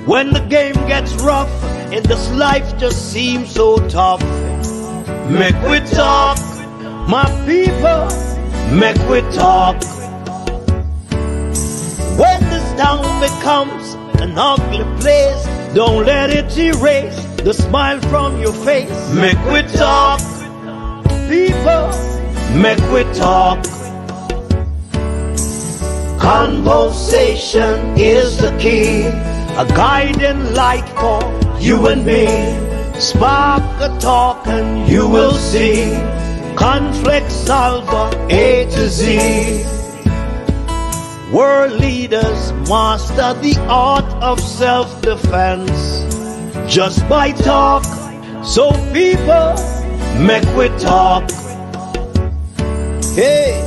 When the game gets rough and this life just seems so tough, make we talk, my people, make we talk. When this town becomes an ugly place, don't let it erase the smile from your face. Make we talk, people, make we talk. Conversation is the key, a guiding light for you and me. Spark a talk and you will see. Conflict solver A to Z. World leaders master the art of self-defense just by talk. So people, make we talk. Hey,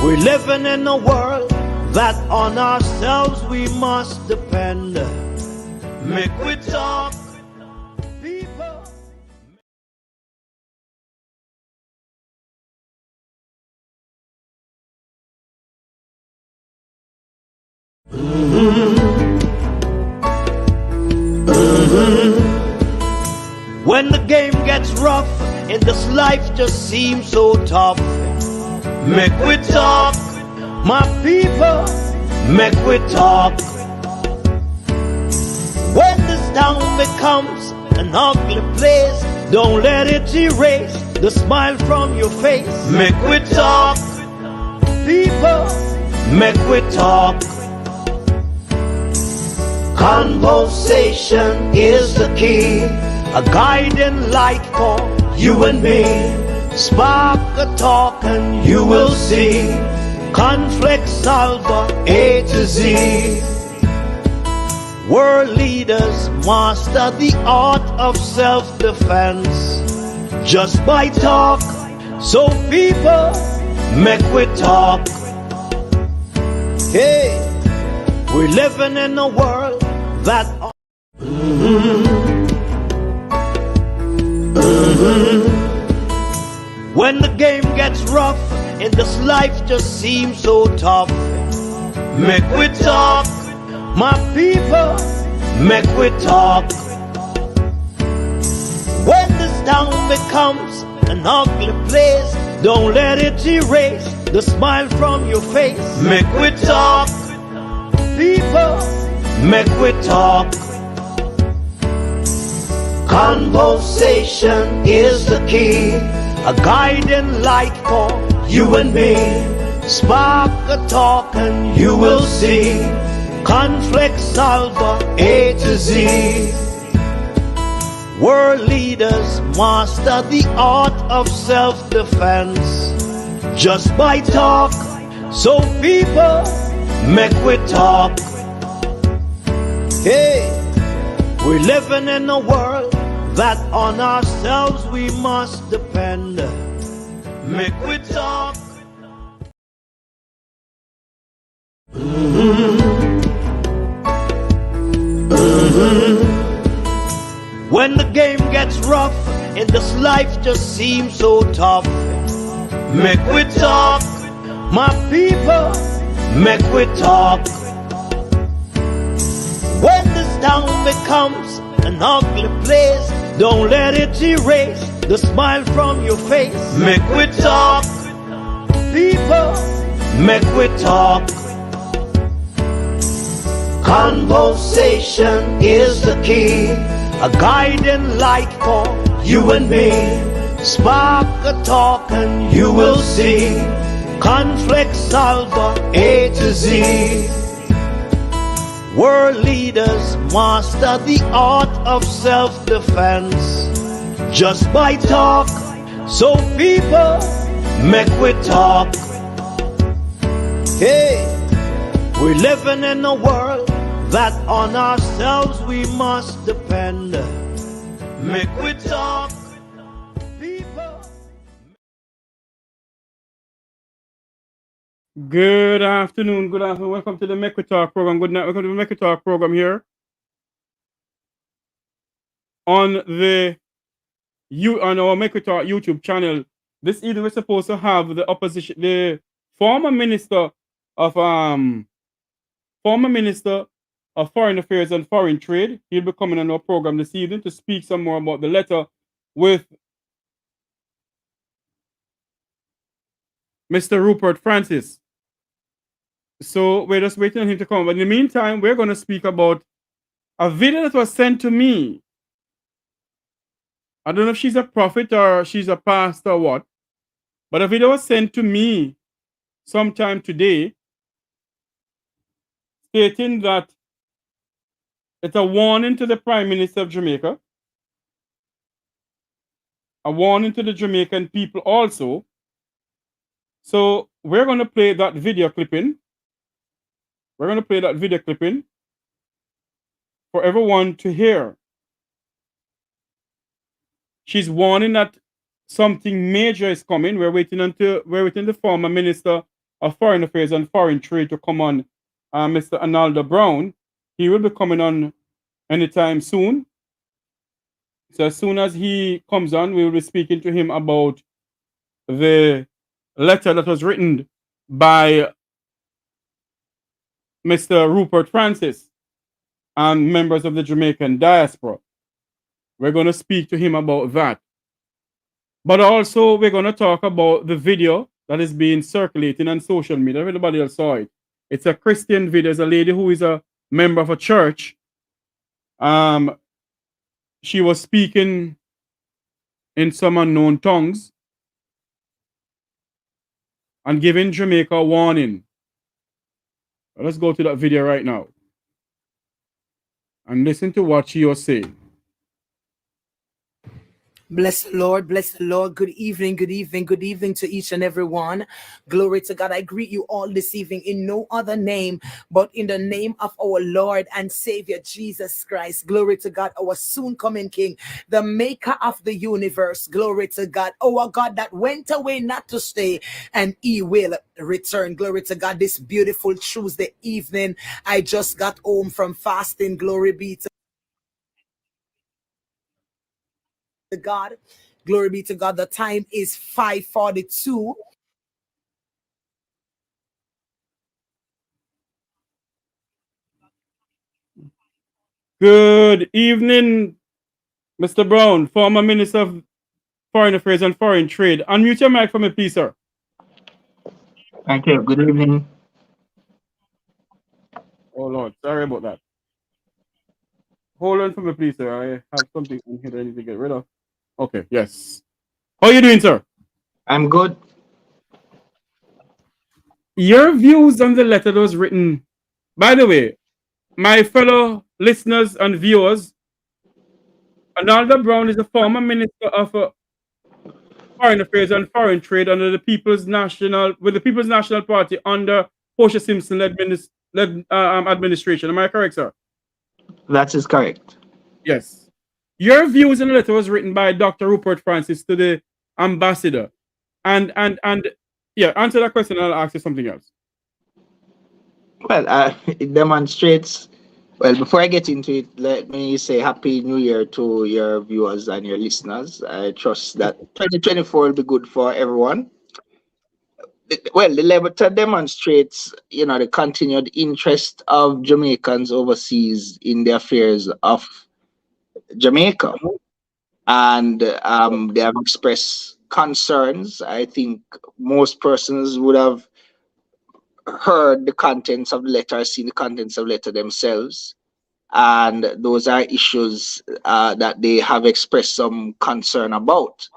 we're living in a world that on ourselves we must depend. Make we talk, people. When the game gets rough and this life just seems so tough, make we talk, my people, make we talk. When this town becomes an ugly place, don't let it erase the smile from your face. Make we talk, people, make we talk. Conversation is the key, a guiding light for you and me. Spark a talk and you will see. Conflict solver A to Z. World leaders master the art of self-defense just by talk. So people, make we talk. Hey, we're living in a world that when the game gets rough and this life just seems so tough, make we talk, my people, make we talk. When this town becomes an ugly place, don't let it erase the smile from your face. Make we talk, people, make we talk. Conversation is the key, a guiding light for you and me. Spark a talk and you will see. Conflict solver A to Z. World leaders master the art of self-defense just by talk. So people, make we talk. Hey, we're living in a world that on ourselves we must depend. Make we talk. When the game gets rough and this life just seems so tough, make we talk, my people, make we talk. When this town becomes an ugly place, don't let it erase the smile from your face. Make we talk, people, make we talk. Conversation is the key, a guiding light for you and me. Spark a talk and you will see. Conflict solver A to Z. World leaders master the art of self-defense just by talk. So people, make we talk. Hey, we're living in a world that on ourselves we must depend. Make we talk, people. Good afternoon. Welcome to the Make We Talk program. Good night. Welcome to the Make We Talk program here on our Make We Talk YouTube channel. This evening we're supposed to have the former minister of Foreign Affairs and Foreign Trade. He'll be coming on our program this evening to speak some more about the letter with Mr. Rupert Francis. So we're just waiting on him to come. But in the meantime, we're going to speak about a video that was sent to me. I don't know if she's a prophet or she's a pastor or what, but a video was sent to me sometime today stating that it's a warning to the Prime Minister of Jamaica, a warning to the Jamaican people also. So we're going to play that video clipping. We're going to play that video clipping for everyone to hear. She's warning that something major is coming. We're waiting the former Minister of Foreign Affairs and Foreign Trade to come on, Mr. Arnaldo Brown. He will be coming on anytime soon. So as soon as he comes on, we will be speaking to him about the letter that was written by Mr. Rupert Francis and members of the Jamaican Diaspora. We're going to speak to him about that. But also, we're going to talk about the video that is being circulating on social media. Everybody else saw it. It's a Christian video. There's a lady who is a member of a church. She was speaking in some unknown tongues and giving Jamaica a warning. Let's go to that video right now and listen to what she was saying. Bless the Lord, bless the Lord. Good evening, good evening, good evening to each and every one. Glory to God. I greet you all this evening in no other name but in the name of our Lord and Savior Jesus Christ. Glory to God, our soon coming King, the maker of the universe. Glory to God, our God that went away not to stay, and he will return. Glory to God. This beautiful Tuesday evening, I just got home from fasting. Glory be to God. Glory be to God. The time is 5:42. Good evening, Mr. Brown, former Minister of Foreign Affairs and Foreign Trade. Unmute your mic for me, please, sir. Thank you. Good evening. Oh, Lord. Sorry about that. Hold on for me, please, sir. I have something in here that I need to get rid of. Okay, yes. How are you doing, sir? I'm good. Your views on the letter that was written, by the way, my fellow listeners and viewers, Arnaldo Brown is a former Minister of Foreign Affairs and Foreign Trade under the People's National Party under Portia Simpson led administration. Am I correct, sir? That is correct. Yes. Your views in the letter was written by Dr. Rupert Francis to the ambassador. And yeah, answer that question and I'll ask you something else. Well, it demonstrates. Well, before I get into it, let me say Happy New Year to your viewers and your listeners. I trust that 2024 will be good for everyone. Well, the letter demonstrates, the continued interest of Jamaicans overseas in the affairs of Jamaica. And they have expressed concerns. I think most persons would have heard the contents of the letter, seen the contents of the letter themselves. And those are issues that they have expressed some concern about.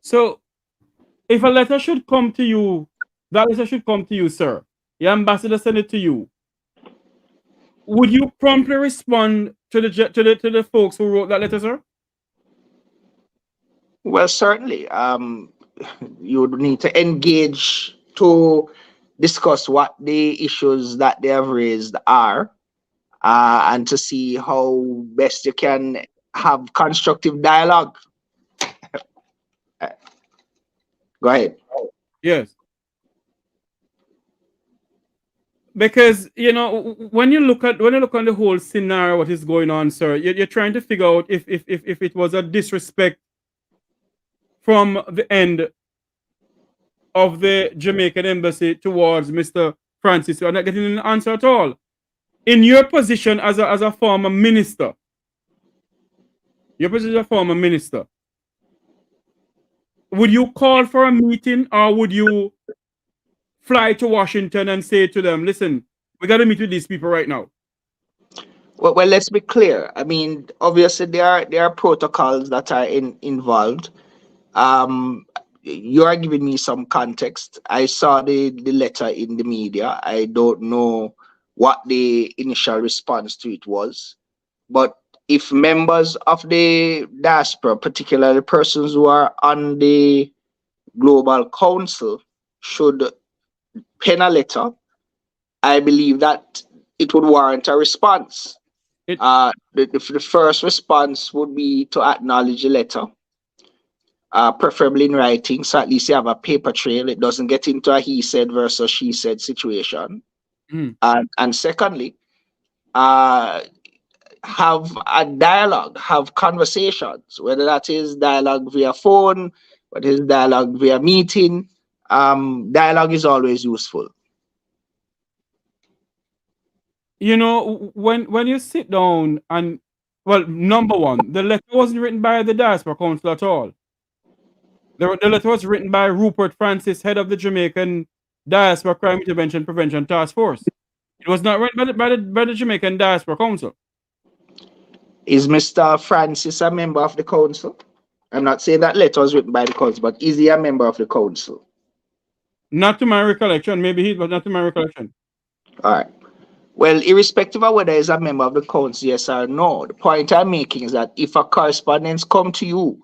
So, if a letter should come to you, that letter should come to you, sir. The ambassador sent it to you. Would you promptly respond to the folks who wrote that letter, sir? Well, certainly. You would need to engage to discuss what the issues that they have raised are, and to see how best you can have constructive dialogue. Go ahead. Yes. Because when you look on the whole scenario, what is going on, sir, you're trying to figure out if it was a disrespect from the end of the Jamaican embassy towards Mr. Francis. You're not getting an answer at all. In your position as a former minister, would you call for a meeting, or would you fly to Washington and say to them, listen, we got to meet with these people right now? Well, let's be clear. I mean, obviously there are protocols that are involved. You are giving me some context. I saw the letter in the media. I don't know what the initial response to it was, but if members of the diaspora, particularly persons who are on the global council, should pen a letter, I believe that it would warrant a response. The first response would be to acknowledge the letter, preferably in writing, so at least you have a paper trail. It doesn't get into a he said versus she said situation. And secondly, have a dialogue, have conversations, whether that is dialogue via phone, whether it is dialogue via meeting. Dialogue is always useful. You know, when you sit down and, well, number one, the letter wasn't written by the Diaspora Council at all. The letter was written by Rupert Francis, head of the Jamaican Diaspora Crime Intervention Prevention Task Force. It was not written by the Jamaican Diaspora Council. Is Mr. Francis a member of the council? I'm not saying that letter was written by the council, but is he a member of the council? Not to my recollection. Maybe he, but not to my recollection. All right. Well, irrespective of whether he's a member of the council, yes or no, the point I'm making is that if a correspondence come to you,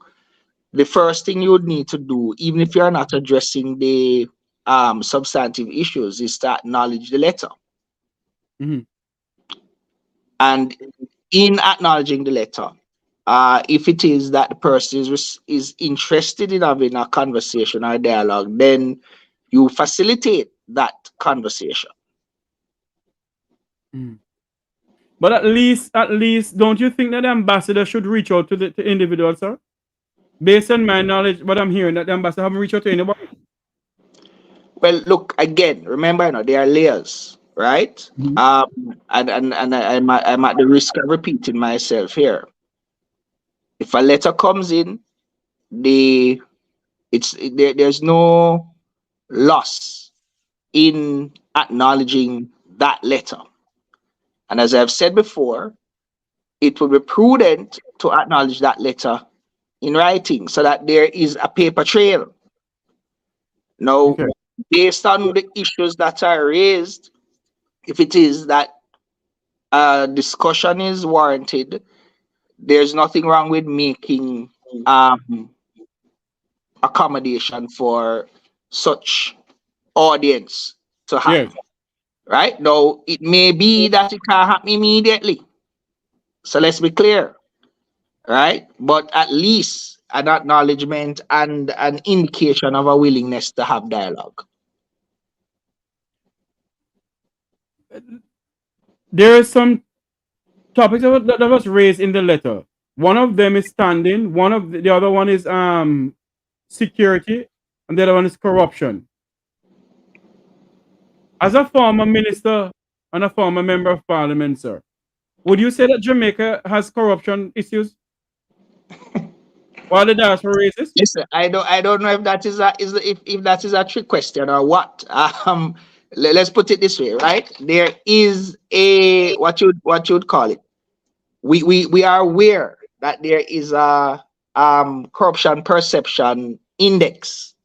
the first thing you would need to do, even if you're not addressing the substantive issues, is to acknowledge the letter. And in acknowledging the letter, if it is that the person is interested in having a conversation or dialogue, then you facilitate that conversation. But at least, don't you think that the ambassador should reach out to the individual, sir? Based on my knowledge, what I'm hearing, that the ambassador haven't reached out to anybody. Well, look, again, remember, there are layers, right? And I'm at the risk of repeating myself here. If a letter comes in, there's no loss in acknowledging that letter. And as I've said before, it would be prudent to acknowledge that letter in writing so that there is a paper trail. Now, based on the issues that are raised, if it is that discussion is warranted, there's nothing wrong with making accommodation for such audience to happen. Yes. Right? Now, it may be that it can't happen immediately. So let's be clear. Right? But at least an acknowledgement and an indication of a willingness to have dialogue. There are some topics that was raised in the letter. One of them is standing. The other one is security, and the other one is corruption. As a former minister and a former member of parliament, sir, would you say that Jamaica has corruption issues? While the diaspora raises? Listen, I don't know if that is if that is a trick question or what. Let's put it this way, right? There is a what you'd call it. We are aware that there is a corruption perception index.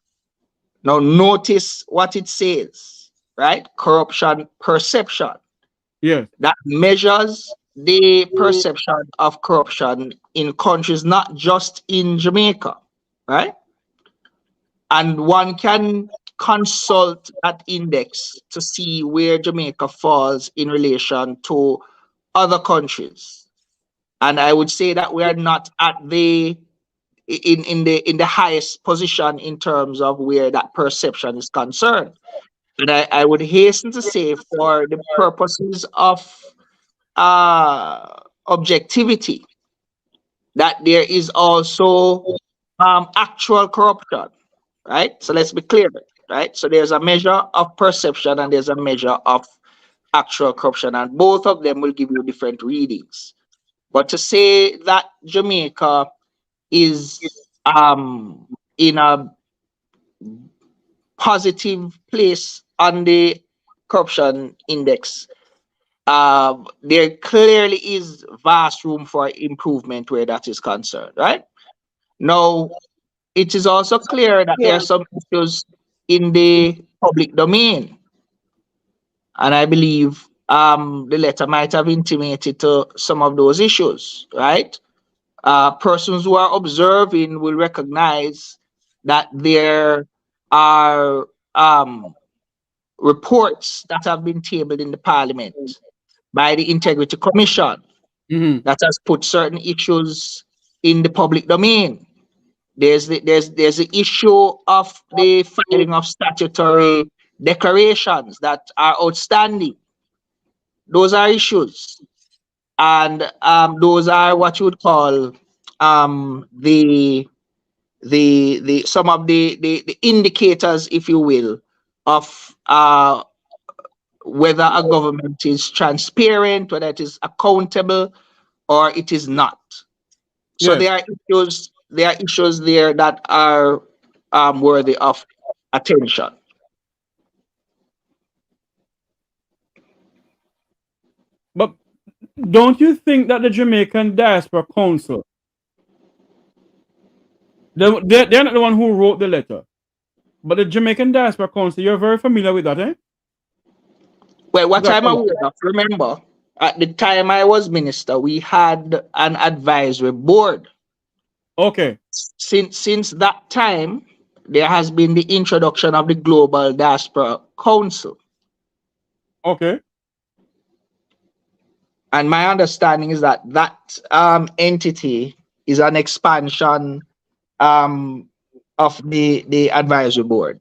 Now notice what it says, right? Corruption perception. Yes. That measures the perception of corruption in countries, not just in Jamaica, right? And one can consult that index to see where Jamaica falls in relation to other countries. And I would say that we are not at the in the highest position in terms of where that perception is concerned. And I would hasten to say, for the purposes of objectivity, that there is also actual corruption, right? So let's be clear. right? So there's a measure of perception and there's a measure of actual corruption, and both of them will give you different readings. But to say that Jamaica is in a positive place on the corruption index, there clearly is vast room for improvement where that is concerned, right? Now, it is also clear that there are some issues in the public domain, and I believe the letter might have intimated to some of those issues, right? Persons who are observing will recognize that there are reports that have been tabled in the parliament by the Integrity Commission that has put certain issues in the public domain. There's the issue of the filing of statutory declarations that are outstanding. Those are issues, and those are what you would call the some of the indicators, if you will, of whether a government is transparent, whether it is accountable, or it is not. So Yes. there are issues there that are worthy of attention. But don't you think that the Jamaican Diaspora Council, they're not the one who wrote the letter, but the Jamaican Diaspora Council, you're very familiar with that, eh? Well, what That I'm aware of, remember, at the time I was minister, we had an advisory board. Okay. Since that time, there has been the introduction of the Global Diaspora Council. Okay. And my understanding is that that entity is an expansion of the advisory board.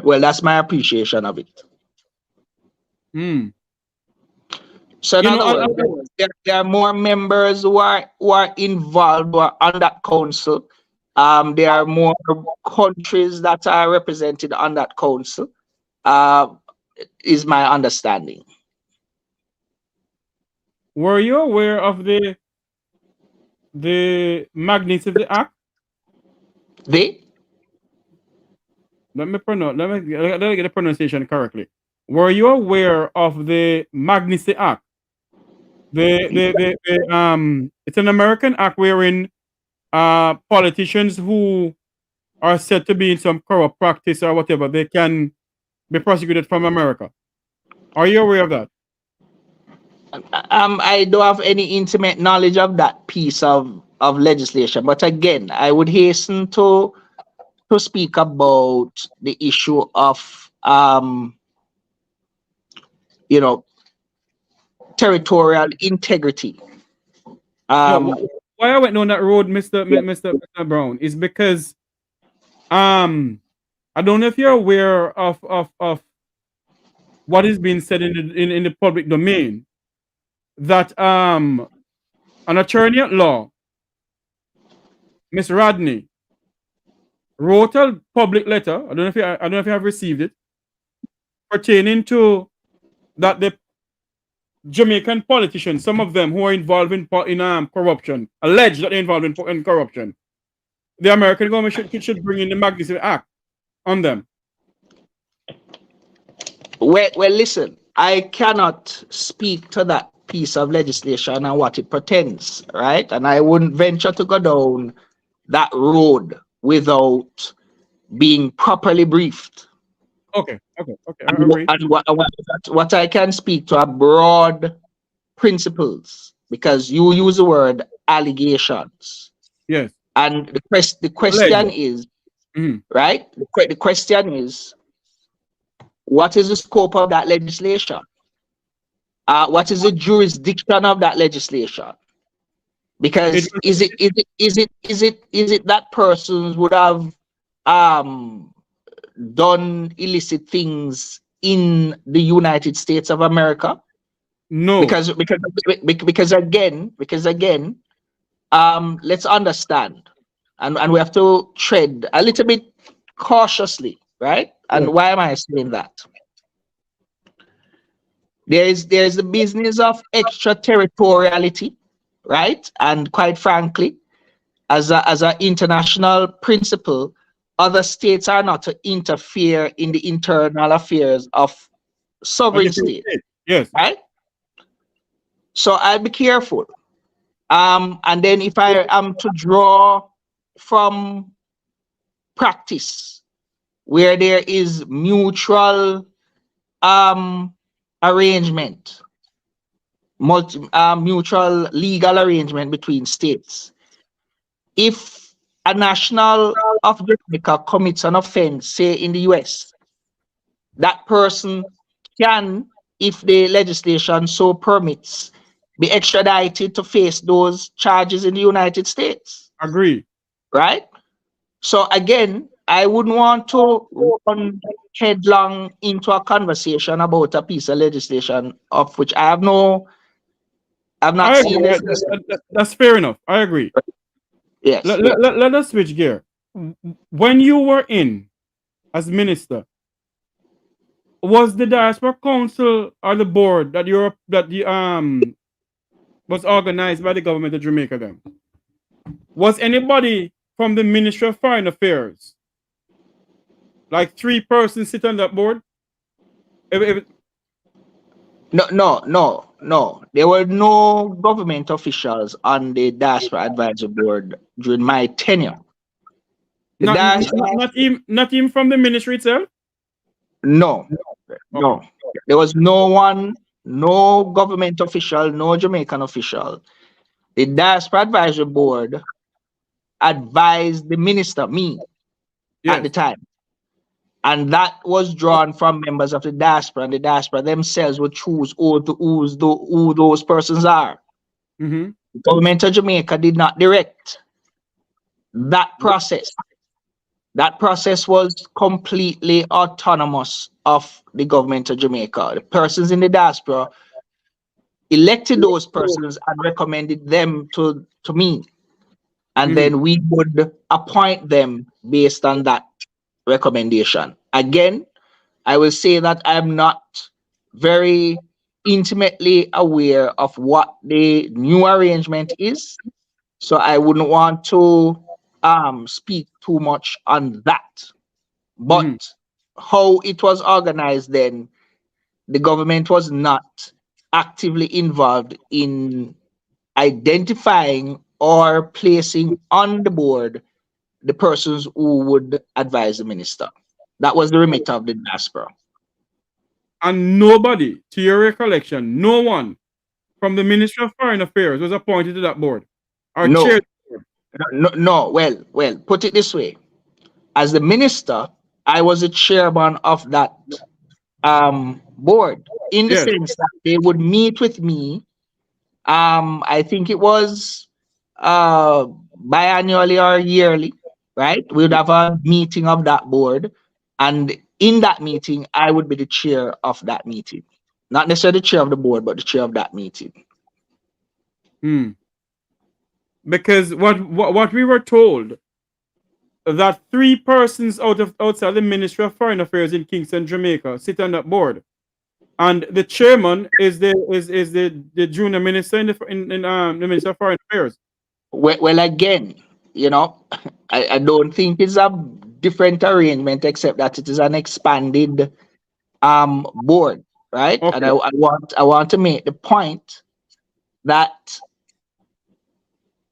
Well, that's my appreciation of it. So in other words, there are more members who are involved, who are on that council. There are more countries that are represented on that council, is my understanding. Were you aware of the Magnitsky Act? Let me get the pronunciation correctly. Were you aware of the Magnitsky Act? It's an American act wherein politicians who are said to be in some corrupt practice or whatever, they can be prosecuted from America. Are you aware of that? I don't have any intimate knowledge of that piece of legislation, but again, I would hasten to speak about the issue of territorial integrity. Why I went on that road, Mr. Brown, is because I don't know if you're aware of what is being said in the public domain, that an attorney at law, Miss Rodney, wrote a public letter. I don't know if you have received it, pertaining to that the Jamaican politicians, some of them who are involved in corruption, alleged that they're involved in corruption, the American government should bring in the Magnitsky Act on them. Well, listen, I cannot speak to that piece of legislation and what it pertains, right? And I wouldn't venture to go down that road without being properly briefed. Okay. And what I can speak to are broad principles, because you use the word allegations. Yes. And the question is, right? The question is, what is the scope of that legislation? What is the jurisdiction of that legislation? Because is it that persons would have done illicit things in the United States of America? No. Because again, let's understand, and we have to tread a little bit cautiously, right? And Yes. why am I saying that? There's the business of extraterritoriality, right? And quite frankly, as a international principle, other states are not to interfere in the internal affairs of A sovereign different states, state. Yes. right? So I'll be careful. And then if I am to draw from practice where there is mutual arrangement, mutual legal arrangement between states. If a national of Jamaica commits an offense, say in the US, that person can, if the legislation so permits, be extradited to face those charges in the United States, Agree. right? So again, I wouldn't want to run headlong into a conversation about a piece of legislation of which I've not I seen agree. this. That's fair enough. I agree. Yes. Let us switch gear. When you were in as minister, was the Diaspora Council or the board that was organized by the government of Jamaica then? Was anybody from the Ministry of Foreign Affairs, like 3 persons, sit on that board? No. There were no government officials on the Diaspora Advisory Board during my tenure. The Diaspora, not even from the ministry itself? no. Okay. There was no one, no government official, no Jamaican official. The Diaspora Advisory Board advised the minister, me, at the Yes. time. And that was drawn from members of the diaspora, and the diaspora themselves would choose who those persons are. Mm-hmm. The government of Jamaica did not direct that process. That process was completely autonomous of the government of Jamaica. The persons in the diaspora elected those persons and recommended them to me. And Mhm. then we would appoint them based on that recommendation. Again, I will say that I'm not very intimately aware of what the new arrangement is. So I wouldn't want to speak too much on that. But Mhm. how it was organized then, the government was not actively involved in identifying or placing on the board the persons who would advise the minister. That was the remit of the diaspora. And nobody, to your recollection, no one from the Ministry of Foreign Affairs was appointed to that board or No, chaired. no. Well, put it this way: as the minister, I was the chairman of that board, in the Yes. sense that they would meet with me. I think it was biannually or yearly, right? We would have a meeting of that board, and in that meeting, I would be the chair of that meeting. Not necessarily the chair of the board, but the chair of that meeting. Hmm. Because what we were told that 3 persons outside the Ministry of Foreign Affairs in Kingston, Jamaica, sit on that board, and the chairman is the junior minister in the Ministry of Foreign Affairs. Well, again, I don't think it's a different arrangement, except that it is an expanded board, right? And Okay. I want to make the point that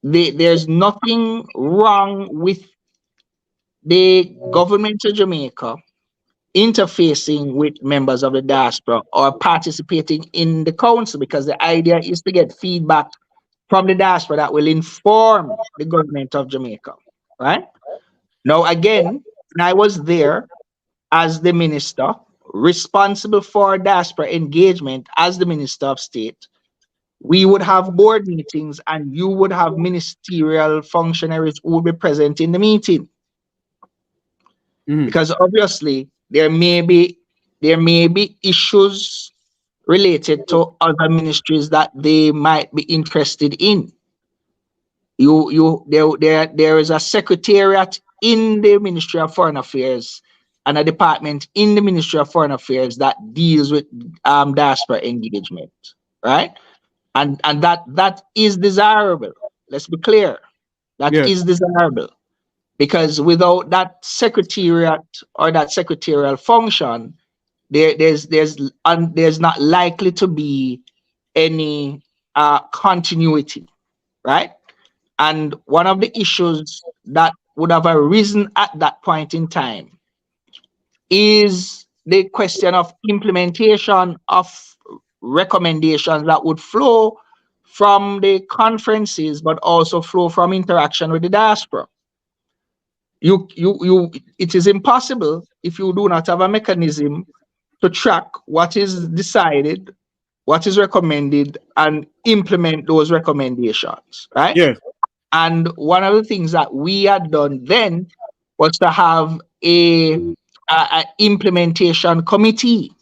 there's nothing wrong with the government of Jamaica interfacing with members of the diaspora or participating in the council, because the idea is to get feedback from the diaspora that will inform the government of Jamaica, right? Now, again, when I was there as the minister responsible for diaspora engagement as the minister of state, we would have board meetings and you would have ministerial functionaries who would be present in the meeting. Mhm. Because obviously there may be issues related to other ministries that they might be interested in. There is a secretariat in the Ministry of Foreign Affairs and a department in the Ministry of Foreign Affairs that deals with diaspora engagement, right? And that is desirable. Let's be clear. That Yes. is desirable, because without that secretariat or that secretarial function, there's not likely to be any continuity, right? And one of the issues that would have arisen at that point in time is the question of implementation of recommendations that would flow from the conferences, but also flow from interaction with the diaspora. It is impossible if you do not have a mechanism to track what is decided, what is recommended, and implement those recommendations, right? Yes. And one of the things that we had done then was to have a implementation committee,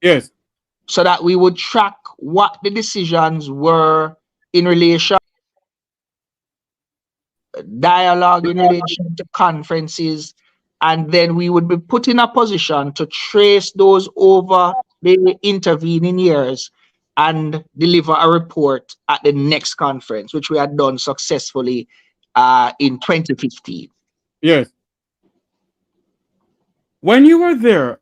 Yes. so that we would track what the decisions were in relation dialogue, in relation to conferences, and then we would be put in a position to trace those over the intervening years and deliver a report at the next conference, which we had done successfully in 2015. Yes. When you were there,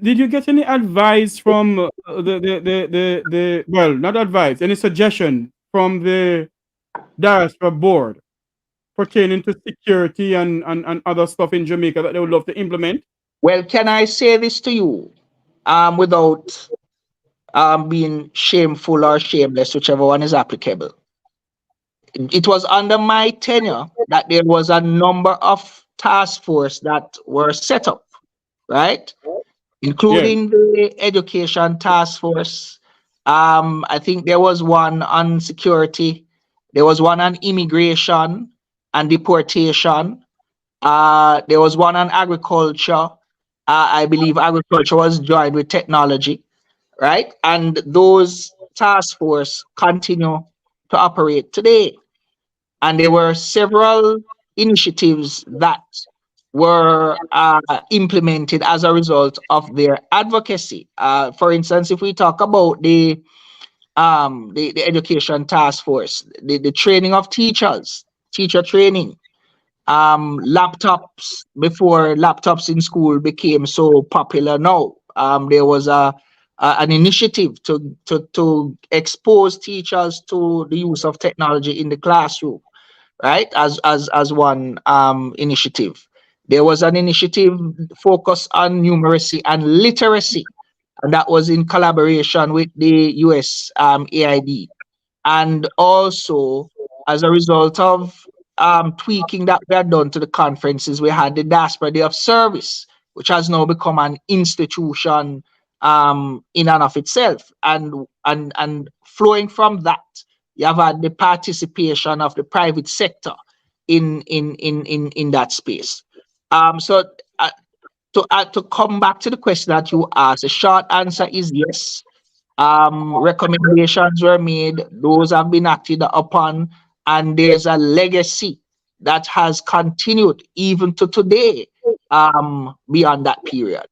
did you get any advice from the well, not advice, any suggestion from the diaspora board pertaining to security and other stuff in Jamaica that they would love to implement? Well, can I say this to you without being shameful or shameless, whichever one is applicable? It was under my tenure that there was a number of task force that were set up, right? Including the education task force. I think there was one on security. There was one on immigration and deportation. There was one on agriculture. I believe agriculture was joined with technology, right? And those task force continue to operate today. And there were several initiatives that were implemented as a result of their advocacy. For instance, if we talk about the education task force, the training of teachers, teacher training, laptops, before laptops in school became so popular now, there was an initiative to expose teachers to the use of technology in the classroom, right? As one initiative. There was an initiative focused on numeracy and literacy, and that was in collaboration with the US AID. And also, as a result of tweaking that we had done to the conferences, we had the Diaspora Day of Service, which has now become an institution in and of itself. And flowing from that, you have had the participation of the private sector in that space. So to come back to the question that you asked, the short answer is yes. Recommendations were made; those have been acted upon, and there's a legacy that has continued even to today, beyond that period.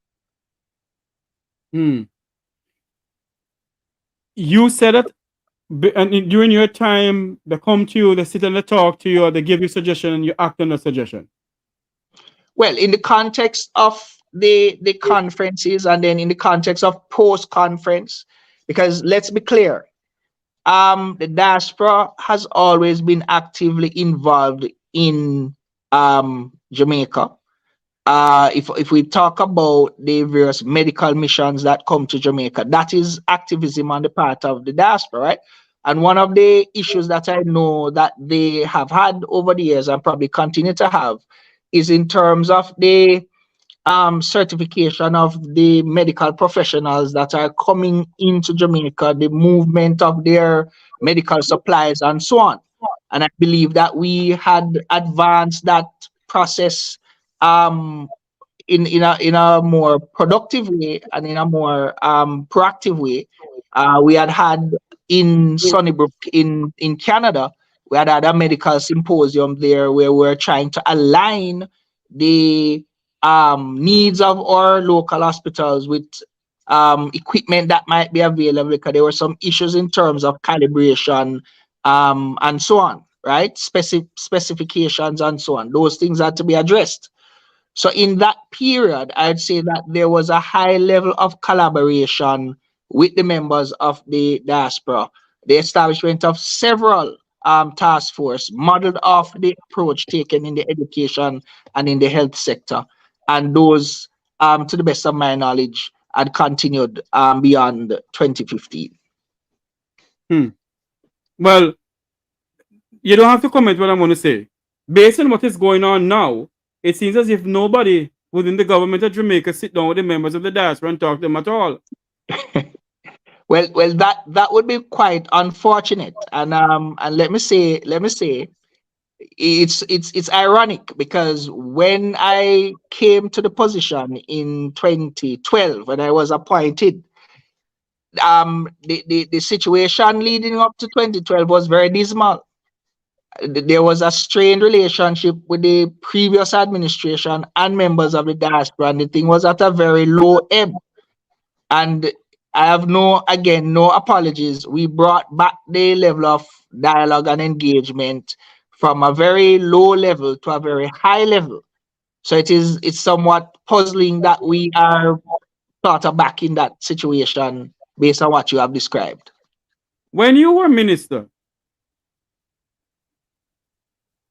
You said that and during your time, they come to you, they sit and they talk to you, or they give you suggestion and you act on the suggestion. Well, in the context of the conferences, and then in the context of post-conference, because let's be clear, the diaspora has always been actively involved in Jamaica. If we talk about the various medical missions that come to Jamaica, that is activism on the part of the diaspora, right? And one of the issues that I know that they have had over the years and probably continue to have is in terms of the certification of the medical professionals that are coming into Jamaica, the movement of their medical supplies and so on. And I believe that we had advanced that process in a more productive way and in a more proactive way. We had in Sunnybrook in Canada, we had a medical symposium there where we're trying to align the needs of our local hospitals with equipment that might be available, because there were some issues in terms of calibration and so on, right? Specifications and so on. Those things had to be addressed. So in that period, I'd say that there was a high level of collaboration with the members of the diaspora. The establishment of several task force modeled off the approach taken in the education and in the health sector. And those, to the best of my knowledge, had continued beyond 2015. Well, you don't have to comment what I'm going to say. Based on what is going on now, it seems as if nobody within the government of Jamaica sit down with the members of the diaspora and talk to them at all. Well, that would be quite unfortunate, and let me say, it's ironic, because when I came to the position in 2012, when I was appointed, the situation leading up to 2012 was very dismal. There was a strained relationship with the previous administration and members of the diaspora, and the thing was at a very low ebb. And I have no apologies. We brought back the level of dialogue and engagement from a very low level to a very high level. So it's somewhat puzzling that we are sort of back in that situation based on what you have described. When you were minister,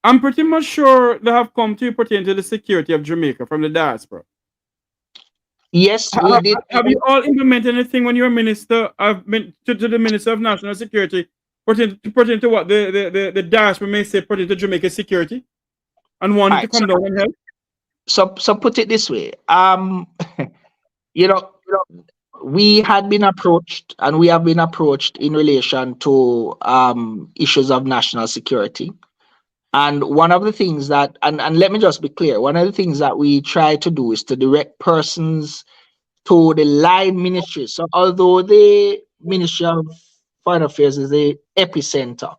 I'm pretty much sure they have come to you pertaining to the security of Jamaica from the diaspora. Yes, we did. Have you all implemented anything when you were minister to the Minister of National Security pertaining to what the diaspora may say pertaining to Jamaica's security and wanting Right, to come down and help? So put it this way, you know, we had been approached, and we have been approached in relation to issues of national security. And one of the things that, and let me just be clear, one of the things that we try to do is to direct persons to the line ministry. So although the Ministry of Foreign Affairs is the epicenter,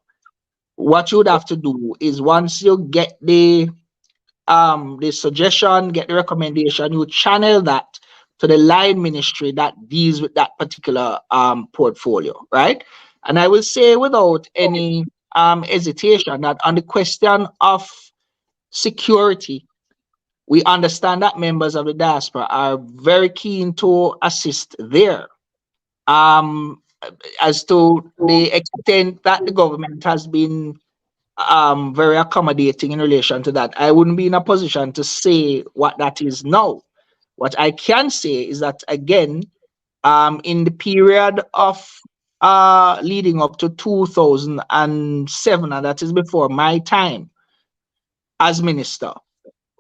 what you would have to do is, once you get the suggestion, get the recommendation, you channel that to the line ministry that deals with that particular portfolio, right? And I will say without any hesitation that on the question of security, we understand that members of the diaspora are very keen to assist there. As to the extent that the government has been very accommodating in relation to that, I wouldn't be in a position to say what that is now. What I can say is that, again, in the period of leading up to 2007, and that is before my time as minister,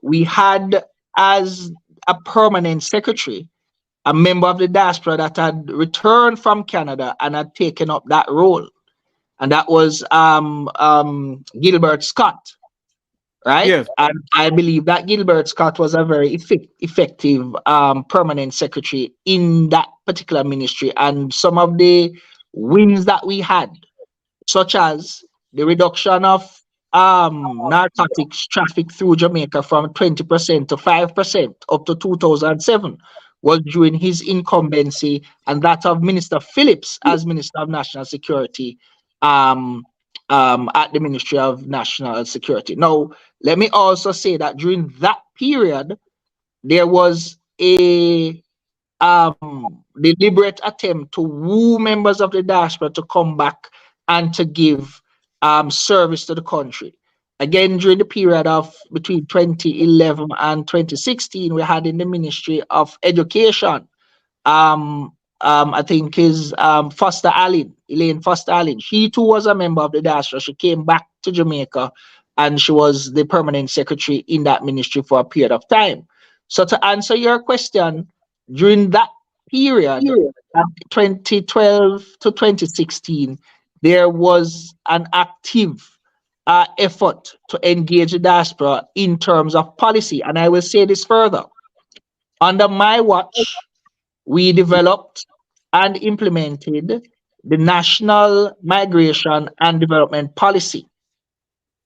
we had as a permanent secretary a member of the diaspora that had returned from Canada and had taken up that role, and that was Gilbert Scott, right? Yes. And I believe that Gilbert Scott was a very effective permanent secretary in that particular ministry. And some of the wins that we had, such as the reduction of narcotics traffic through Jamaica from 20% to 5% up to 2007, was during his incumbency and that of Minister Phillips as Minister of National Security at the Ministry of National Security. Now, let me also say that during that period, there was a deliberate attempt to woo members of the diaspora to come back and to give service to the country. Again, during the period of between 2011 and 2016, we had in the Ministry of Education, I think is Elaine Foster Allen. She too was a member of the diaspora. She came back to Jamaica and she was the permanent secretary in that ministry for a period of time. So to answer your question, during that period, 2012 to 2016, there was an active effort to engage the diaspora in terms of policy. And I will say this further. Under my watch, we developed and implemented the National Migration and Development Policy.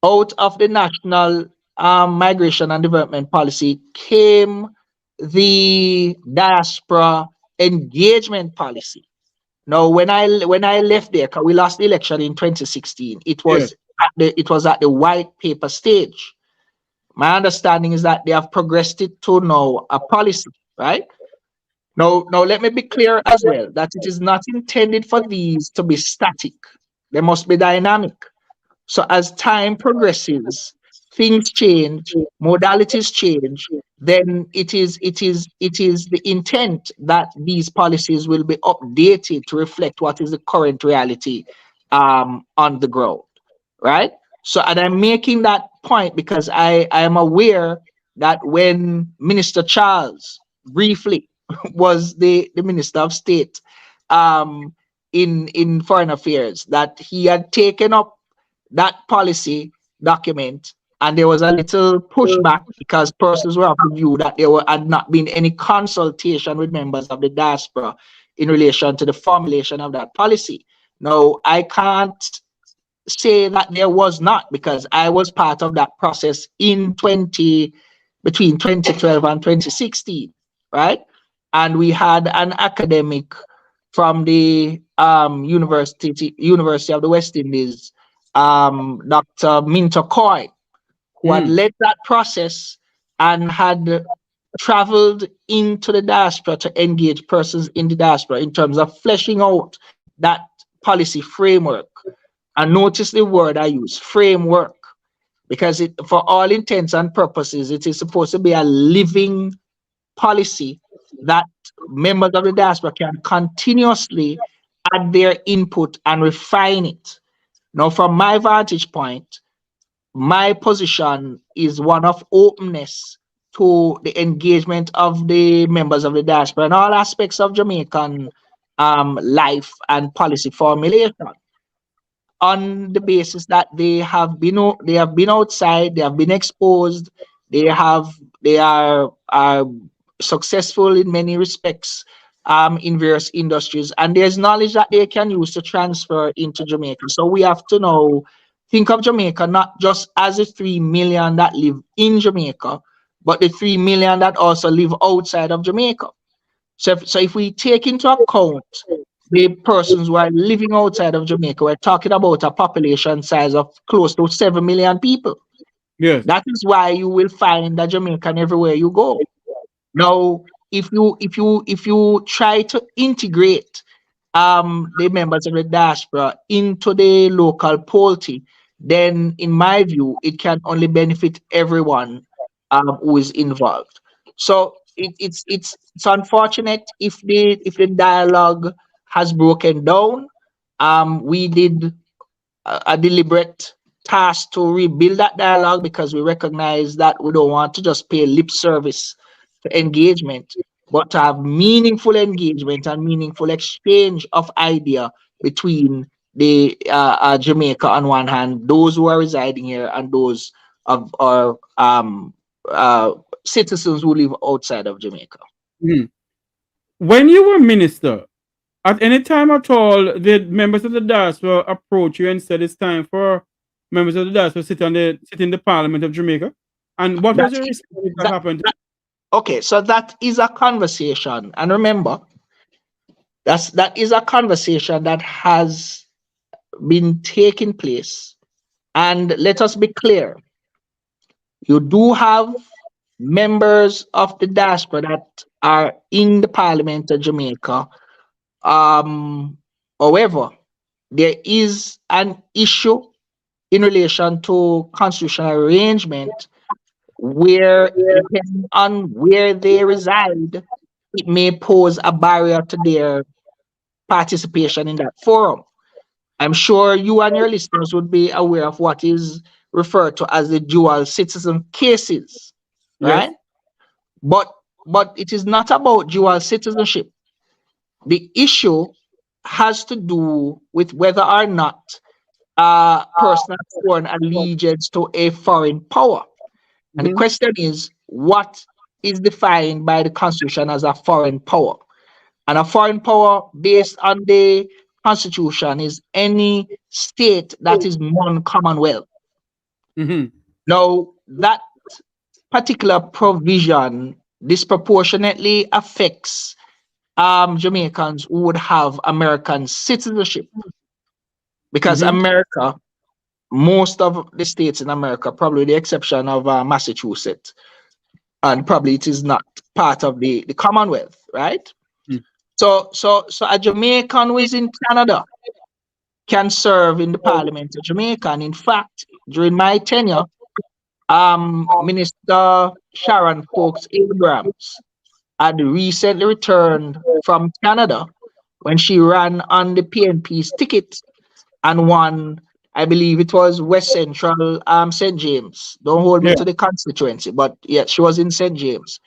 Out of the National migration and development policy came the diaspora engagement policy. Now, when I left there, 'cause we lost the election in 2016, Yes. it was at the white paper stage. My understanding is that they have progressed it to now a policy, right? Now let me be clear as well that it is not intended for these to be static. They must be dynamic. So as time progresses, things change, modalities change, then it is the intent that these policies will be updated to reflect what is the current reality on the ground, right? So and I'm making that point because I am aware that when Minister Charles briefly was the Minister of State um in foreign affairs, that he had taken up that policy document, and there was a little pushback because persons were of the view that had not been any consultation with members of the diaspora in relation to the formulation of that policy. Now, I can't say that there was not, because I was part of that process between 2012 and 2016, right? And we had an academic from the University of the West Indies, Dr. Minto Coy, who had led that process and had traveled into the diaspora to engage persons in the diaspora in terms of fleshing out that policy framework. And notice the word I use, framework, because for all intents and purposes, it is supposed to be a living policy that members of the diaspora can continuously add their input and refine it. Now, from my vantage point, my position is one of openness to the engagement of the members of the diaspora in all aspects of Jamaican life and policy formulation, on the basis that they have been outside, they have been exposed, they are successful in many respects in various industries, and there's knowledge that they can use to transfer into Jamaica. So we have to now think of Jamaica not just as the 3 million that live in Jamaica, but the 3 million that also live outside of Jamaica. So if we take into account the persons who are living outside of Jamaica, we're talking about a population size of close to 7 million people. Yes. That is why you will find a Jamaican everywhere you go. Now, if you try to integrate the members of the diaspora into the local polity, then in my view, it can only benefit everyone who is involved. So it's unfortunate if the dialogue has broken down. We did a deliberate task to rebuild that dialogue because we recognize that we don't want to just pay lip service to engagement, but to have meaningful engagement and meaningful exchange of idea between the Jamaica on one hand, those who are residing here, and those of our citizens who live outside of Jamaica. When you were minister, at any time at all, did members of the diaspora approach you and said it's time for members of the diaspora to sit in the Parliament of Jamaica? And what was your response that happened? Okay, so that is a conversation, and remember, that is a conversation that has been taking place. And let us be clear, you do have members of the diaspora that are in the Parliament of Jamaica. However, there is an issue in relation to constitutional arrangement where, depending on where they reside, it may pose a barrier to their participation in that forum. I'm sure you and your listeners would be aware of what is referred to as the dual citizen cases, right? Yes. But it is not about dual citizenship. The issue has to do with whether or not a person has sworn allegiance to a foreign power. And the question is, what is defined by the Constitution as a foreign power? And a foreign power, based on the Constitution, is any state that is non-commonwealth. Now, that particular provision disproportionately affects Jamaicans who would have American citizenship, because Mm-hmm. America, most of the states in America, probably with the exception of Massachusetts, and probably it is not part of the Commonwealth, right? Mm. So a Jamaican who is in Canada can serve in the Parliament of Jamaica. And in fact, during my tenure, Minister Sharon Folks Abrams had recently returned from Canada when she ran on the PNP's ticket and won, I believe it was West Central St. James. Don't hold me Yeah. to the constituency, but yeah, she was in St. James.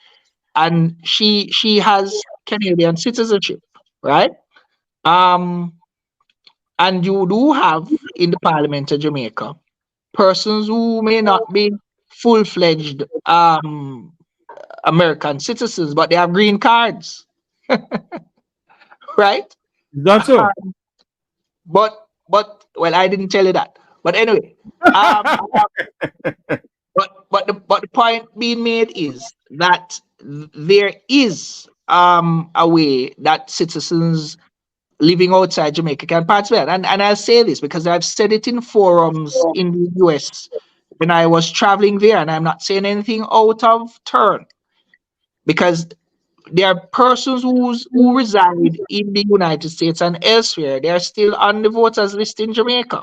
And she has Canadian citizenship, right? Um, and you do have in the Parliament of Jamaica persons who may not be full-fledged American citizens, but they have green cards, right? That's so. But well, I didn't tell you that. But anyway, um, but the point being made is that there is a way that citizens living outside Jamaica can participate. And I'll say this because I've said it in forums in the US when I was traveling there, and I'm not saying anything out of turn, because there are persons who reside in the United States and elsewhere. They are still on the voters list in Jamaica.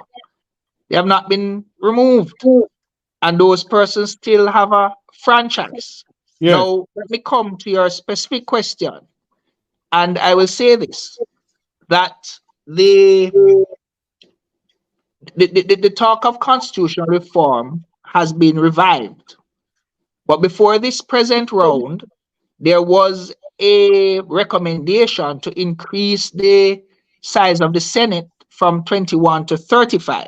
They have not been removed. And those persons still have a franchise. Yes. Now, let me come to your specific question. And I will say this, that the talk of constitutional reform has been revived. But before this present round, there was a recommendation to increase the size of the Senate from 21 to 35.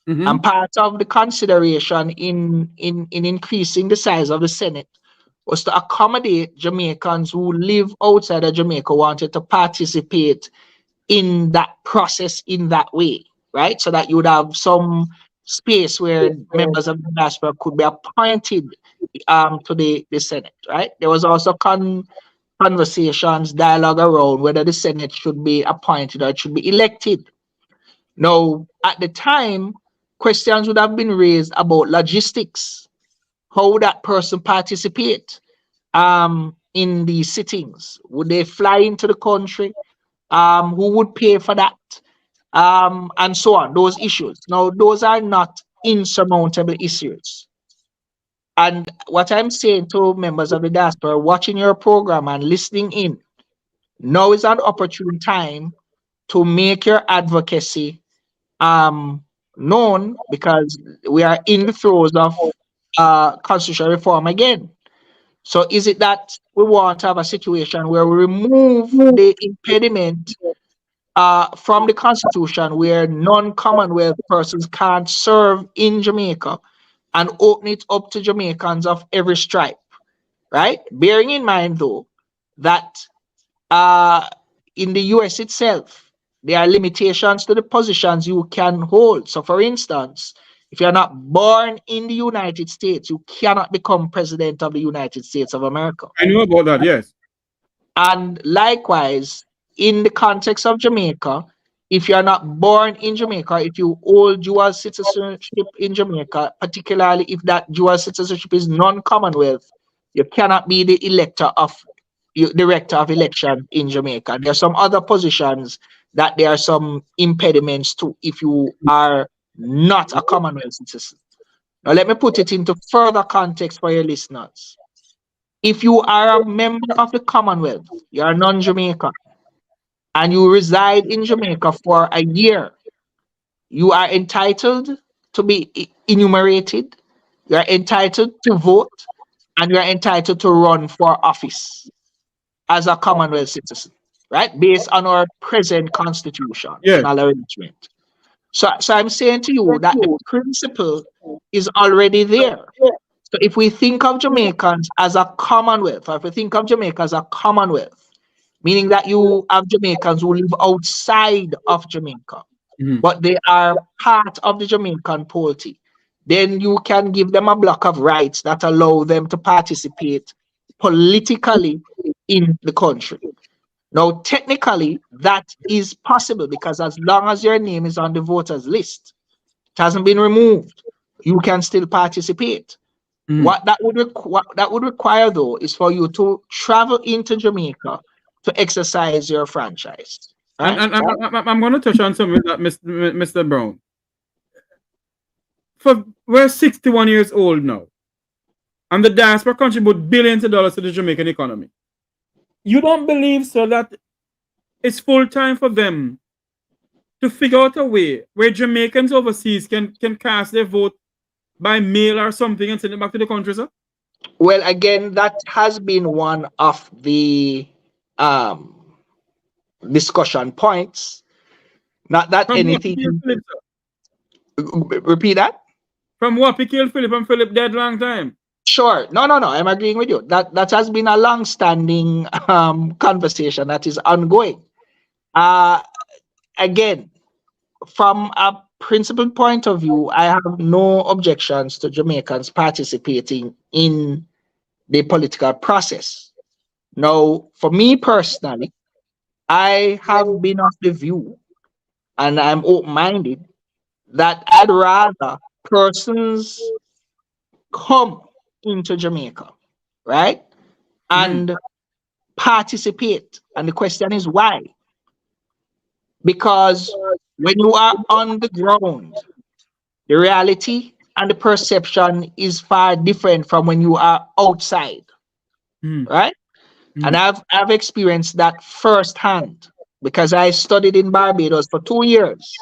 Mm-hmm. And part of the consideration in increasing the size of the Senate was to accommodate Jamaicans who live outside of Jamaica, wanted to participate in that process in that way, right? So that you would have some space where members of the diaspora could be appointed to the Senate, right? There was also conversations, dialogue around whether the Senate should be appointed or it should be elected. Now, at the time, questions would have been raised about logistics. How would that person participate in these sittings? Would they fly into the country? Who would pay for that? And so on, those issues. Now, those are not insurmountable issues. And what I'm saying to members of the diaspora watching your program and listening in, now is an opportune time to make your advocacy known, because we are in the throes of constitutional reform again. So is it that we want to have a situation where we remove the impediment from the Constitution where non-Commonwealth persons can't serve in Jamaica, and open it up to Jamaicans of every stripe, right? Bearing in mind, though, that in the US itself, there are limitations to the positions you can hold. So, for instance, if you're not born in the United States, you cannot become president of the United States of America. I know about that, yes. And likewise, in the context of Jamaica, if you're not born in Jamaica, if you hold dual citizenship in Jamaica, particularly if that dual citizenship is non-Commonwealth, you cannot be the director of election in Jamaica. There are some other positions that there are some impediments to if you are not a Commonwealth citizen. Now, let me put it into further context for your listeners. If you are a member of the Commonwealth, you are non-Jamaican, and you reside in Jamaica for a year, you are entitled to be enumerated, you are entitled to vote, and you are entitled to run for office as a Commonwealth citizen, right? Based on our present constitutional Yes. arrangement. So I'm saying to you that the principle is already there. So if we think of Jamaicans as a Commonwealth, or if we think of Jamaica as a Commonwealth, meaning that you have Jamaicans who live outside of Jamaica, Mhm. but they are part of the Jamaican polity, then you can give them a block of rights that allow them to participate politically in the country. Now, technically, that is possible because as long as your name is on the voters list, it hasn't been removed, you can still participate. What that would require, though, is for you to travel into Jamaica to exercise your franchise. Right? And I'm going to touch on something with that, Mr. Brown. We're 61 years old now, and the diaspora contribute billions of dollars to the Jamaican economy. You don't believe, sir, that it's full time for them to figure out a way where Jamaicans overseas can cast their vote by mail or something and send it back to the country, sir? Well, again, that has been one of the discussion points. Not that anything. Repeat that. From what he killed Philip and Philip dead long time. Sure. No. I'm agreeing with you. That has been a long-standing conversation that is ongoing. Again, from a principled point of view, I have no objections to Jamaicans participating in the political process. Now, for me personally, I have been of the view, and I'm open-minded, that I'd rather persons come into Jamaica, right, and participate. And the question is why? Because when you are on the ground, the reality and the perception is far different from when you are outside, right? And I've experienced that firsthand because I studied in Barbados for 2 years.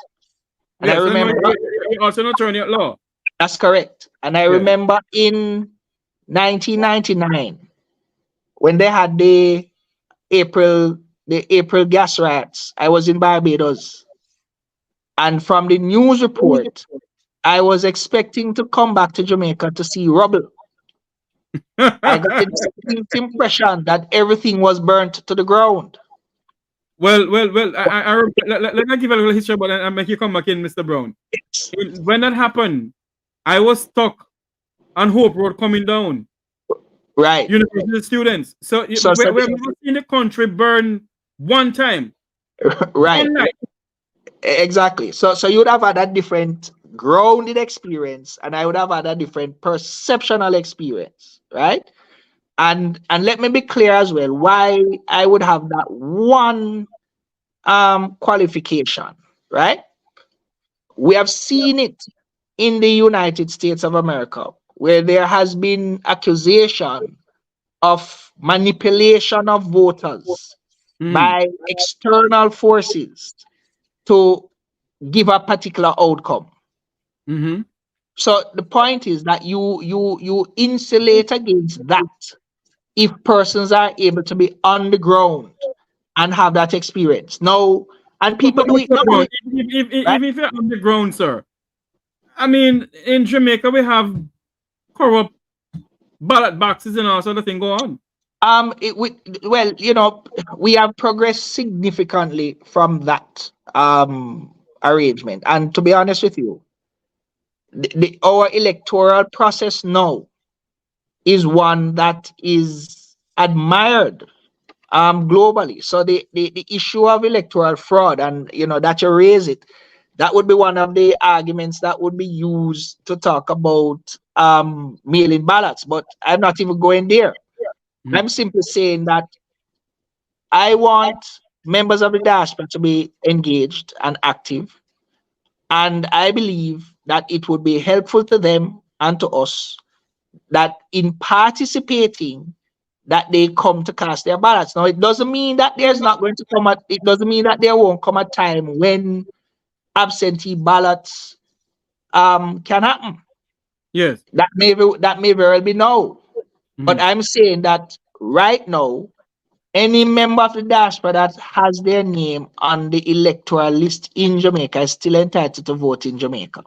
And yes, I remember you're also an attorney at law. That's correct. And I remember in 1999 when they had the April gas riots, I was in Barbados. And from the news report, I was expecting to come back to Jamaica to see rubble. I got the distinct impression that everything was burnt to the ground. Well, let me give a little history about it and make you come back in, Mr. Brown. When that happened, I was stuck on Hope Road coming down. Right. University students. So we've seen the country burn one time. Right. One night. Exactly. So you would have had a different grounded experience, and I would have had a different perceptional experience, right? And let me be clear as well why I would have that one qualification, right? We have seen it in the United States of America, where there has been accusation of manipulation of voters by external forces to give a particular outcome. So the point is that you insulate against that if persons are able to be on the ground and have that experience. No, and people do it. Even if you're on the ground, sir. I mean, in Jamaica, we have corrupt ballot boxes and all sort of thing go on. We have progressed significantly from that arrangement. And to be honest with you, our electoral process now is one that is admired globally. So the issue of electoral fraud, and that you raise it, that would be one of the arguments that would be used to talk about mail-in ballots. But I'm not even going there. I'm simply saying that I want members of the diaspora to be engaged and active. And I believe that it would be helpful to them and to us that in participating, that they come to cast their ballots. Now, it doesn't mean that there's not going to come it doesn't mean that there won't come a time when absentee ballots can happen. Yes. That may very well be now. But I'm saying that right now, any member of the diaspora that has their name on the electoral list in Jamaica is still entitled to vote in Jamaica.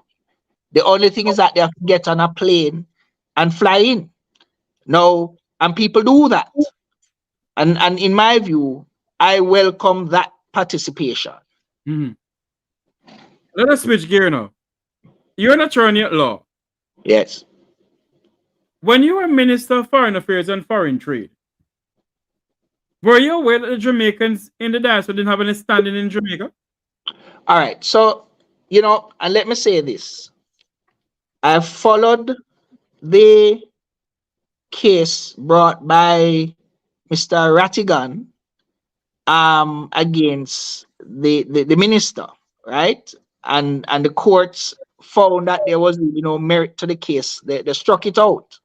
The only thing is that they have to get on a plane and fly in. Now, and people do that. And in my view, I welcome that participation. Let us switch gear now. You're an attorney at law. Yes. When you were Minister of Foreign Affairs and Foreign Trade, were you aware that the Jamaicans in the diaspora didn't have any standing in Jamaica? All right. So, and let me say this. I followed the case brought by Mr. Rattigan against the minister, right? And the courts found that there was merit to the case. They struck it out.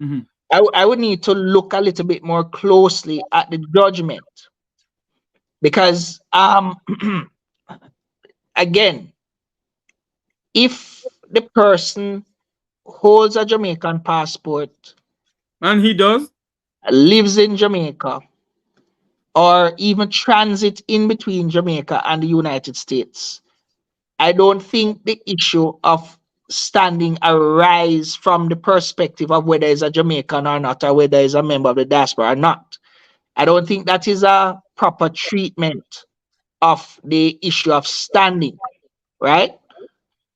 Mm-hmm. I would need to look a little bit more closely at the judgment because again, if the person holds a Jamaican passport, And he does? lives in Jamaica, or even transit in between Jamaica and the United States, I don't think the issue of standing arise from the perspective of whether he's a Jamaican or not, or whether he's a member of the diaspora or not. I don't think that is a proper treatment of the issue of standing, right?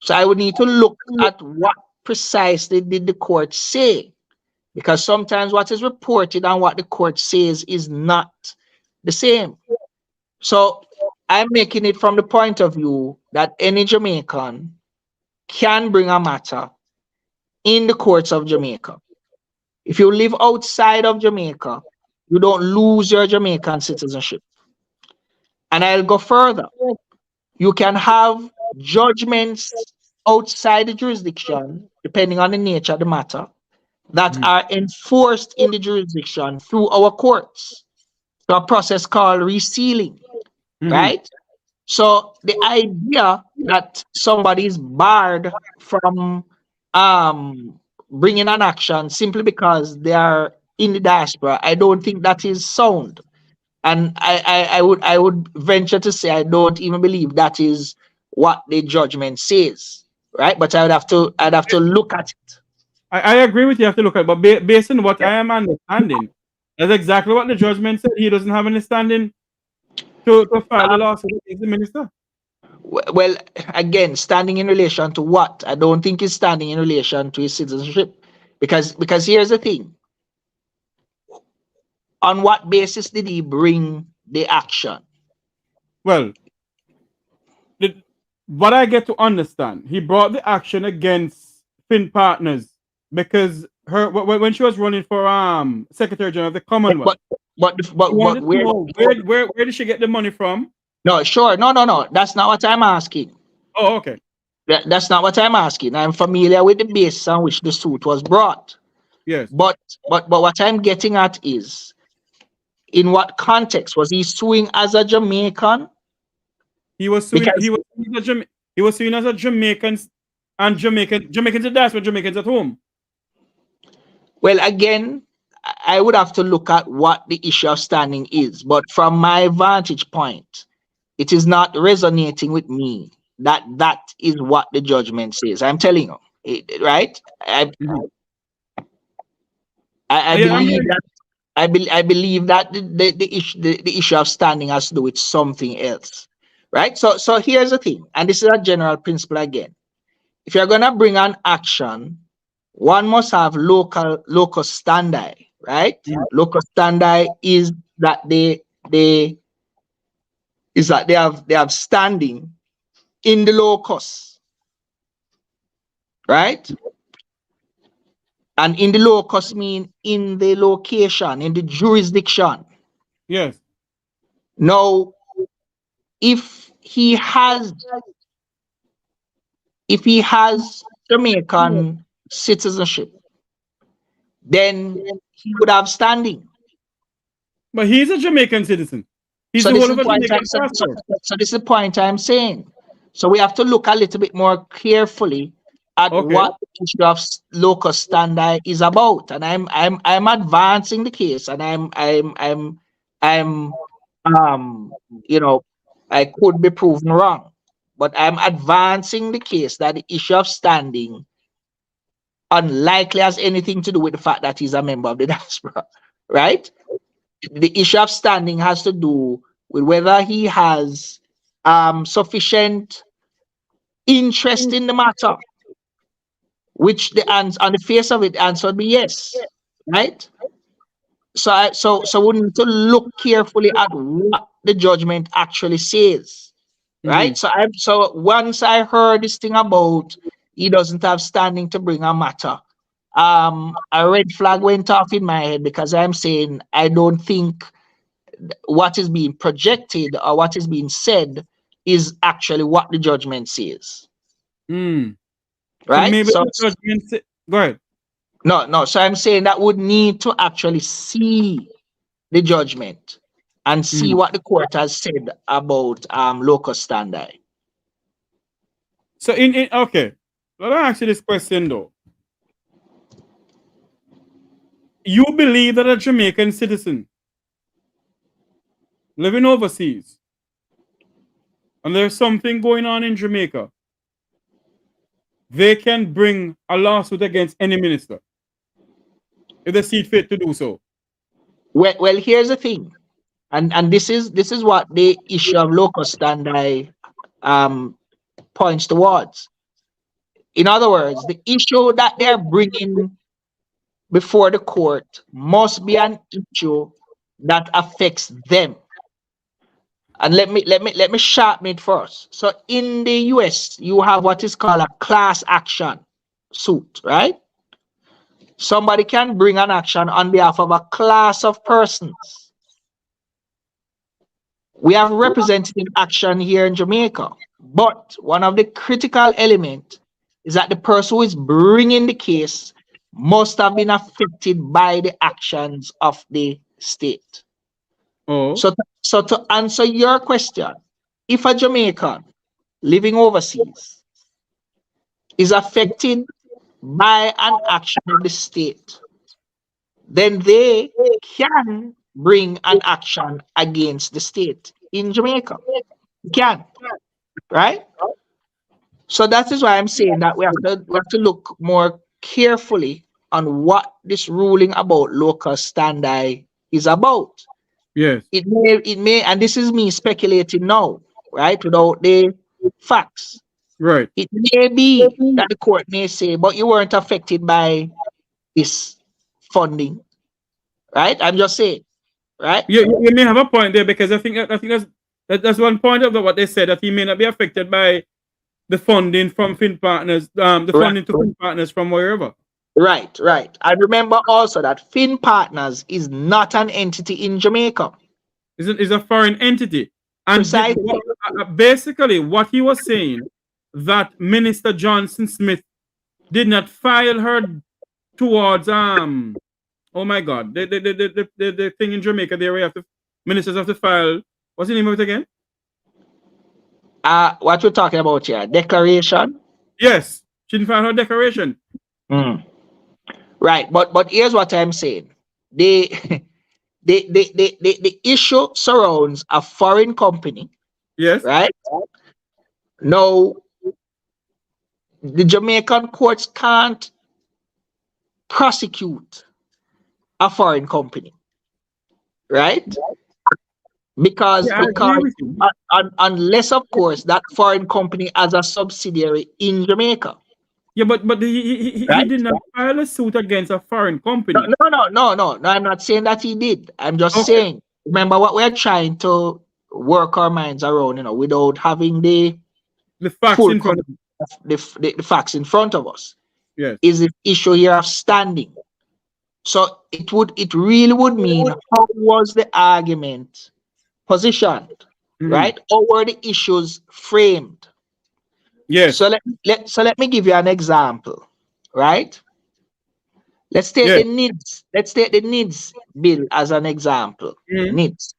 So I would need to look at what precisely did the court say, because sometimes what is reported and what the court says is not the same. So I'm making it from the point of view that any Jamaican can bring a matter in the courts of Jamaica. If you live outside of Jamaica, you don't lose your Jamaican citizenship. And I'll go further. You can have judgments outside the jurisdiction, depending on the nature of the matter, that Mhm. are enforced in the jurisdiction through our courts. So a process called resealing, Mhm. right? So the idea that somebody is barred from bringing an action simply because they are in the diaspora, I don't think that is sound. And I would venture to say I don't even believe that is what the judgment says, right? But I'd have to look at it. I agree with you. Have to look at, but based on what I am understanding, that's exactly what the judgment said. He doesn't have any standing to file a lawsuit against the minister. Well, again, standing in relation to what? I don't think he's standing in relation to his citizenship, because here's the thing: on what basis did he bring the action? Well, what I get to understand, he brought the action against Finn Partners because when she was running for Secretary General of the Commonwealth, But but he but wanted to where? know where did she get the money from? No, sure, no. That's not what I'm asking. Oh, okay. That's not what I'm asking. I'm familiar with the basis on which the suit was brought. Yes. But what I'm getting at is, in what context was he suing as a Jamaican? He was suing. Because, He was suing as a Jamaicans and Jamaicans at diaspora, Jamaicans at home. well, again, I would have to look at what the issue of standing is. But from my vantage point, it is not resonating with me that is what the judgment says. I'm telling you, right? Mhm. I Yeah, I'm believe hearing. that I believe that the issue of standing has to do with something else, right? So here's the thing, and this is a general principle again. If you're gonna bring an action, one must have locus standi, right? Mhm. Locus standi is that they they have standing in the locus, right? And in the locus mean in the location, in the jurisdiction. Yes. Now, if he has Jamaican citizenship, then he would have standing. But he's a Jamaican citizen. He's So the this whole is of a the point. Jamaican passport. So this is the point I'm saying. So we have to look a little bit more carefully at Okay. what the issue of locus standi is about, and I'm advancing the case, and I'm you know I could be proven wrong, but I'm advancing the case that the issue of standing unlikely has anything to do with the fact that he's a member of the diaspora, right? The issue of standing has to do with whether he has sufficient interest in the matter, which the answer on the face of it answered me yes, right? So we need to look carefully at what the judgment actually says, right? So once I heard this thing about he doesn't have standing to bring a matter, a red flag went off in my head, because I'm saying I don't think what is being projected or what is being said is actually what the judgment says, So right? maybe So the judgment. Go ahead. no. So I'm saying that would need to actually see the judgment and see what the court has said about locus standi. So in okay, let me ask you this question though. You believe that a Jamaican citizen living overseas, and there's something going on in Jamaica, they can bring a lawsuit against any minister if they see fit to do so? Well, here's the thing, and this is what the issue of locus standi points towards. In other words, the issue that they're bringing before the court must be an issue that affects them. And let me sharpen it first. So in the US, you have what is called a class action suit, right? Somebody can bring an action on behalf of a class of persons. We have representative action here in Jamaica, but one of the critical elements is that the person who is bringing the case must have been affected by the actions of the state. Oh. So to answer your question, if a Jamaican living overseas is affected by an action of the state, then they can bring an action against the state in Jamaica. Can, right? So that is why I'm saying that we have to look more carefully on what this ruling about locus standi is about. Yes. It may, and this is me speculating now, right, without the facts. Right. It may be that the court may say, but you weren't affected by this funding, right? I'm just saying, right? You may have a point there, because I think that's one point of what they said, that he may not be affected by the funding from Fin Partners, funding to Fin Partners from wherever. Right. And remember also that Fin Partners is not an entity in Jamaica. It's a foreign entity. And Precisely. Basically, what he was saying, that Minister Johnson Smith did not file her towards oh my God, the thing in Jamaica there where ministers have to file. What's the name of it again? What we're talking about here, declaration. Yes, she didn't file her declaration. Right, but here's what I'm saying: the issue surrounds a foreign company. Yes. Right. Now, the Jamaican courts can't prosecute a foreign company, right? Because unless, of course, that foreign company has a subsidiary in Jamaica. Yeah, but he did not file a suit against a foreign company. No. I'm not saying that he did. I'm just saying, remember what we're trying to work our minds around, without having the facts in front of the facts in front of us. Yes. Is the issue here of standing. So it really would mean, how was the argument positioned, right? Or were the issues framed? Yes. So let me give you an example, right? Let's take the needs. Let's take the needs bill as an example. Needs.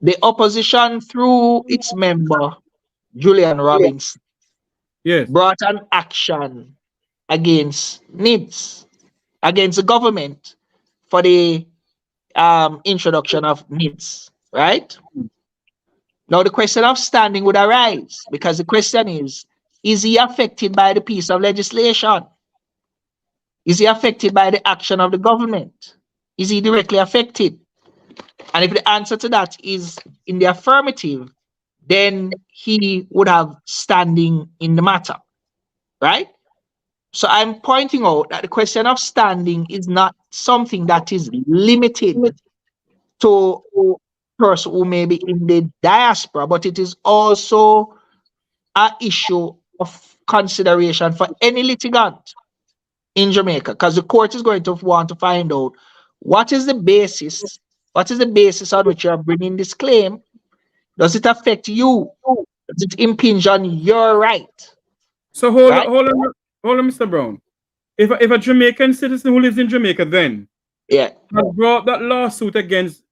The opposition, through its member Julian Robinson, brought an action against needs, against the government, for the introduction of needs, right? Now the question of standing would arise, because the question is he affected by the piece of legislation? Is he affected by the action of the government? Is he directly affected? And if the answer to that is in the affirmative, then he would have standing in the matter, right? So I'm pointing out that the question of standing is not something that is limited to person who may be in the diaspora, but it is also an issue of consideration for any litigant in Jamaica, because the court is going to want to find out what is the basis, on which you are bringing this claim. Does it affect you? Does it impinge on your right? So Right? hold on, Mr. Brown. If a Jamaican citizen who lives in Jamaica then Yeah. has brought that lawsuit against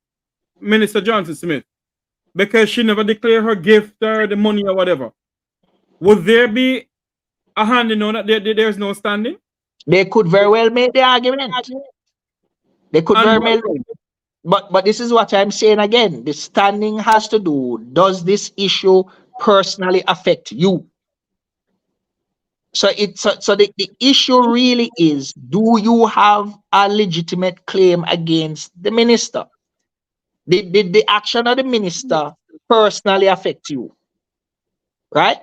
Minister Johnson Smith because she never declared her gift or the money or whatever, would there be a hand in know that there's no standing? They could very well make the argument. They could And very well, but this is what I'm saying again. The standing has to do, does this issue personally affect you? So the issue really is, do you have a legitimate claim against the minister? Did the action of the minister personally affect you? Right?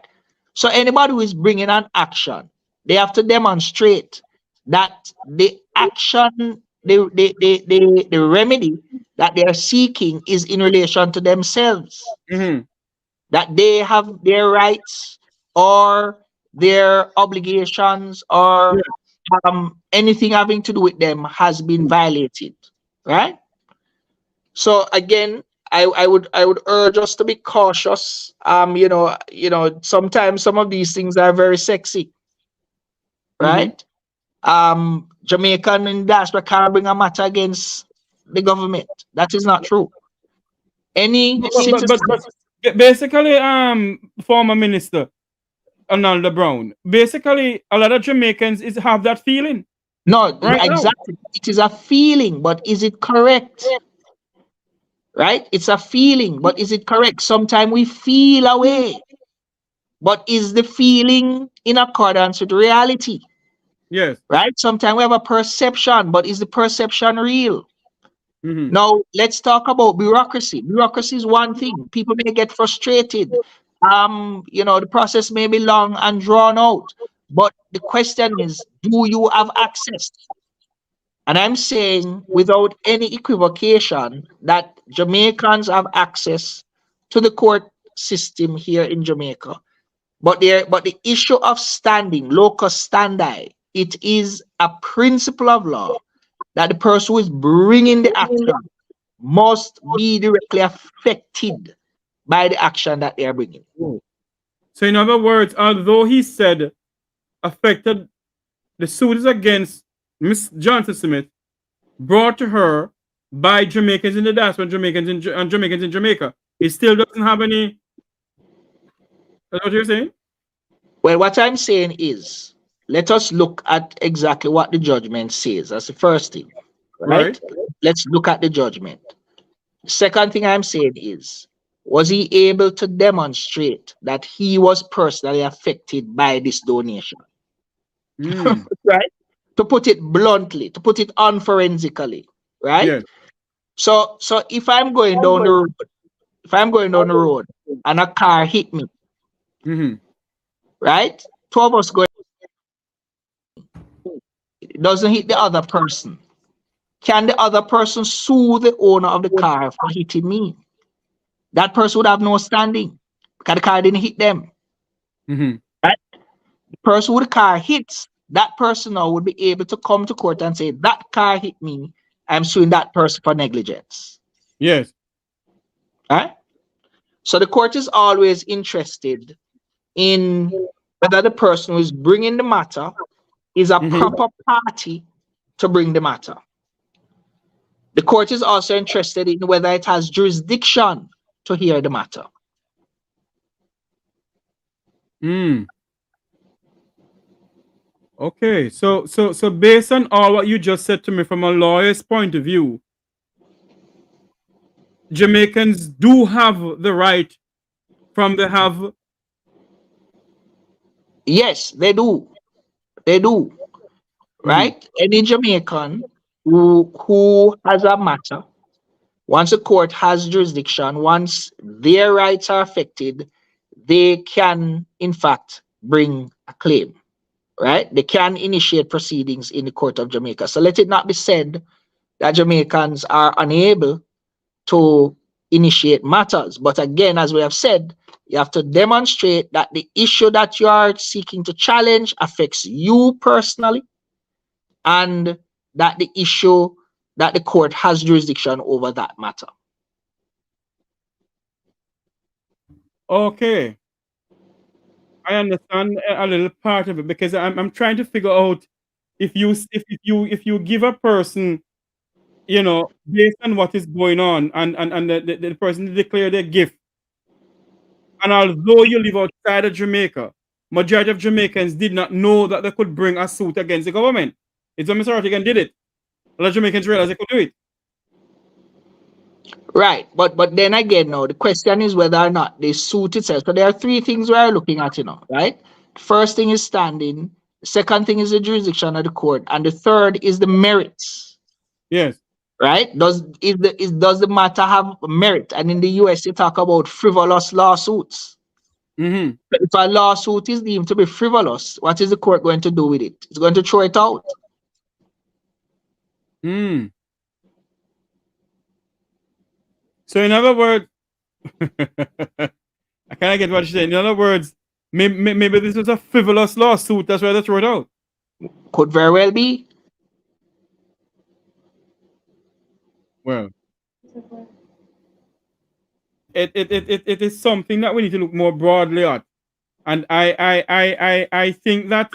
So anybody who is bringing an action, they have to demonstrate that the action, the remedy that they are seeking is in relation to themselves, that they have their rights or their obligations or anything having to do with them has been violated, right? So again, I would urge us to be cautious. Sometimes some of these things are very sexy, right? Jamaican and diaspora can't bring a matter against the government. That is not true. Any citizen, but basically, former minister Arnaldo Brown, basically a lot of Jamaicans have that feeling. no, Right now. exactly. It is a feeling, but is it correct? Right? It's a feeling, but is it correct? Sometimes we feel a way, but is the feeling in accordance with reality? Yes. Right? Sometimes we have a perception, but is the perception real? Now, let's talk about bureaucracy. Bureaucracy is one thing. People may get frustrated. The process may be long and drawn out. But the question is, do you have access? And I'm saying without any equivocation that Jamaicans have access to the court system here in Jamaica. But the issue of standing, locus standi, it is a principle of law that the person who is bringing the action must be directly affected by the action that they are bringing. So in other words, although he said affected, the suit is against Miss Johnson Smith, brought to her by Jamaicans in the diaspora and Jamaicans in Jamaica. It still doesn't have any. That's what you're saying? Well, what I'm saying is, let us look at exactly what the judgment says. That's the first thing, right? Let's look at the judgment. The second thing I'm saying is, was he able to demonstrate that he was personally affected by this donation? Right? To put it bluntly, to put it unforensically, right? Yeah. So if I'm going down the road, and a car hit me, right? Two of us going, it doesn't hit the other person. Can the other person sue the owner of the car for hitting me? That person would have no standing because the car didn't hit them. Right? The person who the car hits, that person now would be able to come to court and say, that car hit me, I'm suing that person for negligence. Yes. Right? So the court is always interested in whether the person who is bringing the matter is a proper party to bring the matter. The court is also interested in whether it has jurisdiction to hear the matter. Okay, so based on all what you just said to me from a lawyer's point of view, Jamaicans do have the right from the have. Yes, they do. They do. Right? Any Jamaican who has a matter, once the court has jurisdiction, once their rights are affected, they can, in fact, bring a claim. right? They can initiate proceedings in the court of Jamaica. So let it not be said that Jamaicans are unable to initiate matters. But again, as we have said, you have to demonstrate that the issue that you are seeking to challenge affects you personally, and that the issue that the court has jurisdiction over that matter. Okay, I understand a little part of it, because I'm trying to figure out if you give a person, based on what is going on, and the person declare their gift, and although you live outside of Jamaica, majority of Jamaicans did not know that they could bring a suit against the government. It's when Mr. Artigan did it. A lot of Jamaicans realized they could do it. Right, but then again, now the question is whether or not they suit itself. So there are three things we are looking at, right? First thing is standing. The second thing is the jurisdiction of the court, and the third is the merits. Yes. Right? Does the matter have merit? And in the US, you talk about frivolous lawsuits. Mm-hmm. If a lawsuit is deemed to be frivolous, what is the court going to do with it? It's going to throw it out. Mm. So in other words, I kind of get what you're saying. In other words, maybe this was a frivolous lawsuit. That's why they throw it out. Could very well be. Well, it is something that we need to look more broadly at, and I think that.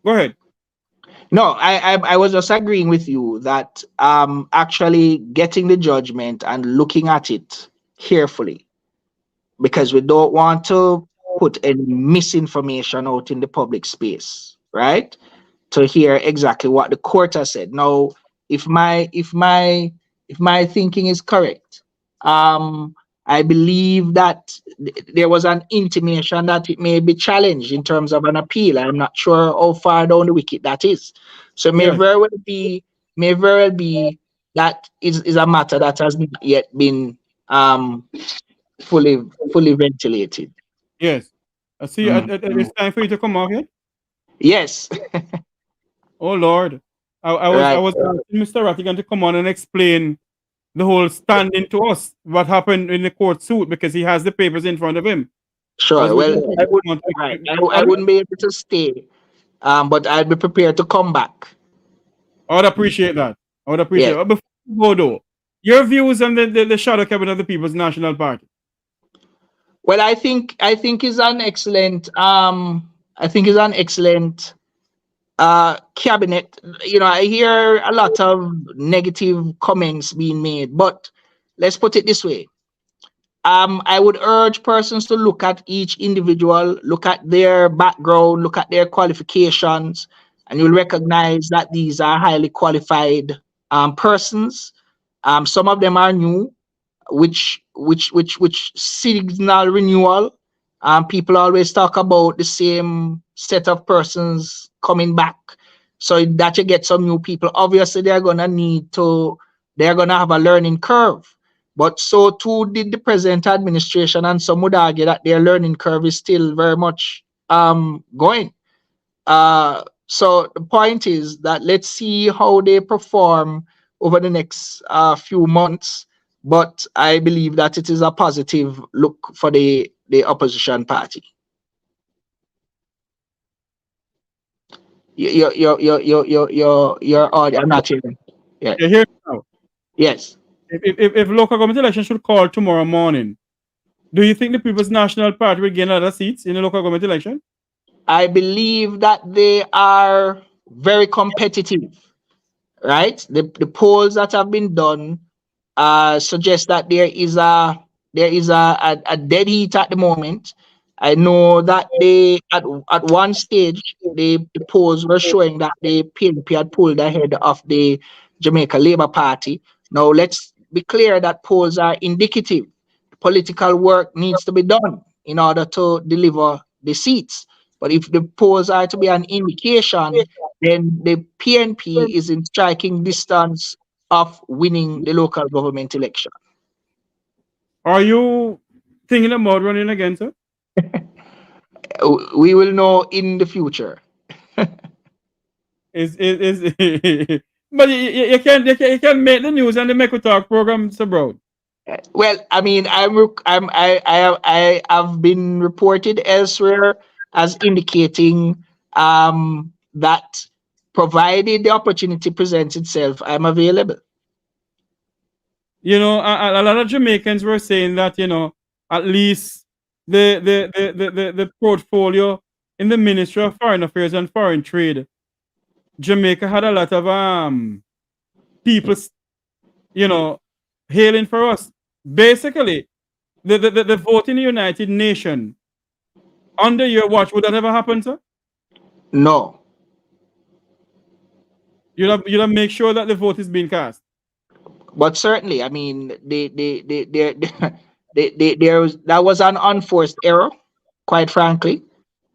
Go ahead. No, I was just agreeing with you that actually getting the judgment and looking at it carefully, because we don't want to put any misinformation out in the public space, right? To hear exactly what the court has said. Now, if my thinking is correct, I believe that there was an intimation that it may be challenged in terms of an appeal. I'm not sure how far down the wicket that is. So it may Yes. very well be that is a matter that has not yet been fully ventilated. Yes. I see. It's time for you to come out here. Yes. Oh Lord, I Right. was asking Mr. Rattigan to come on and explain the whole standing to us, what happened in the court suit, because he has the papers in front of him. Sure. Well, I wouldn't be able to stay, but I'd be prepared to come back. I would appreciate that. I would appreciate Yeah. it. But before we go though, your views on the shadow cabinet of the People's National Party. Well, I think is an excellent cabinet. I hear a lot of negative comments being made, but let's put it this way. I would urge persons to look at each individual, look at their background, look at their qualifications, and you'll recognize that these are highly qualified persons. Some of them are new, which signal renewal. People always talk about the same set of persons coming back, so that you get some new people. Obviously, they're gonna have a learning curve, but so too did the present administration, and some would argue that their learning curve is still very much going. So the point is that let's see how they perform over the next few months. But I believe that it is a positive look for the opposition party. Your audio. I'm not hearing. Yeah. You hear me now? Yes. If local government election should call tomorrow morning, do you think the People's National Party will gain other seats in the local government election? I believe that they are very competitive, right? The polls that have been done suggest that there is a dead heat at the moment. I know that they at one stage the polls were showing that the PNP had pulled ahead of the Jamaica Labour Party. Now let's be clear that polls are indicative. Political work needs to be done in order to deliver the seats. But if the polls are to be an indication, then the PNP is in striking distance of winning the local government election. Are you thinking about running again, sir? We will know in the future. Is but you can make the news and the Make We Talk program, Mr. Brown. Well, I mean, I have been reported elsewhere as indicating that provided the opportunity presents itself, I'm available. You know, a lot of Jamaicans were saying that, you know, at least the portfolio in the Ministry of Foreign Affairs and Foreign Trade, Jamaica had a lot of people, you know, hailing for us. Basically, the vote in the United Nations under your watch, would that ever happen, sir? No, You'll have make sure that the vote is being cast. but certainly, I mean, there was, that was an unforced error, quite frankly.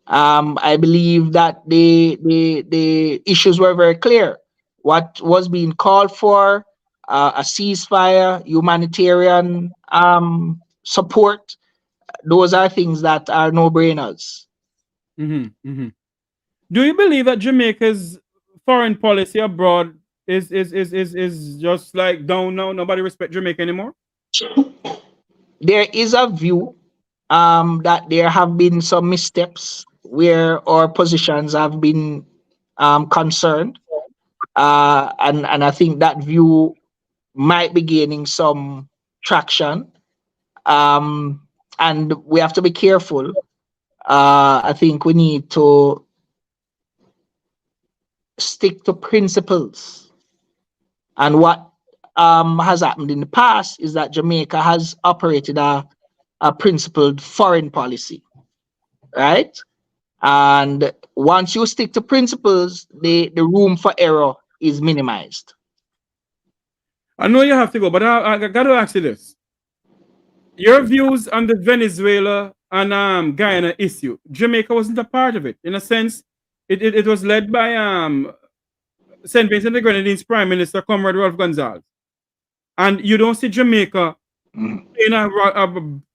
I believe that the issues were very clear. What was being called for, a ceasefire, humanitarian support, those are things that are no-brainers. Do you believe that Jamaica's foreign policy abroad is just like down now? Nobody respect Jamaica anymore? There is a view that there have been some missteps where our positions have been concerned, and I think that view might be gaining some traction. And we have to be careful. I think we need to stick to principles. And what has happened in the past is that Jamaica has operated a principled foreign policy, right? And once you stick to principles, the room for error is minimized. I know you have to go, but I got to ask you this. Your views on the Venezuela and Guyana issue, Jamaica wasn't a part of it. In a sense, it was led by St. Vincent and the Grenadines Prime Minister, Comrade Rolf Gonzalez. And you don't see Jamaica playing a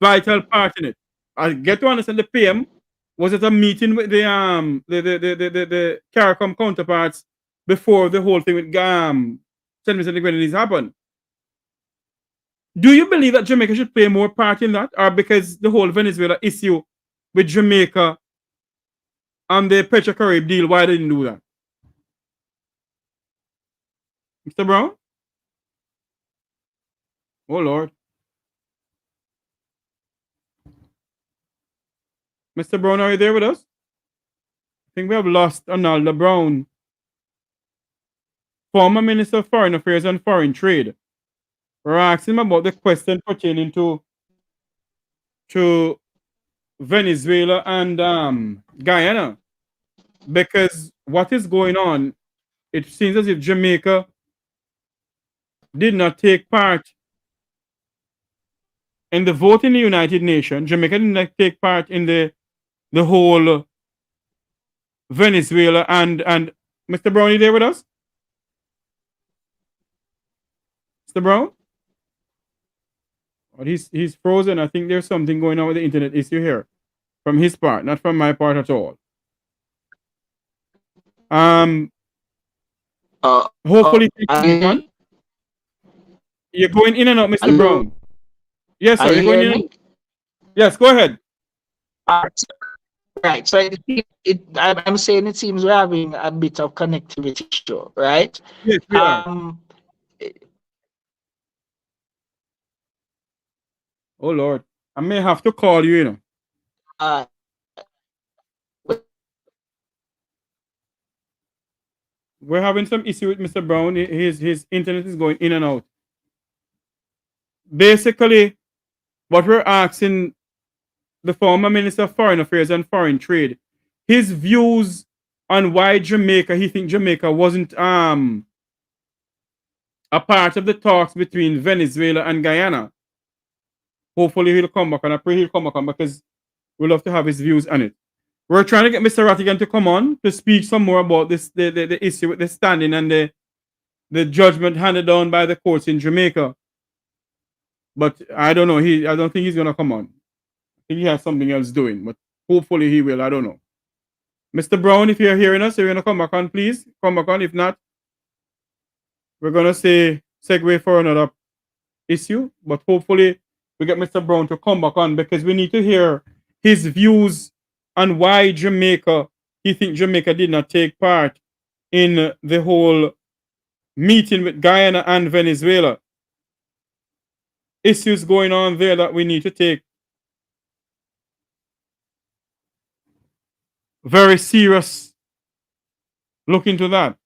vital part in it. I get to understand the PM was at a meeting with the CARICOM counterparts before the whole thing with St. Vincent and the Grenadines happened. Do you believe that Jamaica should play more part in that? Or because the whole Venezuela issue with Jamaica and the Petrocarib deal, why didn't do that? Mr. Brown? Oh, Lord. Mr. Brown, are you there with us? I think we have lost Arnaldo Brown, former Minister of Foreign Affairs and Foreign Trade. We're asking him about the question pertaining to Venezuela and Guyana. Because what is going on, it seems as if Jamaica did not take part in the vote in the United Nations. Jamaica did not take part in the whole Venezuela and Mr. Brown, you there with us? Mr. Brown? Oh, he's frozen. I think there's something going on with the internet issue here. From his part, not from my part at all. Hopefully you're going in and out, Mr. Hello? Brown. Yes, sir. Are You're you going hearing in. me? Yes, go ahead. Right. So I'm saying it seems we're having a bit of connectivity issue, right? Yes, we are. Oh Lord, I may have to call you, you know. We're having some issue with Mr. Brown. His internet is going in and out. Basically, what we're asking the former Minister of Foreign Affairs and Foreign Trade, his views on why Jamaica, he thinks Jamaica wasn't a part of the talks between Venezuela and Guyana. Hopefully he'll come back, and I pray he'll come back on because we'd love to have his views on it. We're trying to get Mr. Rattigan to come on to speak some more about this the issue with the standing and the judgment handed down by the courts in Jamaica. But I don't know. I don't think he's gonna come on. I think he has something else doing. But Hopefully he will. I don't know. Mr. Brown, if you're hearing us, you're going to come back on, please. Come back on. If not, we're going to say segue for another issue. But hopefully we get Mr. Brown to come back on because we need to hear his views on why Jamaica, he thinks Jamaica did not take part in the whole meeting with Guyana and Venezuela. Issues going on there that we need to take very serious look into that.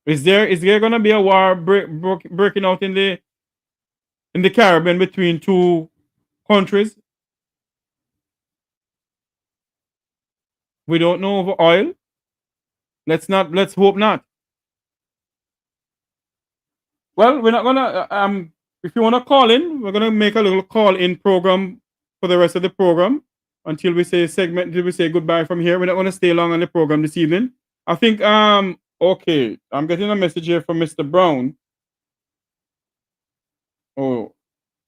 Is there going to be a war breaking out in the Caribbean between two countries? We don't know over oil. Let's hope not. Well, we're not gonna if you wanna call in, we're gonna make a little call-in program for the rest of the program until we say goodbye from here. We're not gonna stay long on the program this evening. I think okay, I'm getting a message here from Mr. Brown. Oh,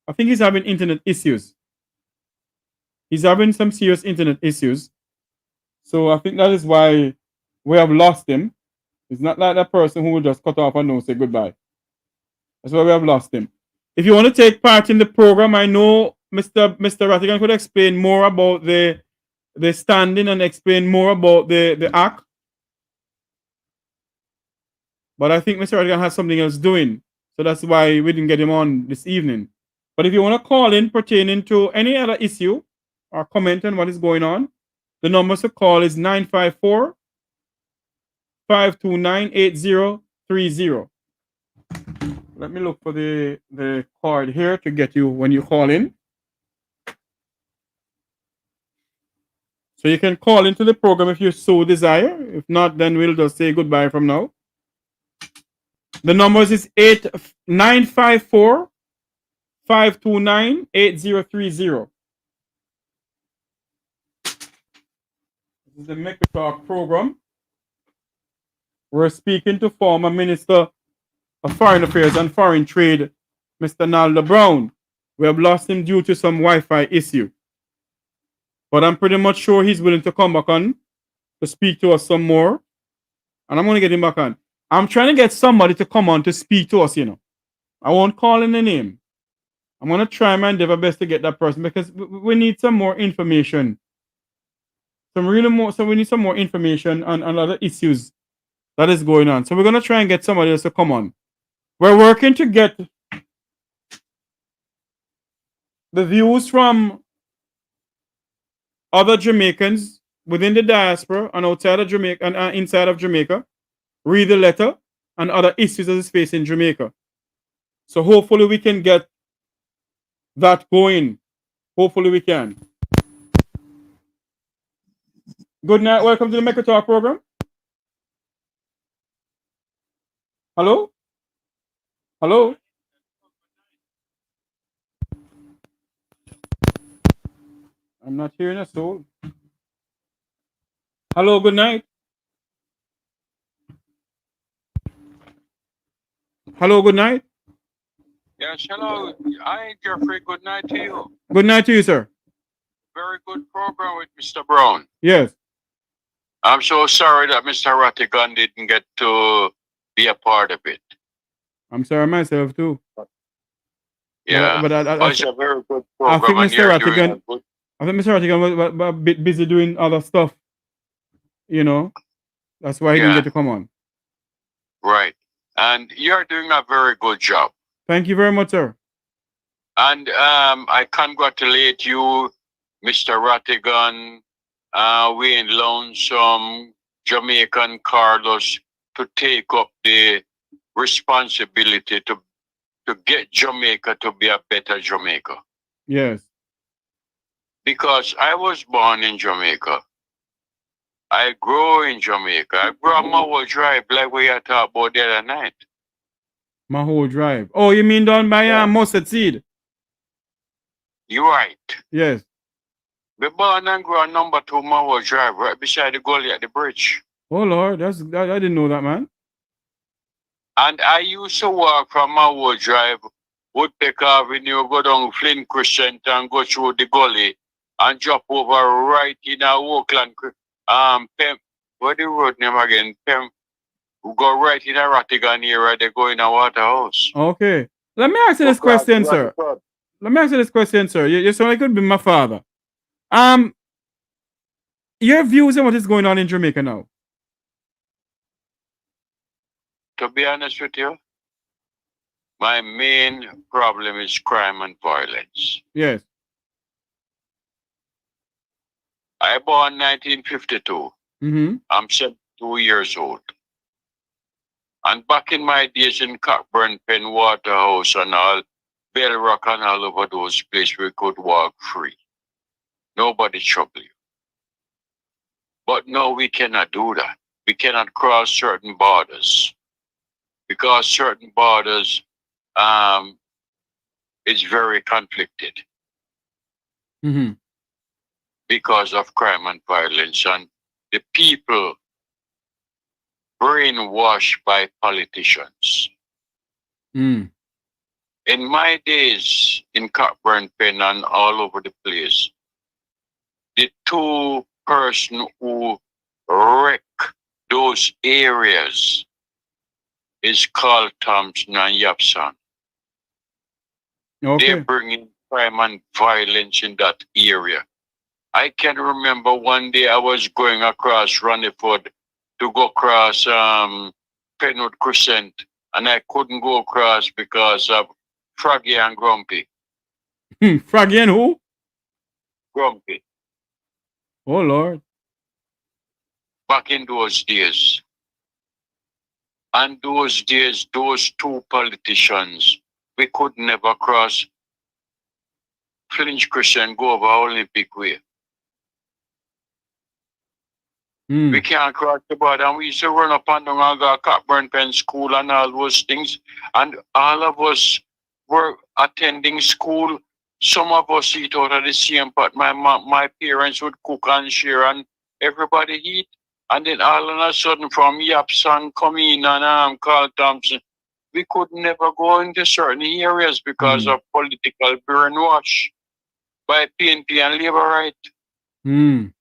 I think he's having internet issues. He's having some serious internet issues. So I think that is why we have lost him. It's not like that person who will just cut off and no say goodbye. That's why we have lost him. If you want to take part in the program, I know Mr. Rattigan could explain more about the standing and explain more about the act. But I think Mr. Rattigan has something else doing. So that's why we didn't get him on this evening. But if you want to call in pertaining to any other issue or comment on what is going on, the number to call is 954-529-8030. Let me look for the card here to get you when you call in. So you can call into the program if you so desire. If not, then we'll just say goodbye from now. The numbers is 954-529-8030. This is the Make It Talk program. We're speaking to former Minister of Foreign Affairs and Foreign Trade, Mr. Arnaldo Brown. We have lost him due to some Wi-Fi issue. But I'm pretty much sure he's willing to come back on to speak to us some more. And I'm going to get him back on. I'm trying to get somebody to come on to speak to us, you know. I won't call in the name. I'm going to try my endeavor best to get that person because we need some more information. So we need some more information on other issues that is going on. So we're going to try and get somebody else to come on. We're working to get the views from other Jamaicans within the diaspora and outside of Jamaica and inside of Jamaica. Read the letter and other issues that is facing Jamaica. So hopefully we can get that going. Hopefully we can. Good night. Welcome to the Make It Talk program. Hello? Hello? I'm not hearing a soul. Hello, good night. Hello, good night. Yes, hello. Hi, Jeffrey. Good night to you. Good night to you, sir. Very good program with Mr. Brown. Yes. I'm so sorry that Mr. Rattigan didn't get to be a part of it. I'm sorry myself too. Yeah, but it's a very good I program. think Mr. Rattigan was a bit busy doing other stuff. You know, that's why he didn't get to come on. Right. And you're doing a very good job. Thank you very much, sir. And I congratulate you, Mr. Rattigan, Wayne Lonesome, Jamaican Carlos, to take up the responsibility to get Jamaica to be a better Jamaica. Yes. Because I was born in Jamaica. I grew in Jamaica. I grew up Maho Drive, like we had talked about the other night. Maho Drive. Oh, you mean down by Mustard Seed? You're right. Yes. We born and grew on number 2 Maho Drive, right beside the gully at the bridge. Oh, Lord. I didn't know that, man. And I used to walk from Maho Drive, Woodpecker Avenue, go down Flynn Crescent and go through the gully and drop over right in Oakland. Pem, what the road name again? Pem, go right in a Rattigan area. They go in a Waterhouse. Okay. Let me ask you Go this across question, the sir. road. Let me ask you this question, sir. You sound like you could be my father. Your views on what is going on in Jamaica now? To be honest with you, my main problem is crime and violence. Yes. I born 1952. Mm-hmm. I'm 72 years old. And back in my days in Cockburn, Penn, Waterhouse and all, Bell Rock and all over those places, we could walk free. Nobody trouble you. But no, we cannot do that. We cannot cross certain borders because certain borders is very conflicted Mm-hmm. because of crime and violence and the people brainwashed by politicians. Mm. In my days in Cockburn Pen and all over the place, the two person who wreck those areas is Carl Thompson and Yapson. Okay. They're bringing crime and violence in that area. I can remember one day I was going across Runnyford to go across Penwood Crescent, and I couldn't go across because of Froggy and Grumpy. Froggy and who? Grumpy. Oh, Lord. Back in those days. And those days, those two politicians, we could never cross Flint Crescent, go over Olympic Way. Mm. We can't cross the border, and we used to run up and down and go to Cockburn Pen School and all those things. And all of us were attending school. Some of us eat out of the same pot. My parents would cook and share, and everybody eat. And then all of a sudden, from Yapson come in and Carl Thompson, we could never go into certain areas because of political brainwash by PNP and Labour Right. Mm.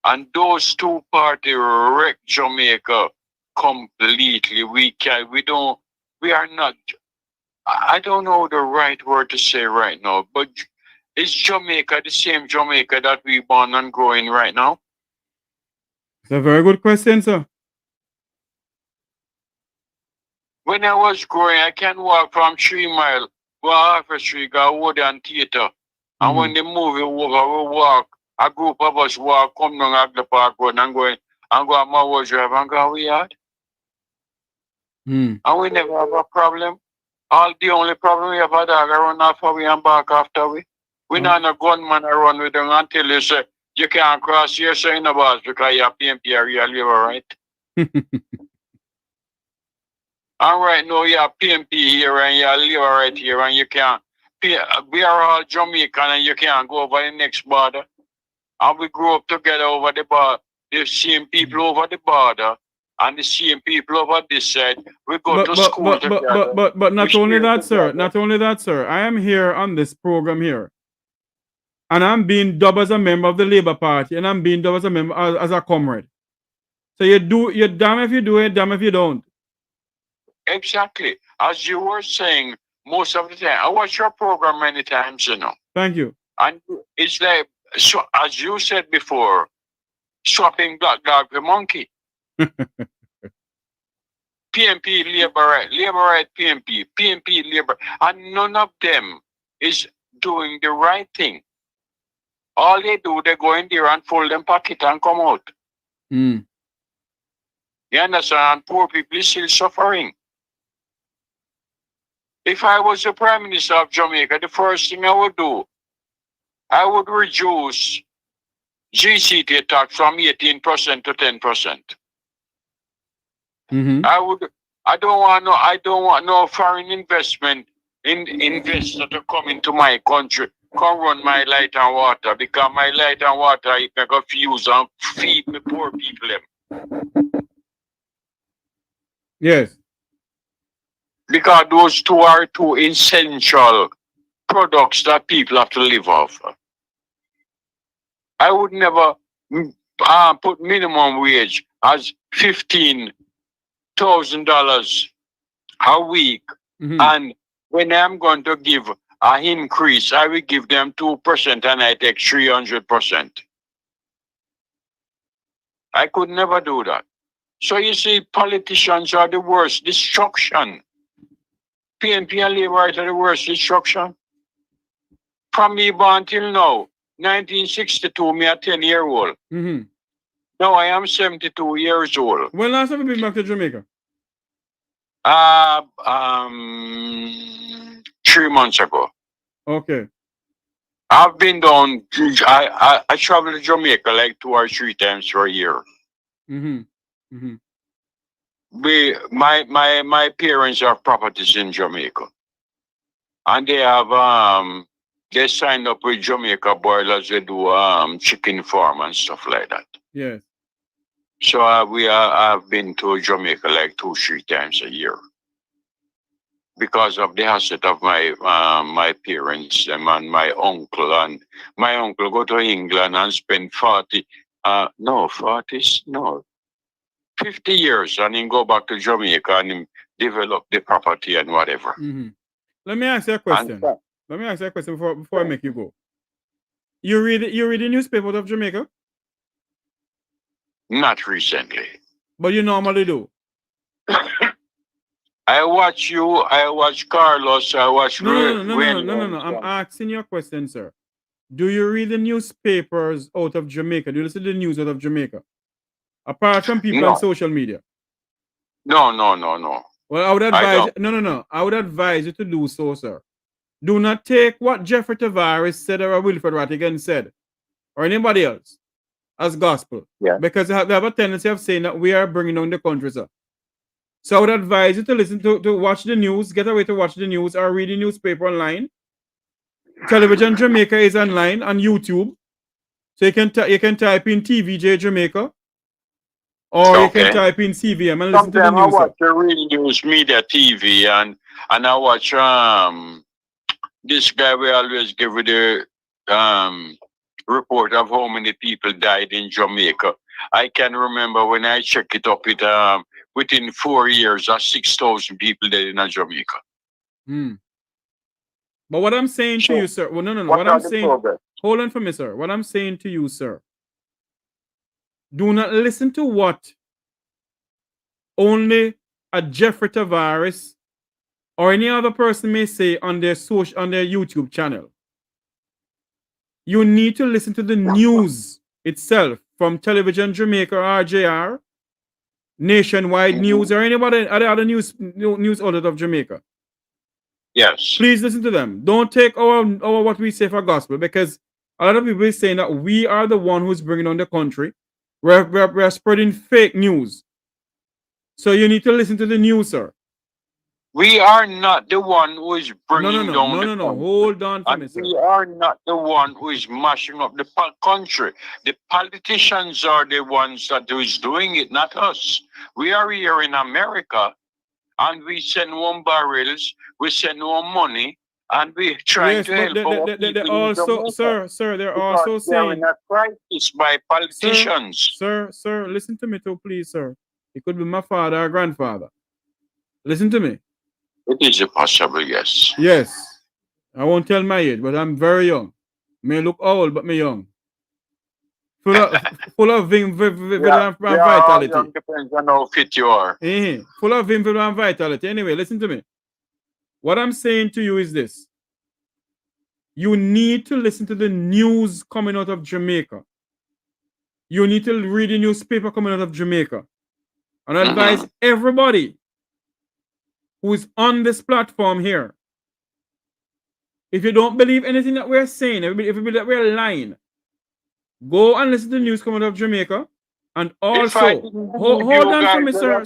And those two parties wreck Jamaica completely. We are not, I don't know the right word to say right now, but is Jamaica the same Jamaica that we born and growing right now? It's a very good question, sir. When I was growing, I can walk from 3 Mile, go half a street, go Wood and Theatre. And when the movie over, we walk, a group of us walk, come down at the park road and go at my Ward Drive and go we yard. Mm. And we never have a problem. The only problem we have a dog run off we and back after we. We not a gunman run with them until you say you can't cross here, so in the boss because you're PMP or you're Labour Right. And right now you're PMP here and you're Labour Right here and you can't. We are all Jamaican and you can't go over the next border. And we grew up together over the border. The same people over the border and the same people over this side. We go to school together. But not only that, sir. Not only that, sir. I am here on this program here. And I'm being dubbed as a member of the Labour Party. And I'm being dubbed as a member as a comrade. So you're damn if you do it, damn if you don't. Exactly. As you were saying, most of the time, I watch your program many times, you know. Thank you. And it's like, so as you said before, swapping black dog with monkey. PMP, Labour Right, PMP, PMP, Labour, and none of them is doing the right thing. All they do, they go in there and fold them pocket and come out. Mm. You understand? And poor people is still suffering. If I was the Prime Minister of Jamaica, the first thing I would do, I would reduce GCT tax from 18% to 10%. I don't want no foreign investor to come into my country, come run my light and water, because my light and water I can go fuse and feed the poor people them. Yes. Because those two are two essential products that people have to live off. I would never put minimum wage as $15,000 a week, and when I'm going to give an increase, I will give them 2% and I take 300%. I could never do that. So you see, politicians are the worst destruction. PNP and Labour are the worst destruction. From me born till now, 1962, me a 10-year-old. Now I am 72 years old. When last time you been back to Jamaica? 3 months ago. Okay. I've been down. I travel to Jamaica like 2 or 3 times per year. My parents have properties in Jamaica, and they have they signed up with Jamaica Boilers. They do chicken farm and stuff like that. Yes. So I've been to Jamaica like 2-3 times a year because of the asset of my parents and my uncle. And my uncle go to England and spend 50 years, and then go back to Jamaica and him develop the property and whatever. Let me ask you a question. Let me ask you a question before I make you go. You read the newspaper out of Jamaica? Not recently. But you normally do. I watch you, I watch Carlos, I watch No. I'm asking you a question, sir. Do you read the newspapers out of Jamaica? Do you listen to the news out of Jamaica? Apart from people on social media? No. Well, I would advise I would advise you to do so, sir. Do not take what Jeffrey Tavares said or Wilfred Rattigan said or anybody else as gospel. Yeah. Because they have a tendency of saying that we are bringing down the country, sir. So I would advise you to listen to watch the news, get away to watch the news or read the newspaper online. Television Jamaica is online on YouTube. So you can type in TVJ Jamaica or you can type in CVM and listen to the news. I watch the Real News Media TV and I watch this guy will always give you the report of how many people died in Jamaica. I can remember when I checked it up, within 4 years, 6,000 people dead in Jamaica. But what I'm saying to you, sir, well, no. What I'm saying, hold on for me, sir. What I'm saying to you, sir, do not listen to what only a Jeffrey Tavares or any other person may say on their YouTube channel. You need to listen to the news itself from Television Jamaica, RJR, Nationwide News, or anybody other news outlet of Jamaica. Yes. Please listen to them. Don't take our what we say for gospel, because a lot of people are saying that we are the one who's bringing on the country. We're spreading fake news. So you need to listen to the news, sir. We are not the one who is bringing down the country. Hold on for me, sir. We are not the one who is mashing up the country. The politicians are the ones that is doing it, not us. We are here in America, and we send home barrels, we send home money, and we trying to help our people also, sir, they're also saying in a crisis by politicians. Sir, listen to me too, please, sir. It could be my father or grandfather. Listen to me. It is possible, yes. Yes. I won't tell my age, but I'm very young. May look old, but me young. Full of vim, and vitality. Young depends on how fit you are. Full of vim, and vitality. Anyway, listen to me. What I'm saying to you is this. You need to listen to the news coming out of Jamaica. You need to read the newspaper coming out of Jamaica. And I advise everybody who is on this platform here, if you don't believe anything that we're saying, if you believe that we're lying, go and listen to the news coming out of Jamaica. And also, hold on for me, sir.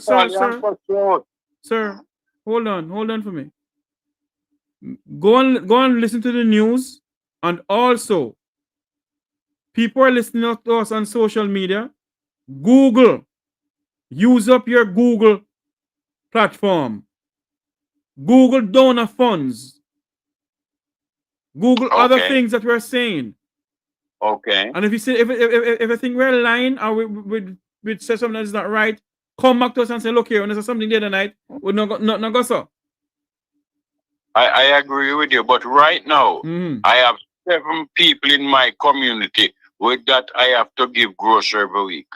Sir, hold on for me. Go and listen to the news. And also, people are listening to us on social media. Google. Use up your Google platform. Google donor funds. Google other Okay. things that we're saying. Okay. And if you say if you think we're lying or we say something that's not right, come back to us and say, look here, when there's something the other night, we not go so. I agree with you, but right now Mm-hmm. I have 7 people in my community with that I have to give grocery every week.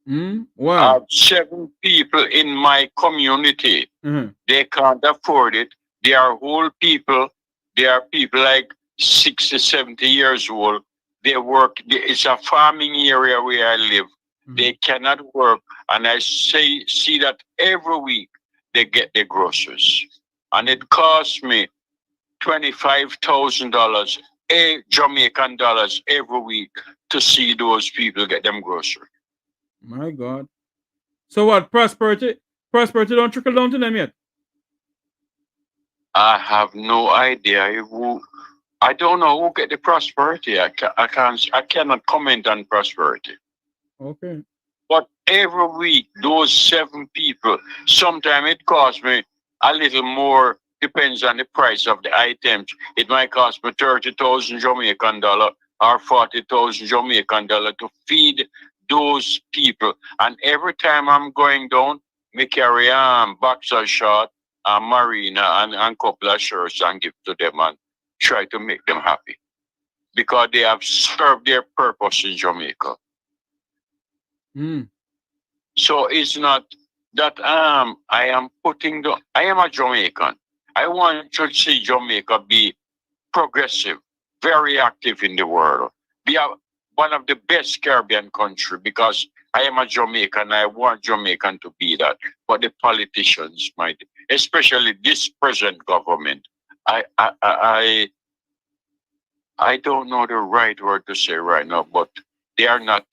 I Wow. have 7 people in my community. Mm-hmm. They can't afford it. They are old people. They are people like 60, 70 years old. They work. It's a farming area where I live. They cannot work. And I see that every week they get their groceries. And it costs me $25,000 Jamaican dollars every week to see those people get them groceries. My God. So what? Prosperity don't trickle down to them yet. I have no idea who. I don't know who get the prosperity. I cannot comment on prosperity. Okay. But every week, those 7 people, sometimes it costs me a little more, depends on the price of the items. It might cost me 30,000 Jamaican dollar or 40,000 Jamaican dollar to feed those people. And every time I'm going down, me carry boxer short, marina, and couple of shirts and give to them and try to make them happy. Because they have served their purpose in Jamaica. So it's not that I am I am a Jamaican. I want to see Jamaica be progressive, very active in the world, be one of the best Caribbean country because I am a Jamaican. I want Jamaican to be that. But the politicians might, especially this present government, I don't know the right word to say right now, but they are not.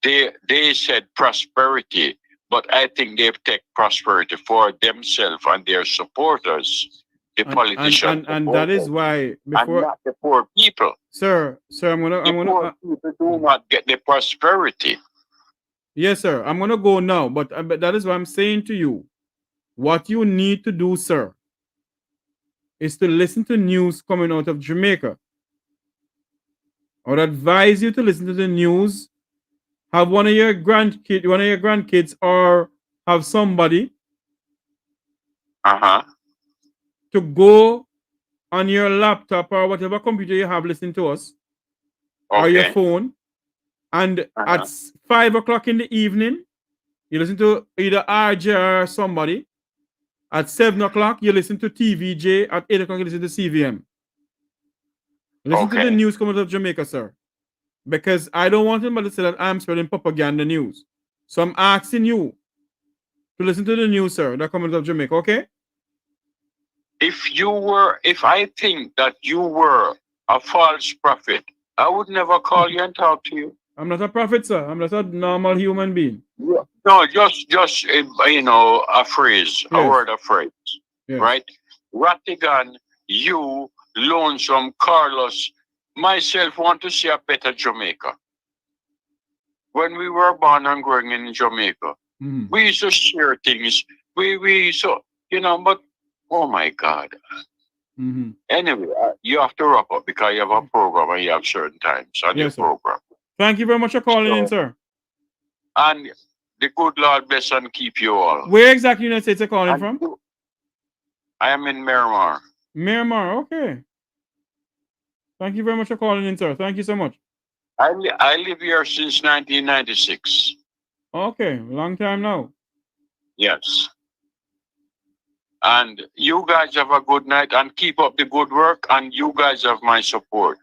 They said prosperity, but I think they've taken prosperity for themselves and their supporters, the politicians, and that is why before, and not the poor people. Sir, I'm Poor gonna people do not get the prosperity. yes, sir. I'm gonna go now, but that is what I'm saying to you. What you need to do, sir, is to listen to news coming out of Jamaica. I would advise you to listen to the news. Have one of your grandkids, or have somebody to go on your laptop or whatever computer you have listening to us, or your phone, and at 5 o'clock in the evening, you listen to either RJ or somebody. At 7 o'clock, you listen to TVJ. At 8 o'clock, you listen to CVM. Listen to the news coming out of Jamaica, sir. Because I don't want anybody to say that I'm spreading propaganda news. So I'm asking you to listen to the news, sir, that comes out of Jamaica, okay? If I think that you were a false prophet, I would never call you and talk to you. I'm not a prophet, sir. I'm just a normal human being. No, just a phrase, a word of phrase, right? Rattigan, you, Lonesome, Carlos, myself want to see a better Jamaica. When we were born and growing in Jamaica, we used to share things. We used to, but oh my God. Anyway, you have to wrap up because you have a program and you have certain times on your program. Thank you very much for calling in, sir. And the good Lord bless and keep you all. Where exactly in the United States are you calling from? I am in Miramar. Miramar, okay. Thank you very much for calling in, sir. Thank you so much. I live here since 1996. Okay, long time now. Yes. And you guys have a good night and keep up the good work, and you guys have my support.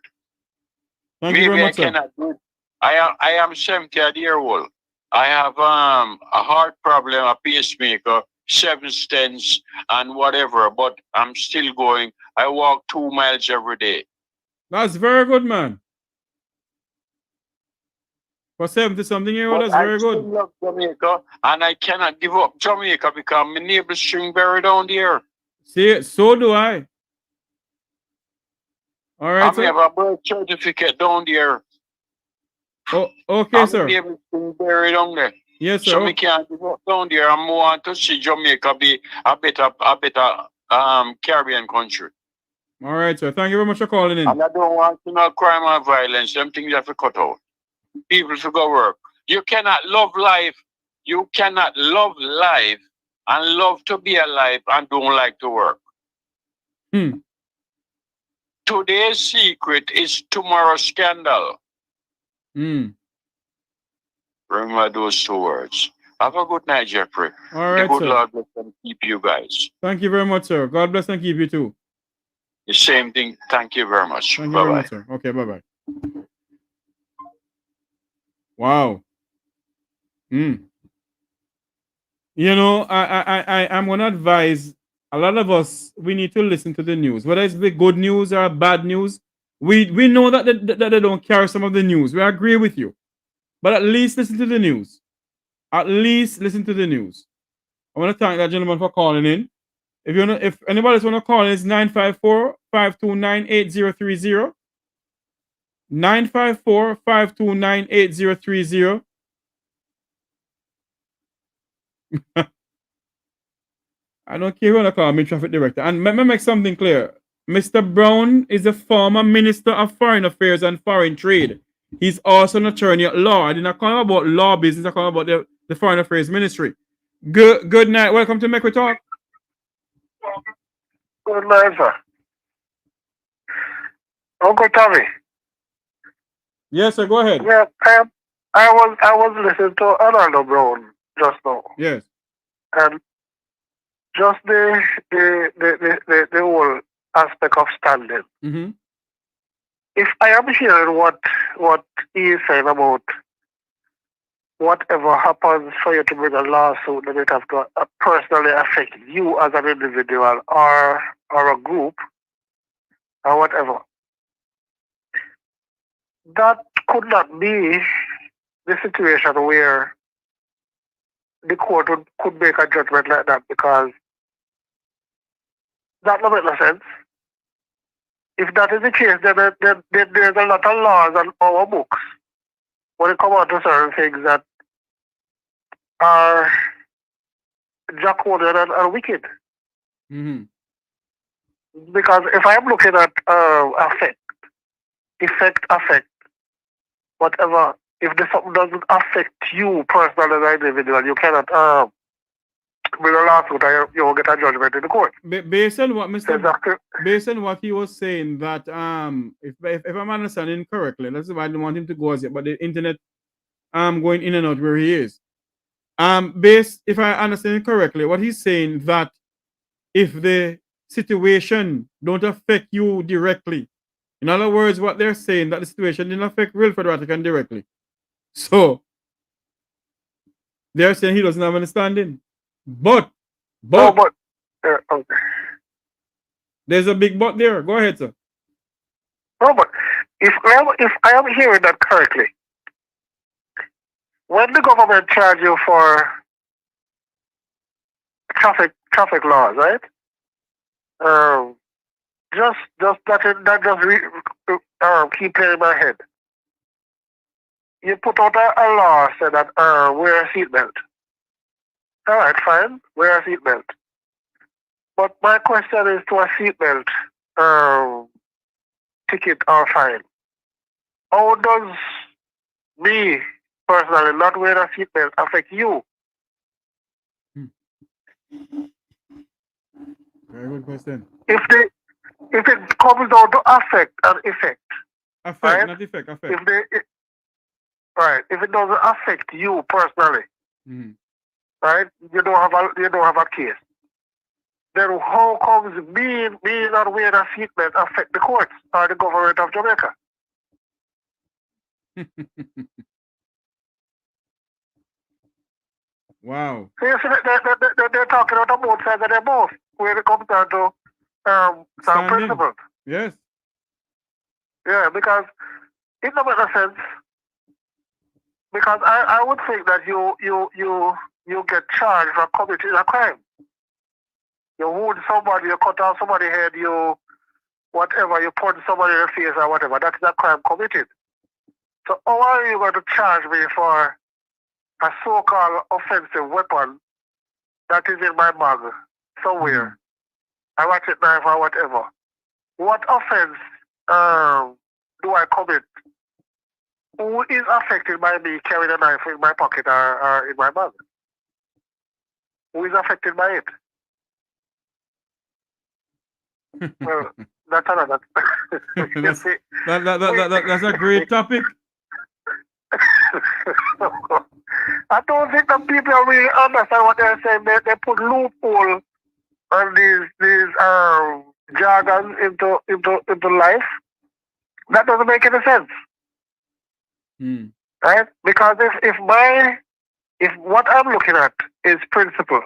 Thank you very much, sir. Cannot do it. I am 70-year-old. I have a heart problem, a pacemaker, 7 stents, and whatever, but I'm still going. I walk 2 miles every day. That's very good, man. For 70-something-year-old, that's very good. I still love Jamaica, and I cannot give up Jamaica because my neighbor's string buried down there. See, so do I. All right, sir. I have a birth certificate down there. Oh, okay, sir. My neighbor's string buried down there. Yes, sir. So we can't give up down there. I want to see Jamaica be a better Caribbean country. All right, sir. Thank you very much for calling in. And I don't want to know crime and violence. Them things you have to cut out. People should go work. You cannot love life. You cannot love life and love to be alive and don't like to work. Today's secret is tomorrow's scandal. Remember those 2 words. Have a good night, Jeffrey. All right, the good sir. Lord bless and keep you guys. Thank you very much, sir. God bless and keep you too. The same thing. Thank you very much. Thank you very much, sir. Okay, bye-bye. Wow. You know, I'm gonna advise a lot of us, we need to listen to the news, whether it's the good news or bad news. We know that they don't carry some of the news. We agree with you. But at least listen to the news. At least listen to the news. I want to thank that gentleman for calling in. If anybody's want to call in, it's 954-529-8030. 954-529-8030. I don't care who want to call me traffic director. And let me make something clear. Mr. Brown is a former Minister of Foreign Affairs and Foreign Trade. He's also an attorney at law. I did not call him about law business. I call him about the Foreign Affairs Ministry. Good night. Welcome to Make We Talk. Good night, sir. Uncle Tommy. Yes, sir. Go ahead. Yeah, I was listening to Arnold Brown just now. Yes. And just the whole aspect of standing. Mm-hmm. If I am hearing what he is saying about whatever happens for you to bring a lawsuit, that it have to personally affect you as an individual or a group or whatever, that could not be the situation where the court could make a judgment like that, because that doesn't make no sense. If that is the case, then there's a lot of laws on our books when it comes out to certain things that are draconian and wicked. Mm-hmm. Because if I'm looking at effect, whatever, if the something doesn't affect you personally as an individual, you cannot bring a lawsuit and you will get a judgment in the court. Based on what based on what he was saying, that if I'm understanding correctly, that's why I don't want him to go as yet, but the internet going in and out where he is. If I understand correctly, what he's saying, that if the situation don't affect you directly, in other words, what they're saying, that the situation didn't affect Real Federatic directly. So they're saying he doesn't have understanding. But okay. There's a big but there. Go ahead, sir. No, but if I am hearing that correctly, when the government charge you for traffic laws, right? Just that keep playing in my head. You put out a law saying that wear a seatbelt. All right, fine, wear a seatbelt. But my question is, to a seatbelt ticket or fine, how does me personally not wearing a seatbelt affect you? Very good question. If it comes down to affect and effect. Affect, right? not effect, affect. If it doesn't affect you personally, mm-hmm. right? You don't have a case. Then how comes me not wearing a seatbelt affect the courts or the government of Jamaica? Wow. So you see, they're talking about both sides of their mouth when it comes down to some principles. Yes. Yeah, because it doesn't make sense. Because I would think that you get charged for committing a crime. You wound somebody, you cut off somebody's head, you punch somebody in the face or whatever. That is a crime committed. So how are you going to charge me for a so-called offensive weapon that is in my bag somewhere, a ratchet knife or whatever, what offense do I commit? Who is affected by me carrying a knife in my pocket or in my bag? Who is affected by it? Well, that's another. You that's, see, that's a great topic. I don't think the people really understand what they're saying. They put loophole on these jargons into life. That doesn't make any sense, right? Because if what I'm looking at is principle,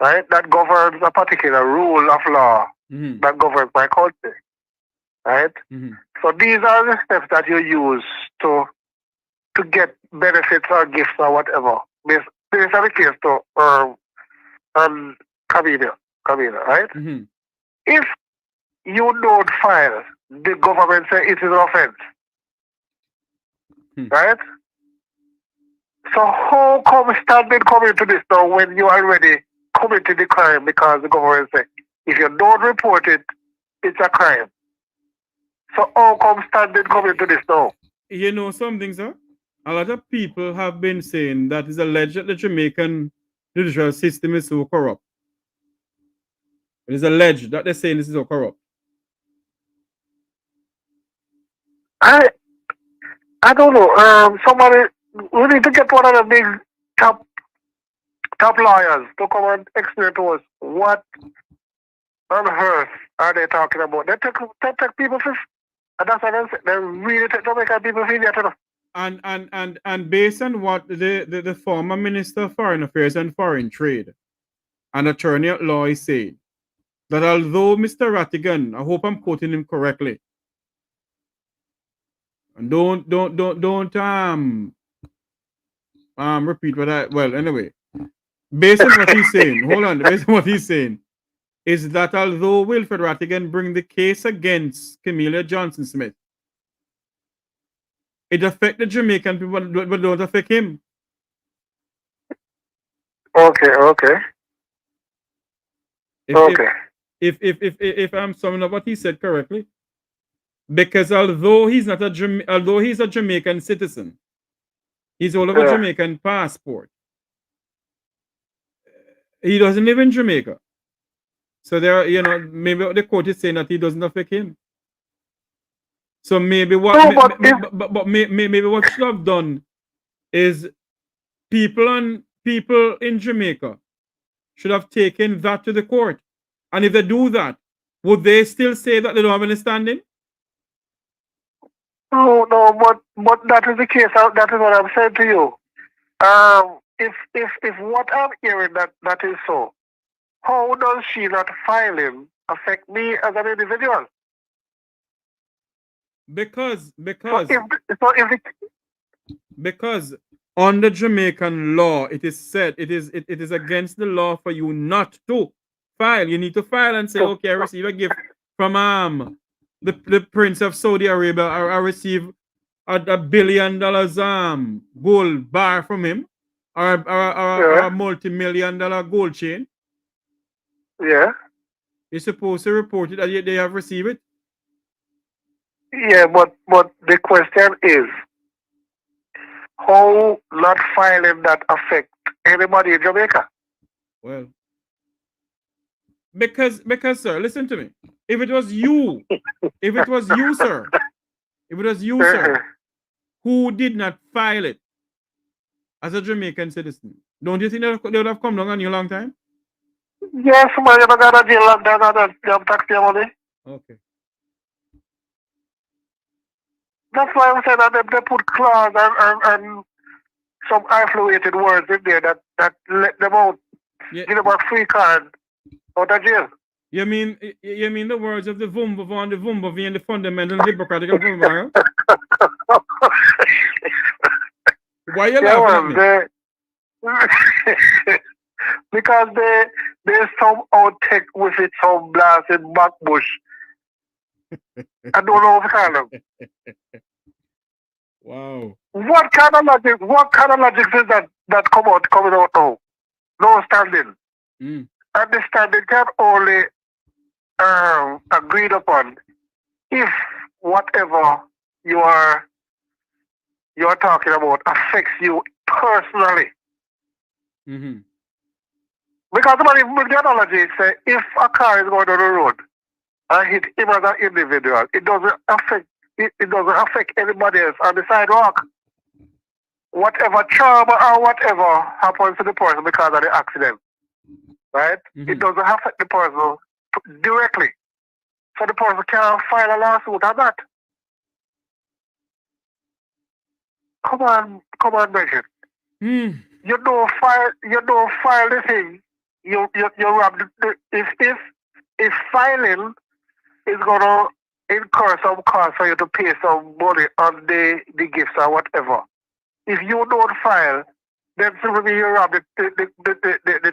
right, that governs a particular rule of law that governs my country, right? So these are the steps that you use to get benefits or gifts or whatever. This is the case to Camino, right? If you don't file, the government say it is an offense, right? So how come standing coming to this now when you already committed the crime because the government say if you don't report it, it's a crime. So how come standing coming to this now? You know something, sir? A lot of people have been saying that it's alleged that the Jamaican judicial system is so corrupt. It is alleged that they're saying this is so corrupt. I don't know. Somebody, we need to get one of the big top lawyers to come and explain to us what on earth are they talking about. They take people for, and that's what they really take Jamaican people for idiot. And based on what the former Minister of Foreign Affairs and Foreign Trade and Attorney at Law is saying, that although Mr. Rattigan, I hope I'm quoting him correctly, and don't repeat what I, well, anyway, based on what he's saying, hold on, based on what he's saying, is that although Wilfred Rattigan bring the case against Camellia Johnson Smith, it affects the Jamaican people, but don't affect him. Okay. If I'm summing up what he said correctly, because although he's a Jamaican citizen, he's all over Jamaican passport. He doesn't live in Jamaica, so there, maybe the court is saying that he doesn't affect him. So maybe what, maybe what should have done is people in Jamaica should have taken that to the court. And if they do that, would they still say that they don't have any standing? No, but that is the case. That is what I'm saying to you. If what I'm hearing that is so, how does she not filing affect me as an individual? Because on the Jamaican law, it is said it is against the law for you not to file. You need to file and say, okay, I receive a gift from the Prince of Saudi Arabia. I receive $1 billion gold bar from him, or a multi-million-dollar gold chain. Yeah. You're supposed to report it that they have received it. Yeah, but the question is, how not filing that affect anybody in Jamaica? Well, because sir, listen to me. If it was you, sir, who did not file it as a Jamaican citizen, don't you think they would have come down on you a long time? Yes, man, you got a jail and them tax your money. Okay. That's why I'm saying that they put clause and some affluated words in there that let them out, give them a free card out of jail. You mean the words of the Vumba and the Vumba and the fundamental Hippocratic Vumba? Why you laughing at me? Because there's some outtake with it, some blast in backbush. I don't know what to call them. Wow. What kind of logic is that coming out now? No standing. And the standing can only agreed upon if whatever you are talking about affects you personally. Mm-hmm. Because the analogy say if a car is going on the road and hit him as an individual, it doesn't affect anybody else on the sidewalk. Whatever trauma or whatever happens to the person because of the accident, right? Mm-hmm. It doesn't affect the person directly. So the person can't file a lawsuit on that. Come on, Bridget. Mm. You don't file the thing. You rob the if filing is gonna incur some cost for you to pay some money on the gifts or whatever. If you don't file, then simply you rob the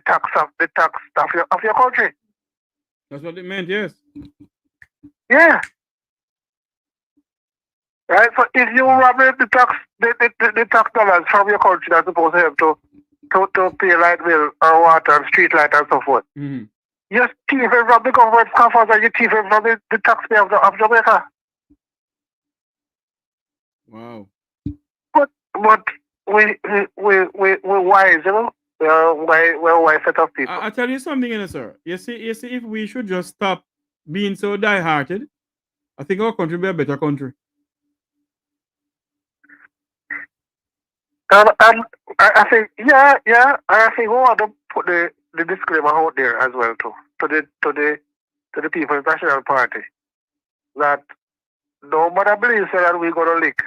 tax of your country. That's what it meant, yes. Yeah. Right? So if you rob the tax dollars from your country that's supposed to help to pay light bill or water and street light and so forth. Mm-hmm. You're thieving from the government's coffers and you're thieving from the taxpayer of Jamaica. Wow. But we're wise, you know. We're wise set of people. I tell you something, you know, sir. You see, if we should just stop being so die-hearted, I think our country will be a better country. And I think, yeah, I think we want to put the disclaimer out there as well too to the People's National Party that nobody believes that we're gonna lick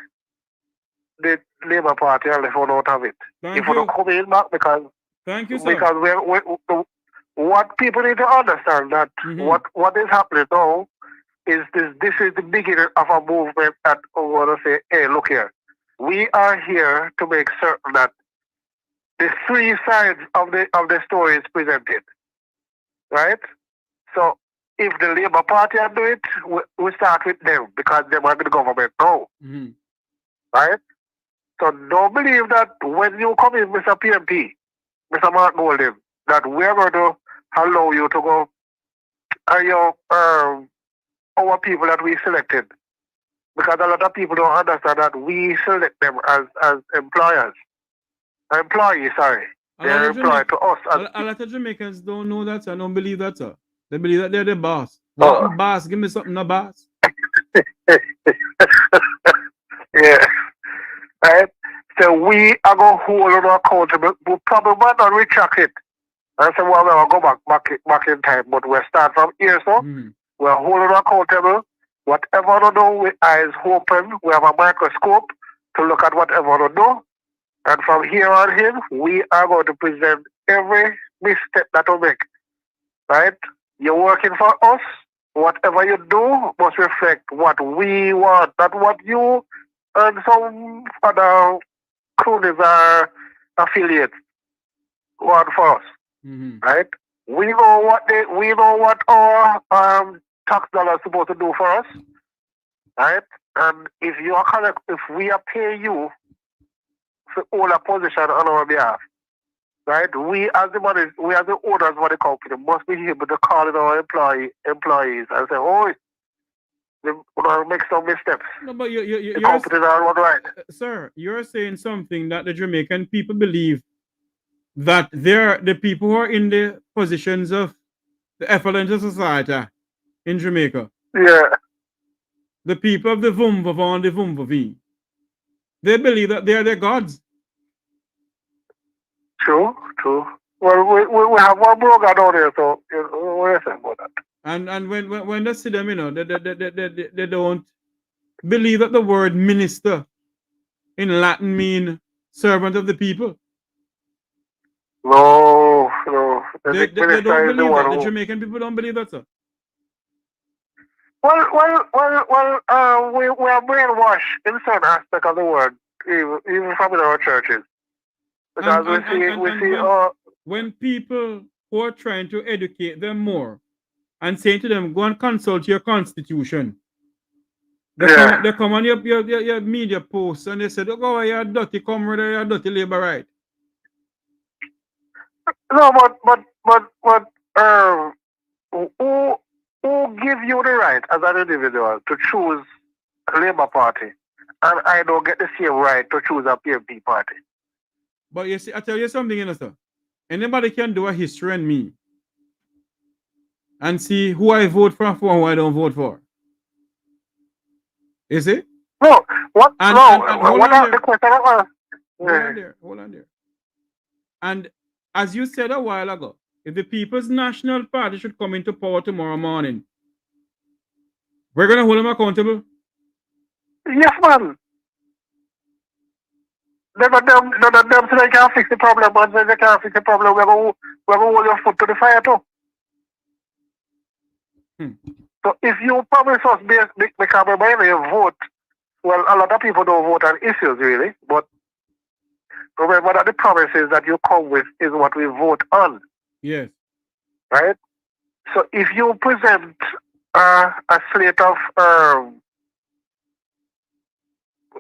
the Labour Party and left out of it. If we don't come in back because thank you, sir. Because what people need to understand that what is happening now is this is the beginning of a movement that we want to say, hey, look here. We are here to make certain that the three sides of the story is presented. Right? So if the Labour Party are doing it, we start with them because they are the government now. Mm-hmm. Right? So don't believe that when you come in, Mr. PMP, Mr. Mark Golden, that we're going to allow you to go and our people that we selected. Because a lot of people don't understand that we select them as employees, sorry. They're employed to us. A lot of Jamaicans don't know that, sir. Don't believe that, sir. They believe that they're the boss. What boss? Give me something, no boss. Yeah. Right? So we are going to hold on accountable. We probably might not retract it. And say, well, we'll go back in time. But we'll start from here, so. We're holding accountable. Whatever we do with eyes open, we have a microscope to look at whatever we do. And from here on in, we are going to present every misstep that we make. Right? You're working for us. Whatever you do must reflect what we want, not what you and some other cronies or affiliates want for us. Right? We know what our tax dollars supposed to do for us. Right? And if you are correct, if we are paying you to hold a position on our behalf, right? We as the owners of the company must be able to call in our employees and say, oh, they make some missteps. No, but you're companies are all right. Sir, you're saying something that the Jamaican people believe that they're the people who are in the positions of the effluent of society in Jamaica. Yeah. The people of the Vumvavon, the Vumvavi. They believe that they are their gods. True. Well, we have one broker down there, so what do you say about that? And when they see them, you know, they don't believe that the word minister in Latin mean servant of the people. No. They don't believe that. The Jamaican people don't believe that, sir. Well, we are brainwashed in certain aspect of the word, even from in our churches. Because when people who are trying to educate them more and saying to them, go and consult your constitution. They come on your media posts and they say, oh, you're a dirty comrade, you're a dirty labor right. No, but who give you the right as an individual to choose a Labour Party, and I don't get the same right to choose a PMP party. But you see, I tell you something, you know, sir. Anybody can do a history on me and see who I vote for and who I don't vote for. You see? No, what? And, no, and hold what on are there. the question? Hold on there. And as you said a while ago, if the People's National Party should come into power tomorrow morning, we're going to hold them accountable. Yes, man. None of them say they can't fix the problem, man. Say they can't fix the problem. We're going to hold your foot to the fire, too. So if you promise us, because remember you vote, well, a lot of people don't vote on issues, really, but remember that the promises that you come with is what we vote on. Yes. Right? So if you present a slate of,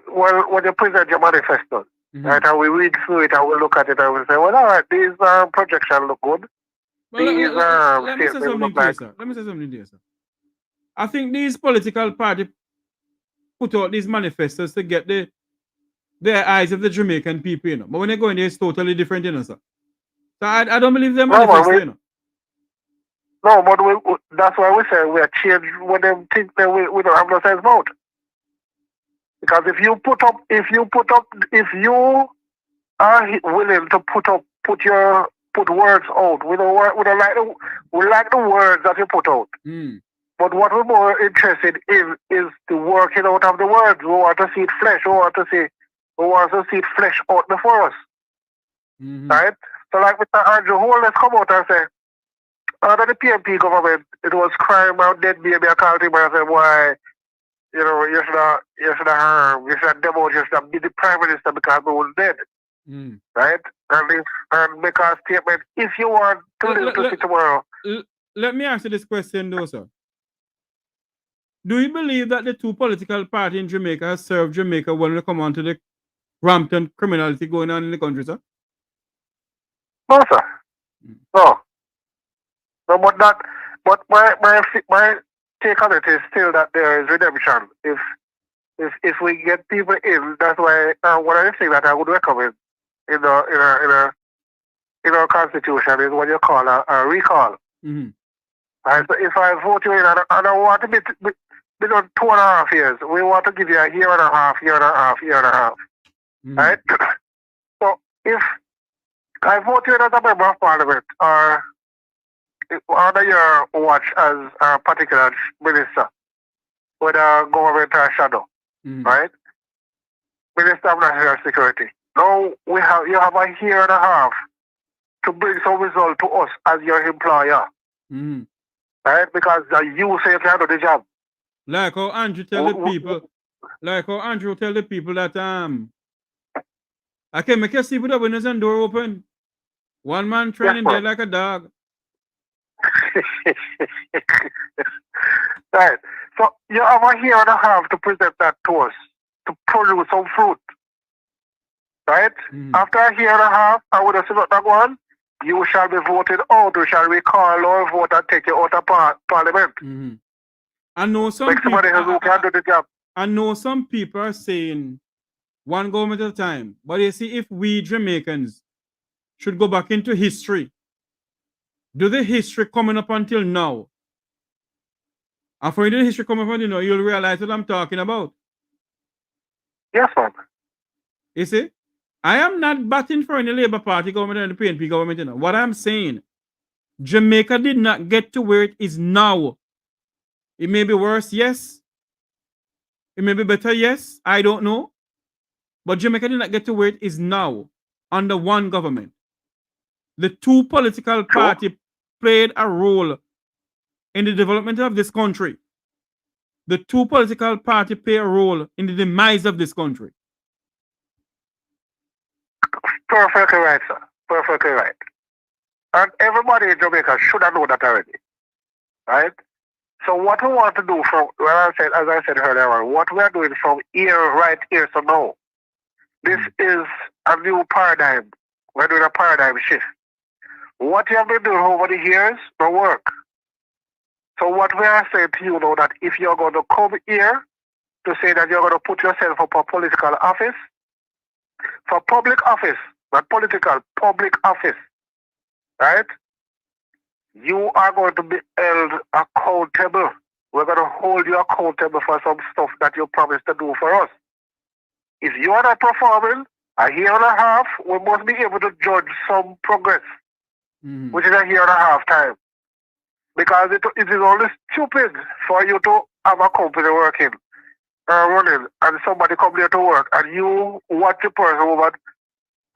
well, when you present your manifesto, right, and we read through it and we look at it and we say, well, all right, these projections look good. Well, These let me say statements something look to you, like... sir. Let me say something to you, sir. I think these political parties put out these manifestos to get the eyes of the Jamaican people, you know. But when they go in there, it's totally different, you know, sir. So I don't believe them manifesto, you know. No, but that's why we say we are changed when they think that we don't have no sense about. Because if you are willing to put words out, we like the words that you put out. But what we're more interested in is the working out of the words. We want to see it flesh. We want to see it flesh out before us. Right? So like Mr. Andrew Hall, let's come out and say, under the PMP government, it was crime out dead baby. I called him and I said, why, you know, you should have demoted, you should have been the prime minister because we was dead. Right? And make a statement, if you want to live to see tomorrow. Let me ask you this question though, sir. Do you believe that the two political parties in Jamaica have served Jamaica when they come on to the rampant criminality going on in the country, sir? No, sir. No. No, but my take on it is still that there is redemption. If we get people in, that's why one of the things that I would recommend in our constitution is what you call a recall. And so if I vote you in, and I want to be done 2.5 years, we want to give you a year and a half. Right? So if I vote you in as a member of parliament or under your watch as a particular minister with a government shadow, right? Minister of National Security. Now you have a year and a half to bring some result to us as your employer. Right? Because you say you can do the job. Like how Andrew tell the people that I can make you see with the windows and door open. One man training dead like a dog. Right. So you have a year and a half to present that to us, to produce some fruit. Right? After a year and a half, I would have said that one, you shall be voted out. We shall recall our vote and take you out of parliament. I know some people who can do the job. I know some people are saying one government at a time. But you see, if we Jamaicans should go back into history, do the history coming up until now? And for the history coming up until now, you'll realize what I'm talking about. Yes, sir. You see? I am not batting for any Labour Party government and the PNP government. You know. What I'm saying, Jamaica did not get to where it is now. It may be worse, yes. It may be better, yes. I don't know. But Jamaica did not get to where it is now under one government. The two political parties played a role in the development of this country. The two political parties play a role in the demise of this country. Perfectly right, sir. Perfectly right. And everybody in Jamaica should have known that already. Right? So what we want to do from, as I said earlier on, what we are doing from right here to now, this is a new paradigm. We're doing a paradigm shift. What you have been doing over the years don't work. So what we are saying to you now that if you're going to come here to say that you're going to put yourself up for political office, for public office, not political, public office, right? You are going to be held accountable. We're going to hold you accountable for some stuff that you promised to do for us. If you are not performing a year and a half, we must be able to judge some progress, which is a year and a half time. Because it is only stupid for you to have a company working running and somebody come there to work and you watch the person over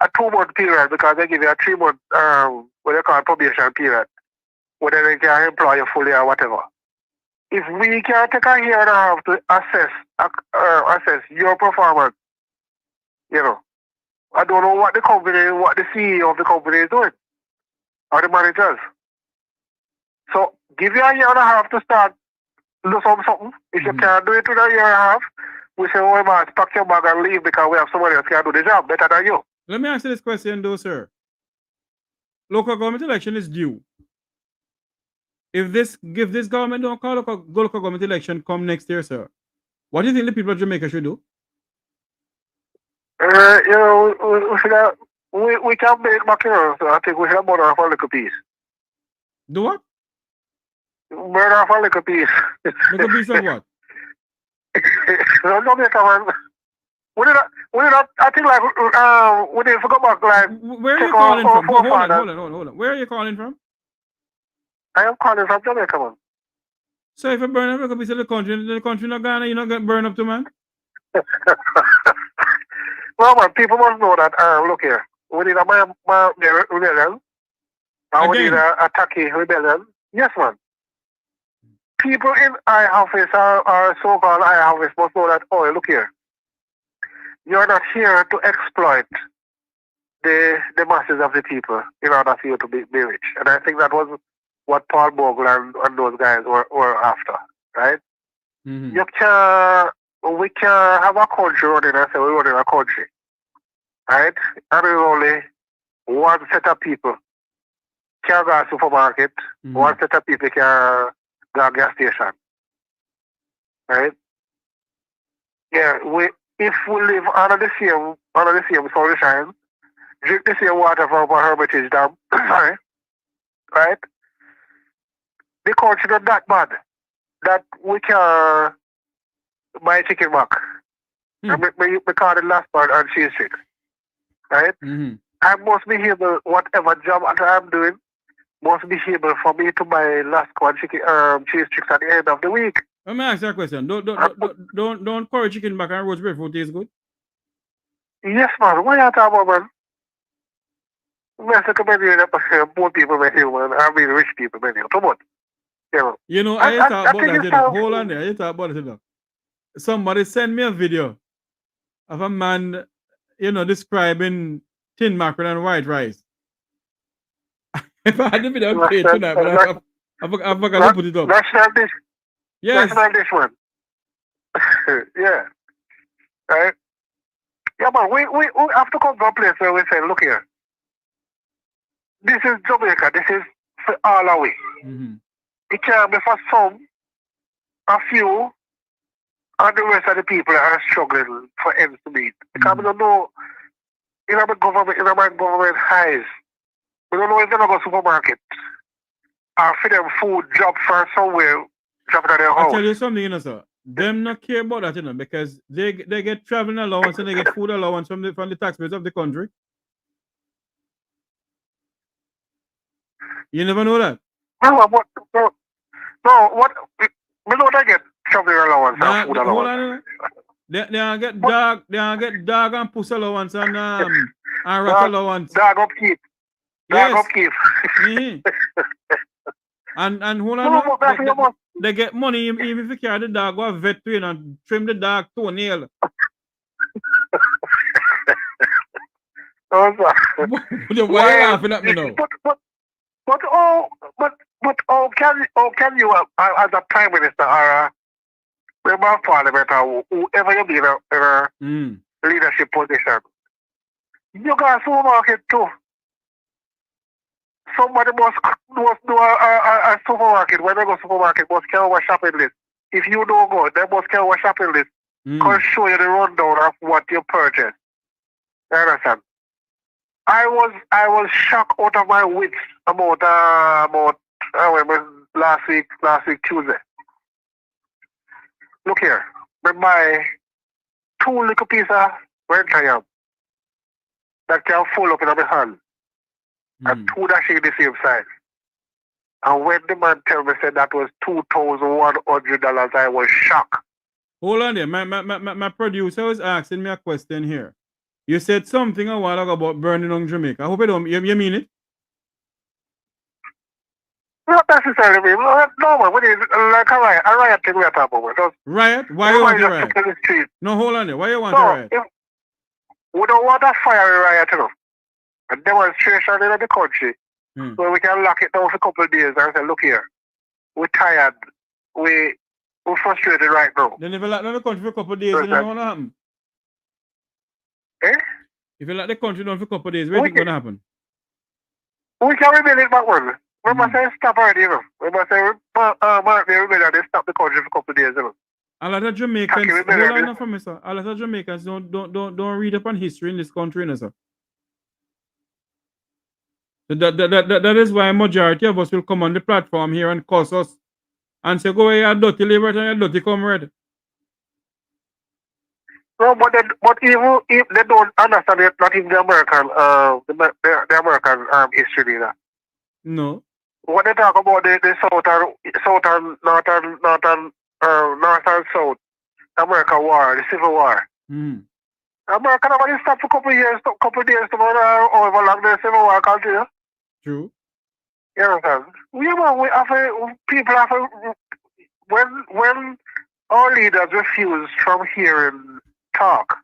a 2-month period because they give you a 3-month what they call probation period, whether they can employ you fully or whatever. If we can take a year and a half to assess your performance, you know, I don't know what the CEO of the company is doing, or the managers. So give you a year and a half to start do something. If you can't do it in a year and a half, we say, oh man, pack your bag and leave because we have somebody else can do the job better than you. Let me ask you this question though, sir. Local government election is due. If this government don't call local government election come next year, sir, what do you think the people of Jamaica should do? You know, we can make macaroni, so I think we should burn off a little piece. Do what? Burn off a little piece. Little piece of what? Jamaica, man. We did not, I think like, we didn't forget about like... Where are you calling from? Hold on. Where are you calling from? I am calling from Jamaica, man. So if you burn up a piece of the country not Ghana, you not get burned up to, man? Well, man, people must know that, look here, we need a rebellion, and we need a Taki rebellion. Yes, man. People in high office or so-called high office must know that, oh, look here, you're not here to exploit the masses of the people in order for you to be rich. And I think that was what Paul Bogle and those guys were after, right? You we can have a country running and say we're running a country, right? And there's only one set of people can go to the supermarket, one set of people can go to gas station, right? Yeah, if we live under the same sunshine, drink the same water from a Hermitage Dam, right? The country not that bad that we can buy chicken back. And we call it last part on cheese sticks, right? I must be able, whatever job I'm doing, must be able for me to buy last one chicken cheese sticks at the end of the week. Let me ask you a question. Don't curry chicken back and roast breadfruit taste good? Yes, man. What are you talking about, man? I recommend poor people menu, man. I mean rich people menu. Come on. You know, I thought about that. Hold on there. I thought about it. Somebody sent me a video of a man, you know, describing tin mackerel and white rice. If I had the video on page tonight, but I forgot to put it up. National dish. Yes. National dish, man. Yeah. Right? Yeah, but we have to come to a place where we say, look here. This is Jamaica. This is for all away. It can be for some, a few, and the rest of the people are struggling for ends to meet. Because we don't know, in our government highs, we don't know if they're going to go supermarket or for them food, job for somewhere, job at their house. I'll tell you something, you know, sir. Them not care about that, you know, because they get traveling allowance and they get food allowance from the taxpayers of the country. You never know that? No, what? We don't get traveling allowance and food allowance. They get dog and puss allowance and rat allowance. Dog upkeep. Yes. Dog upkeep. And hold on, they get money even if you carry the dog go a vet to and trim the dog toenail. Why are you laughing at me now? But can you as a prime minister or member of parliament or whoever you be in a leadership position, you got a supermarket too. Somebody must do a a supermarket, when they go supermarket, must carry a shopping list. If you don't go, they must carry a shopping list. Can show you the rundown of what you purchased. You understand? I was shocked out of my wits about last week Tuesday. Look here, we buy 2 little pieces of rental yam that can fold up in my hand, and 2 that shake the same size. And when the man tell me said that was $2,100, I was shocked. Hold on there. My producer was asking me a question here. You said something a while ago about burning on Jamaica. I hope you mean it? Not necessarily mean. No, man. When it's like a riot thing we are talking about. Just, riot? Why you want a riot? The street. No, hold on there. Why you want a riot? We don't want a fiery riot, you know. A demonstration in the country where we can lock it down for a couple of days and say, look here, we're tired. We're frustrated right now. Then if you lock down the country for a couple of days, then you know what happen? Eh? If you lock the country down for a couple of days, what do you think going to happen? We can rebuild it back one. We must say stop already, you know. We must say, they stop the country for a couple of days, you know. A lot of Jamaicans, hold on for me, sir. A lot of Jamaicans don't read up on history in this country, you know, sir. That is why a majority of us will come on the platform here and cuss us and say, go away, you're dirty liberal and you're dirty comrade. No, but even if they don't understand it, not even the American history either. No. What they talk about the north and south American war, the Civil War. America nobody stopped for a couple of years, couple of days to overlong the Civil War continue. True. You understand? People have to, when our leaders refuse from hearing talk,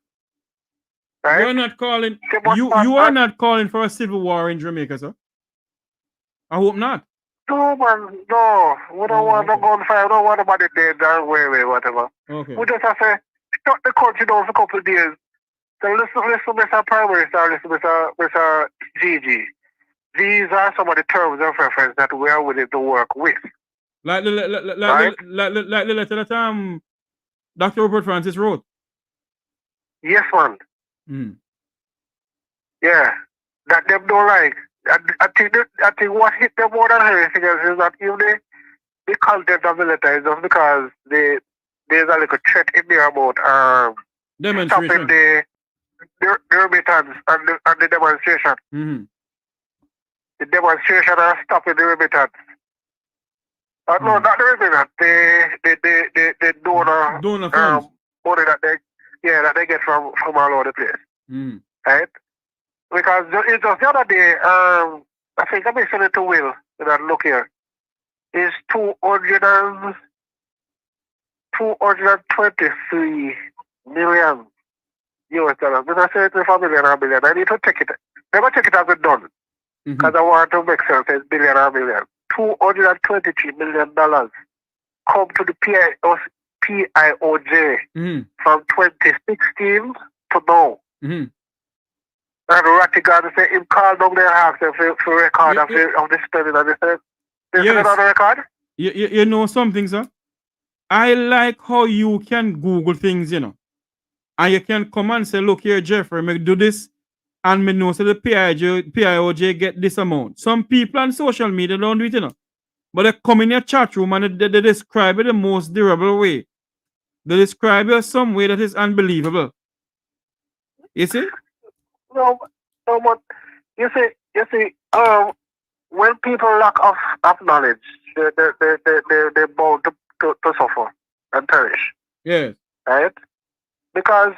right? You're not calling. You are not calling for a civil war in Jamaica, sir. I hope not. No, man, no. We don't want no gunfire. We don't want nobody dead or whatever. Okay. We just have to shut the country down for a couple of days. So listen, Mr. Prime Minister, listen, Mr. Gigi. These are some of the terms of reference that we are willing to work with. Like the letter that Dr. Robert Francis wrote. Yes, man. Yeah, that them don't like. I think what hit them more than anything else is that even the content of the letter is just because there's a little threat in there about stopping the remittance and the demonstration. The demonstration are stopping the remittance. No, not the remittance. The donor funds. Money that they get from all over the place. Right? Because it's just the other day, I think I mentioned it to Will, that look here, is 223 million US dollars. But I say it's a million or billion. I need to check it. Never check it as it's done. Because I want to make sense, it's billion or million. $223 million come to the PIOJ from 2016 to now. And Rattigan said him called down there and asked them for record of the spending, and they said, "Is it on the record?" You know something, sir? I like how you can Google things, you know. And you can come and say, look here, Jeffrey, me do this, and me know so the PIOJ get this amount. Some people on social media don't do it, you know. But they come in your chat room and they describe it the most durable way. They describe it some way that is unbelievable. You see? No, but you see, when people lack of knowledge, they're bound to suffer and perish. Yes. Right? Because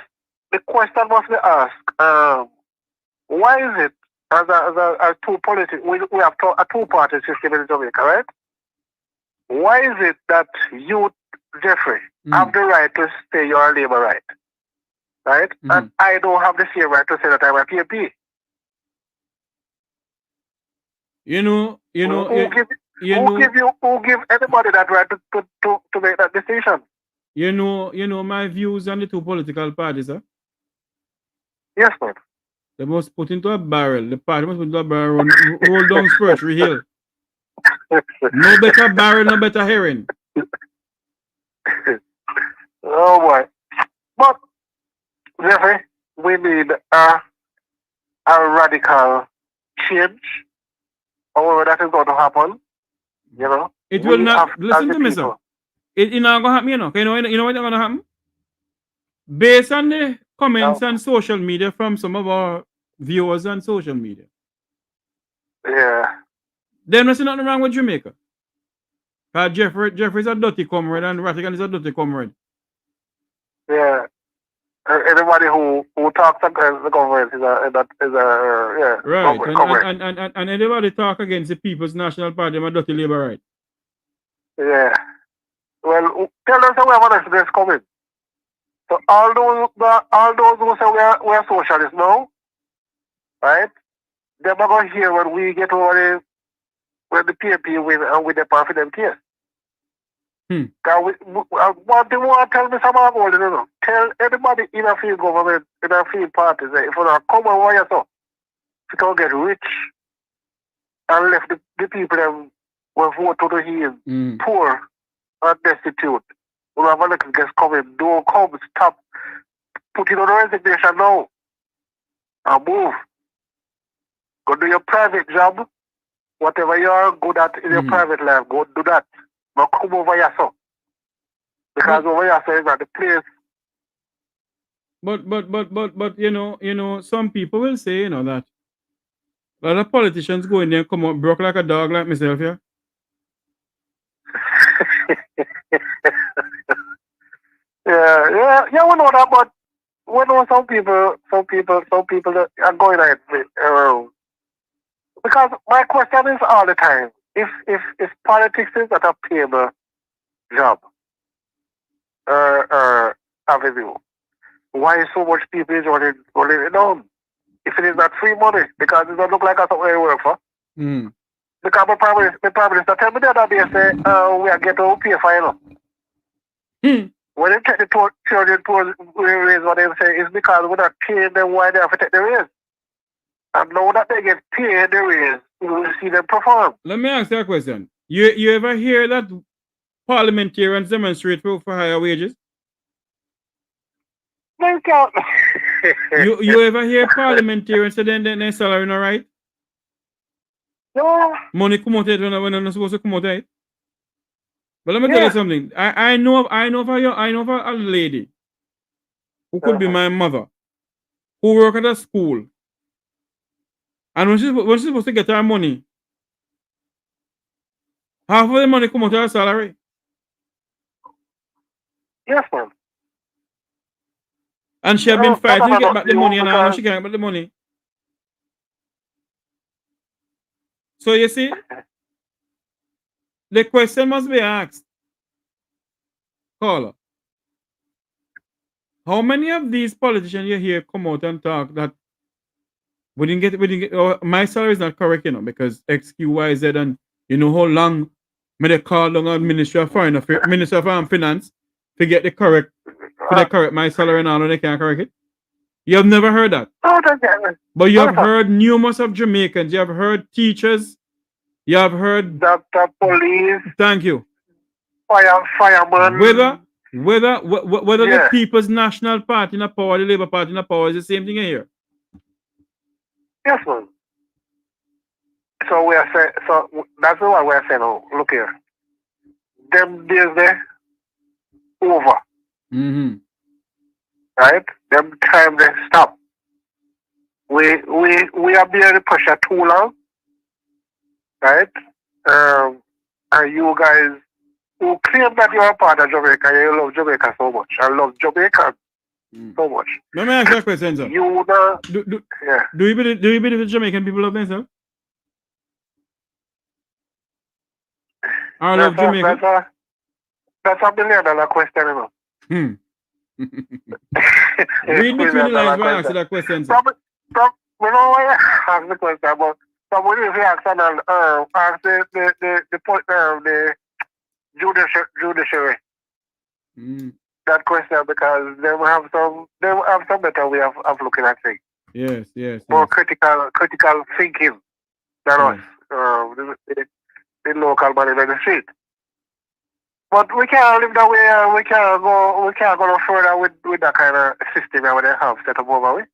the question must be asked, why is it as a we have a two-party system in Jamaica, right? Why is it that you, Jeffrey, have the right to say you're a labor right? Right? And I don't have the same right to say that I'm a PMP. Who give anybody that right to make that decision? You know my views on the two political parties, huh? Yes, man. They must put into a barrel. The party must put into a barrel, roll down Spurtree Hill. No better barrel, no better herring. Oh boy. But Jeffrey, we need a radical change. However, that is going to happen. You know, It will not. as Listen the to me, sir. people. It not gonna happen, you know. You know what's gonna happen? Based on the comments on social media from some of our viewers on social media, Yeah. there's nothing wrong with Jamaica. Jeffrey's a dirty comrade and Ratigan is a dirty comrade. Yeah. Anybody who talks against the government is a yeah. Right. Comrade. And anybody talk against the People's National Party, my dirty labor right. Yeah. Well, tell us how we have an this coming. So all those who say we are socialists now, right? They're not going to hear when we get over when the PNP win and with the power for them case. What they want to tell me some of all, you know. Tell anybody in a field government, in a field parties, if you not come over here, so you can get rich and left the people them will vote to the heel, poor and destitute. We have a little guest coming. Don't come, stop. Put it on the resignation now and move. Go do your private job. Whatever you are good at in your private life, go do that. But come over here, so. Because over here, so is at the place. But you know, some people will say, you know, that a lot of politicians go in there and come out broke like a dog like myself, yeah. yeah, we know that, but we know some people that are going ahead with because my question is all the time, if politics is not a payable job or avenue, why so much people is running it down? If it is not free money, because it doesn't look like that's what we work for. Because the prime minister tell me the other day, say, we are getting to pay for, you know. When they take the children to raise what they say, it's because we're not paying them why they have to take the raise. And now that they get paid the raise, we will see them perform. Let me ask you a question. You ever hear that parliamentarians demonstrate for higher wages? you ever hear parliamentarians say then their salary not right? No. Money come out when they're not supposed to come out, right? But let me tell you something. I know of a lady who could be my mother, who work at a school. And when she's supposed to get her money, half of the money come out of her salary. Yes, man. And she have been fighting to get back the money, and I know she can't get back the money. So you see, the question must be asked. Caller, how many of these politicians you hear come out and talk that we didn't get my salary is not correct, you know, because X, Q, Y, Z, and you know how long they call down on Ministry of Foreign Affairs, Minister of Finance to get the correct my salary and all, and they can't correct it. You have never heard that. But you have heard numerous of Jamaicans, you have heard teachers, you have heard Doctor, police. Thank you. Fireman. Whether the People's National Party in a power, the Labour Party in a power, is the same thing here. Yes, man. So we are saying, so that's what we are saying. Oh, look here, them days there over. Right? Them time they stop. We are being pressure too long. Right? And you guys who claim that you are part of Jamaica, you love Jamaica so much. I love Jamaica so much. Let me ask you a question, sir. You know, do you believe the Jamaican people love themselves? I love Jamaica. That's $1 million question, you know. Read between the lines when I answer that question, sir. We know why I ask the question, but somebody if you ask the judiciary that question, because they will have some better way of looking at things. Yes. More critical thinking than us. the local body in the street. But we can't live that way, and we can't go no further with that kind of system that they have set up over with.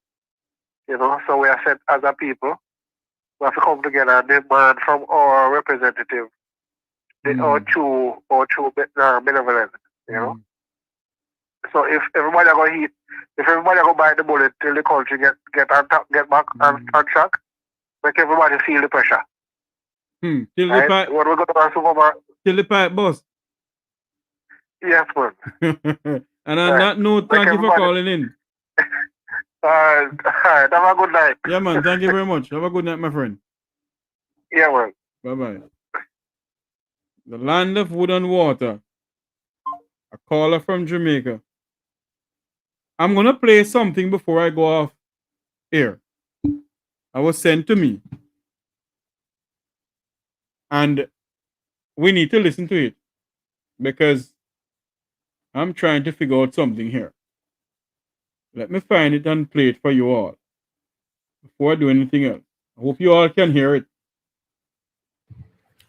You know, so we are set as a people. We have to come together and demand from our representative our true benevolence, you know. So if everybody are going to eat, if everybody are going to bite the bullet till the country get back on track, make everybody feel the pressure. Till right? the pipe, When we go to our supermarket, till the pipe bust. yes, man. And on that note, thank you for calling in. All right. Have a good night. Yeah, man. Thank you very much. Have a good night, my friend. Yeah, man. Bye-bye. The land of wood and water. A caller from Jamaica. I'm going to play something before I go off air. I was sent to me. And we need to listen to it. Because I'm trying to figure out something here. Let me find it and play it for you all. Before I do anything else. I hope you all can hear it.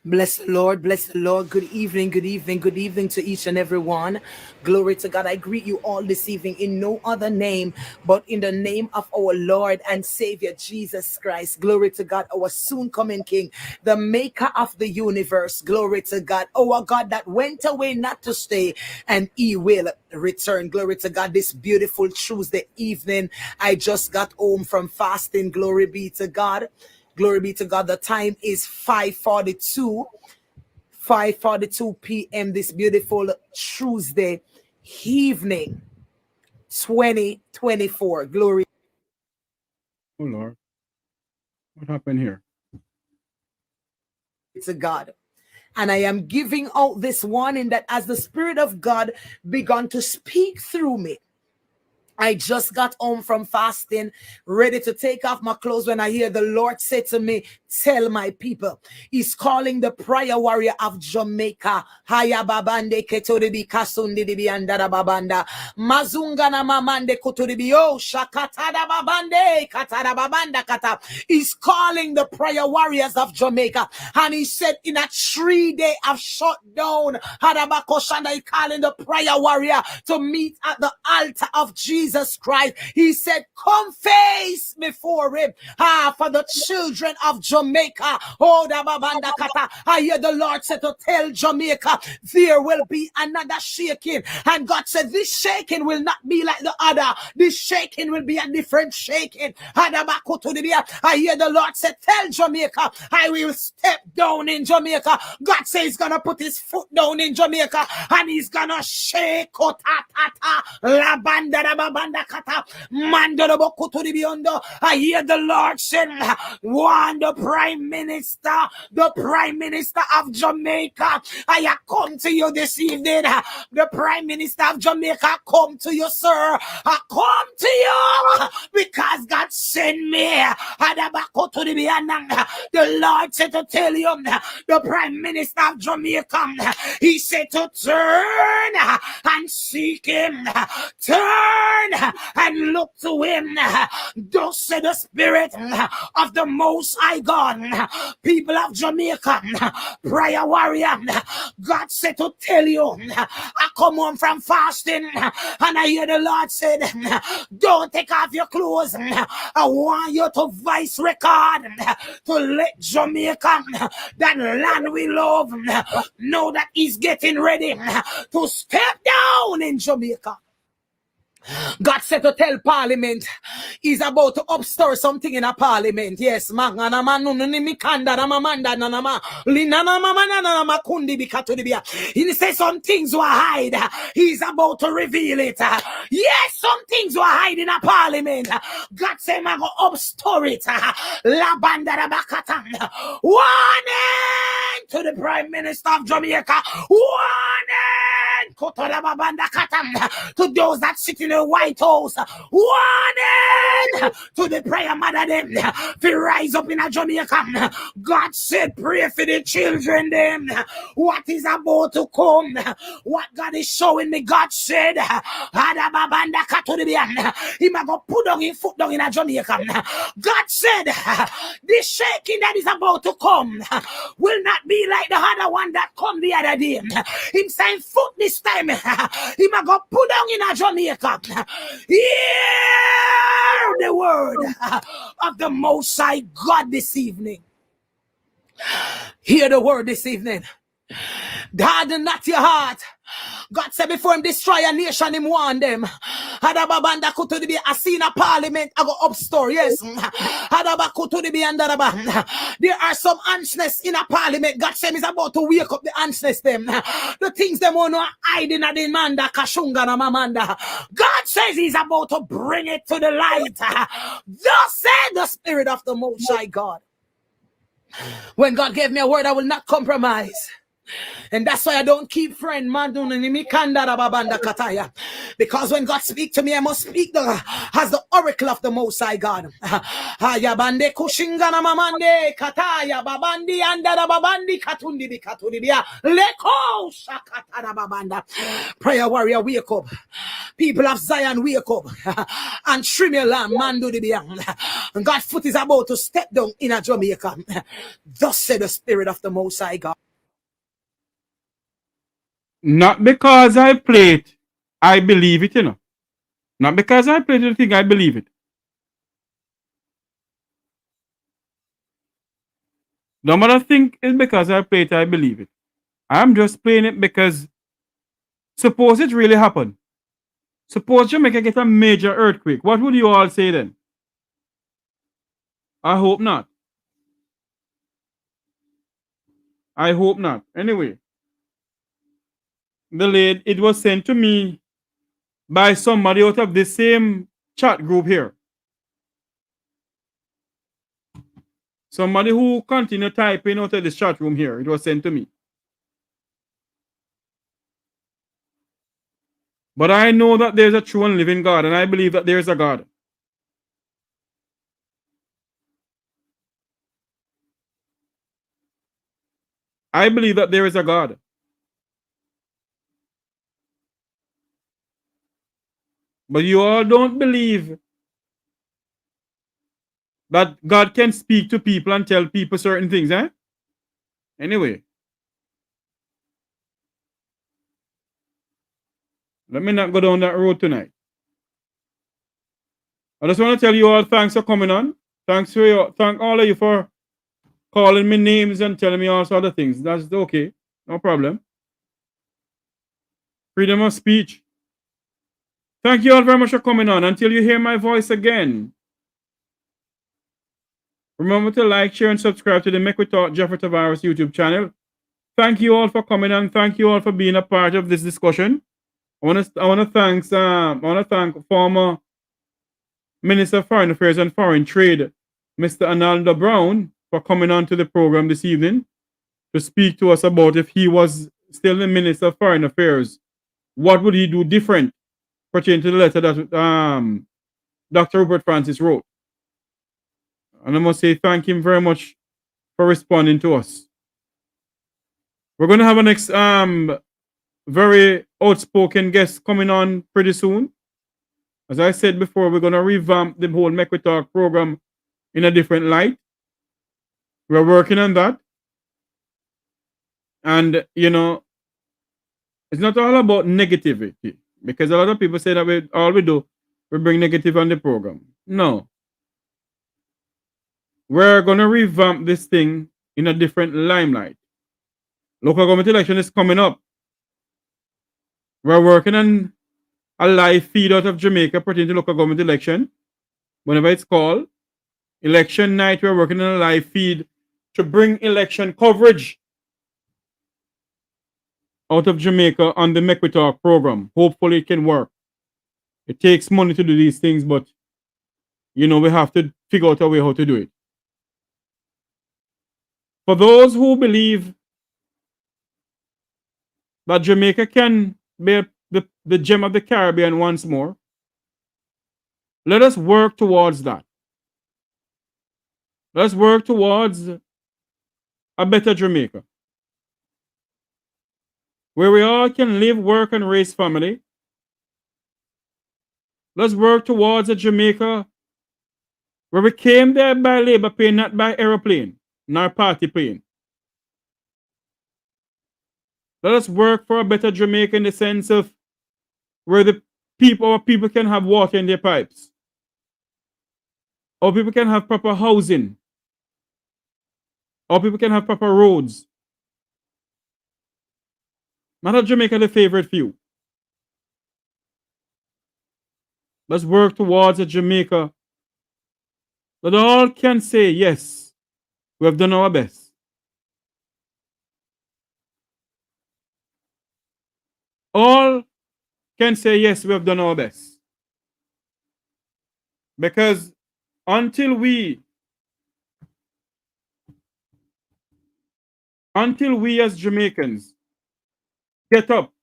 Bless the Lord, bless the Lord. Good evening, good evening, good evening to each and every one. Glory to God. I greet you all this evening in no other name but in the name of our Lord and Savior Jesus Christ. Glory to God, our soon coming King, the maker of the universe. Glory to God, our God that went away not to stay, and he will return. Glory to God. This beautiful Tuesday evening, I just got home from fasting. Glory be to God. Glory be to God. The time is 5:42 p.m. this beautiful Tuesday evening, 2024. Glory Oh, Lord. What happened here? to God. And I am giving out this warning that as the Spirit of God began to speak through me, I just got home from fasting, ready to take off my clothes when I hear the Lord say to me, tell my people. He's calling the prayer warrior of Jamaica. Haya babande ketoribi kasundi dibi andara babanda. Mazungana mamande kotoribi o shakatada babande katada babanda kata. He's calling the prayer warriors of Jamaica. And he said in a 3-day of shutdown, Hadabakoshanda, he's calling the prayer warrior to meet at the altar of Jesus Christ. He said, come face before him. For the children of Jamaica. Oh, I hear the Lord said to tell Jamaica, there will be another shaking. And God said, this shaking will not be like the other. This shaking will be a different shaking. I hear the Lord said, tell Jamaica, I will step down in Jamaica. God says he's gonna put his foot down in Jamaica and he's gonna shake. I hear the Lord said, one, the Prime Minister of Jamaica, I have come to you this evening. The Prime Minister of Jamaica, come to you, sir. I come to you because God sent me. The Lord said to tell you, the Prime Minister of Jamaica, he said to turn and seek him. Turn and look to him. Thus said the Spirit of the Most High God. People of Jamaica, prayer warrior, God said to tell you, I come home from fasting and I hear the Lord said, don't take off your clothes. I want you to voice record to let Jamaica, that land we love, know that he's getting ready to step down in Jamaica. God said to tell Parliament he's about to upstir something in a Parliament. Yes, he says some things were hide. He's about to reveal it. Yes, some things were hide in a Parliament. God said I'm going to upstir it. Warning to the Prime Minister of Jamaica. Warning To those that sit in the White House, warning to the prayer mother them to rise up in a Jamaica. God said, pray for the children them. What is about to come? What God is showing me, God said, he might go put down his foot down in a Jamaica. God said, this shaking that is about to come will not be like the other one that come the other day. Him saying foot this time, he might go put down in a Jamaica. Hear the word of the Most High God this evening. Hear the word this evening. Harden not your heart. God said before him destroy a nation, him warn them. Hadababanda kutu be a seen a parliament, I go up store, yes. Hadabakutu be andaraba. There are some anxiousness in a parliament. God said he's about to wake up the anxiousness them. The things them want to hide in a demanda, kashunga na mamanda. God says he's about to bring it to the light. Thus said the Spirit of the Most High God. When God gave me a word, I will not compromise. And that's why I don't keep friend man. Because when God speaks to me, I must speak as the oracle of the Most High God. Prayer warrior, wake up. People of Zion, wake up. And trim your lamb, man do the beyond. And God's foot is about to step down in a Jamaica. Thus said the Spirit of the Most High God. Not because I play it, I believe it, you know. Not because I play the thing, I believe it. No matter think it's because I play it, I believe it. I'm just playing it because suppose it really happened. Suppose Jamaica get a major earthquake. What would you all say then? I hope not. I hope not. Anyway, it was sent to me by somebody out of the same chat group here. Somebody who continue typing out of this chat room here. It was sent to me. But I know that there's a true and living God, and I believe that there's a God. I believe that there is a God. But you all don't believe that God can speak to people and tell people certain things, eh? Anyway. Let me not go down that road tonight. I just want to tell you all thanks for coming on. Thank all of you for calling me names and telling me all sorts of things. That's okay. No problem. Freedom of speech. Thank you all very much for coming on. Until you hear my voice again, remember to like, share, and subscribe to the Make We Talk Jeffrey Tavares YouTube channel. Thank you all for coming on. Thank you all for being a part of this discussion. I want to thank former Minister of Foreign Affairs and Foreign Trade, Mr. Arnaldo Brown, for coming on to the program this evening to speak to us about if he was still the Minister of Foreign Affairs, what would he do different pertaining to the letter that Dr. Rupert Francis wrote. And I must say thank him very much for responding to us. We're going to have a next very outspoken guest coming on pretty soon. As I said before, we're going to revamp the whole Make We Talk program in a different light. We're working on that. And, you know, it's not all about negativity. Because a lot of people say that all we do, we bring negative on the program. No. We're going to revamp this thing in a different limelight. Local government election is coming up. We're working on a live feed out of Jamaica pertaining to local government election. Whenever it's called. Election night, we're working on a live feed to bring election coverage out of Jamaica on the Make We Talk program. Hopefully it can work. It takes money to do these things, but you know, we have to figure out a way how to do it. For those who believe that Jamaica can be the gem of the Caribbean once more. Let us work towards that. Let's work towards a better Jamaica, where we all can live, work, and raise family. Let's work towards a Jamaica where we came there by labor pain, not by aeroplane, nor party plane. Let us work for a better Jamaica in the sense of where our people can have water in their pipes. Our people can have proper housing. Our people can have proper roads. Not a Jamaica the favorite few. Let's work towards a Jamaica that all can say, yes, we have done our best. All can say, yes, we have done our best. Because until we as Jamaicans get up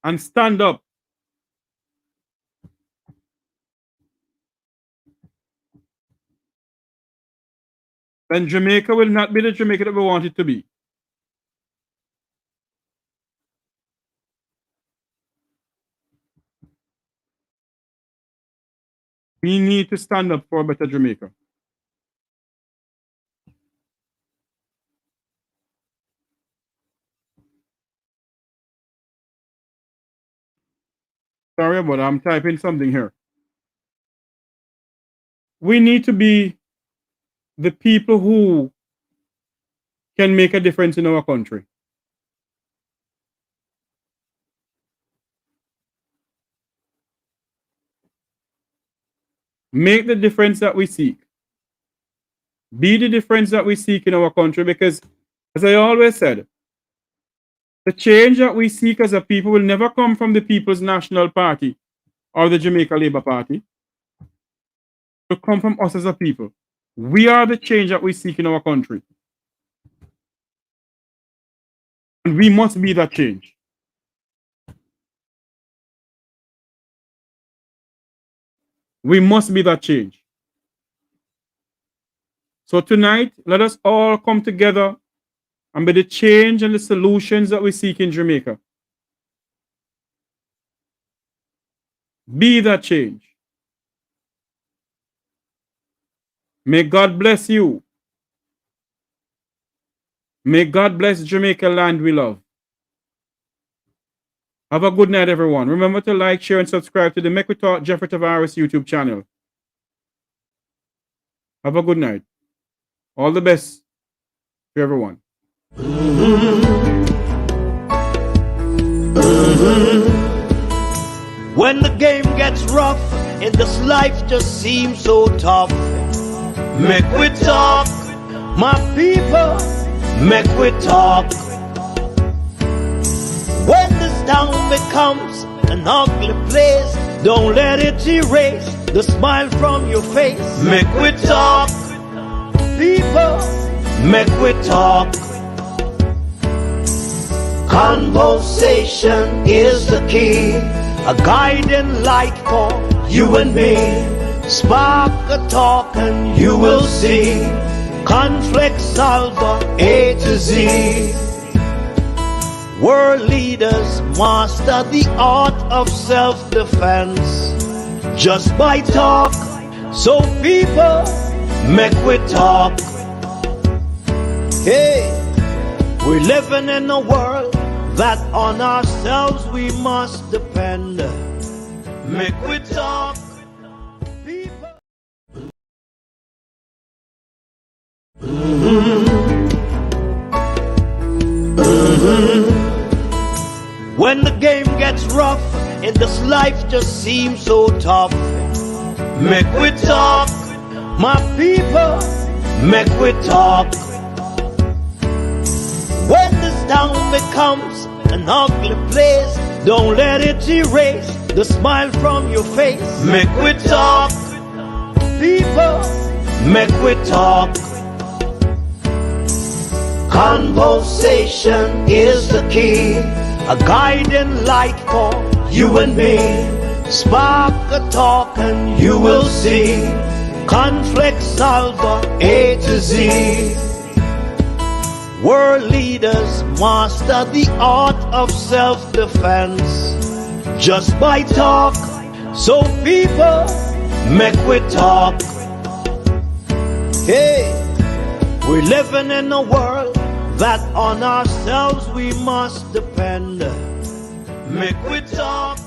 and stand up, then Jamaica will not be the Jamaica that we want it to be. We need to stand up for a better Jamaica. Sorry, but I'm typing something here. We need to be the people who can make a difference in our country. Make the difference that we seek. Be the difference that we seek in our country, because, as I always said, the change that we seek as a people will never come from the People's National Party or the Jamaica Labour Party. It will come from us as a people. We are the change that we seek in our country. And we must be that change. We must be that change. So tonight, let us all come together and be the change and the solutions that we seek in Jamaica. Be that change. May God bless you. May God bless Jamaica land we love. Have a good night, everyone. Remember to like, share, and subscribe to the Make We Talk Jeffrey Tavares YouTube channel. Have a good night. All the best to everyone. When the game gets rough and this life just seems so tough, make we talk, my people, make we talk. When this town becomes an ugly place, don't let it erase the smile from your face. Make we talk, people, make we talk. Conversation is the key, a guiding light for you and me. Spark a talk and you will see. Conflict solver A to Z. World leaders master the art of self-defense just by talk. So people, make we talk. Hey, we're living in a world that on ourselves we must depend. Make we talk. People. When the game gets rough and this life just seems so tough, make we talk, my people, make we talk. When this town becomes an ugly place, don't let it erase the smile from your face. Make we talk, people, make we talk. Conversation is the key, a guiding light for you and me. Spark a talk and you will see. Conflict solver A to Z. World leaders master the art of self-defense just by talk. So people, make we talk. Hey, we're living in a world that on ourselves we must depend. Make we talk.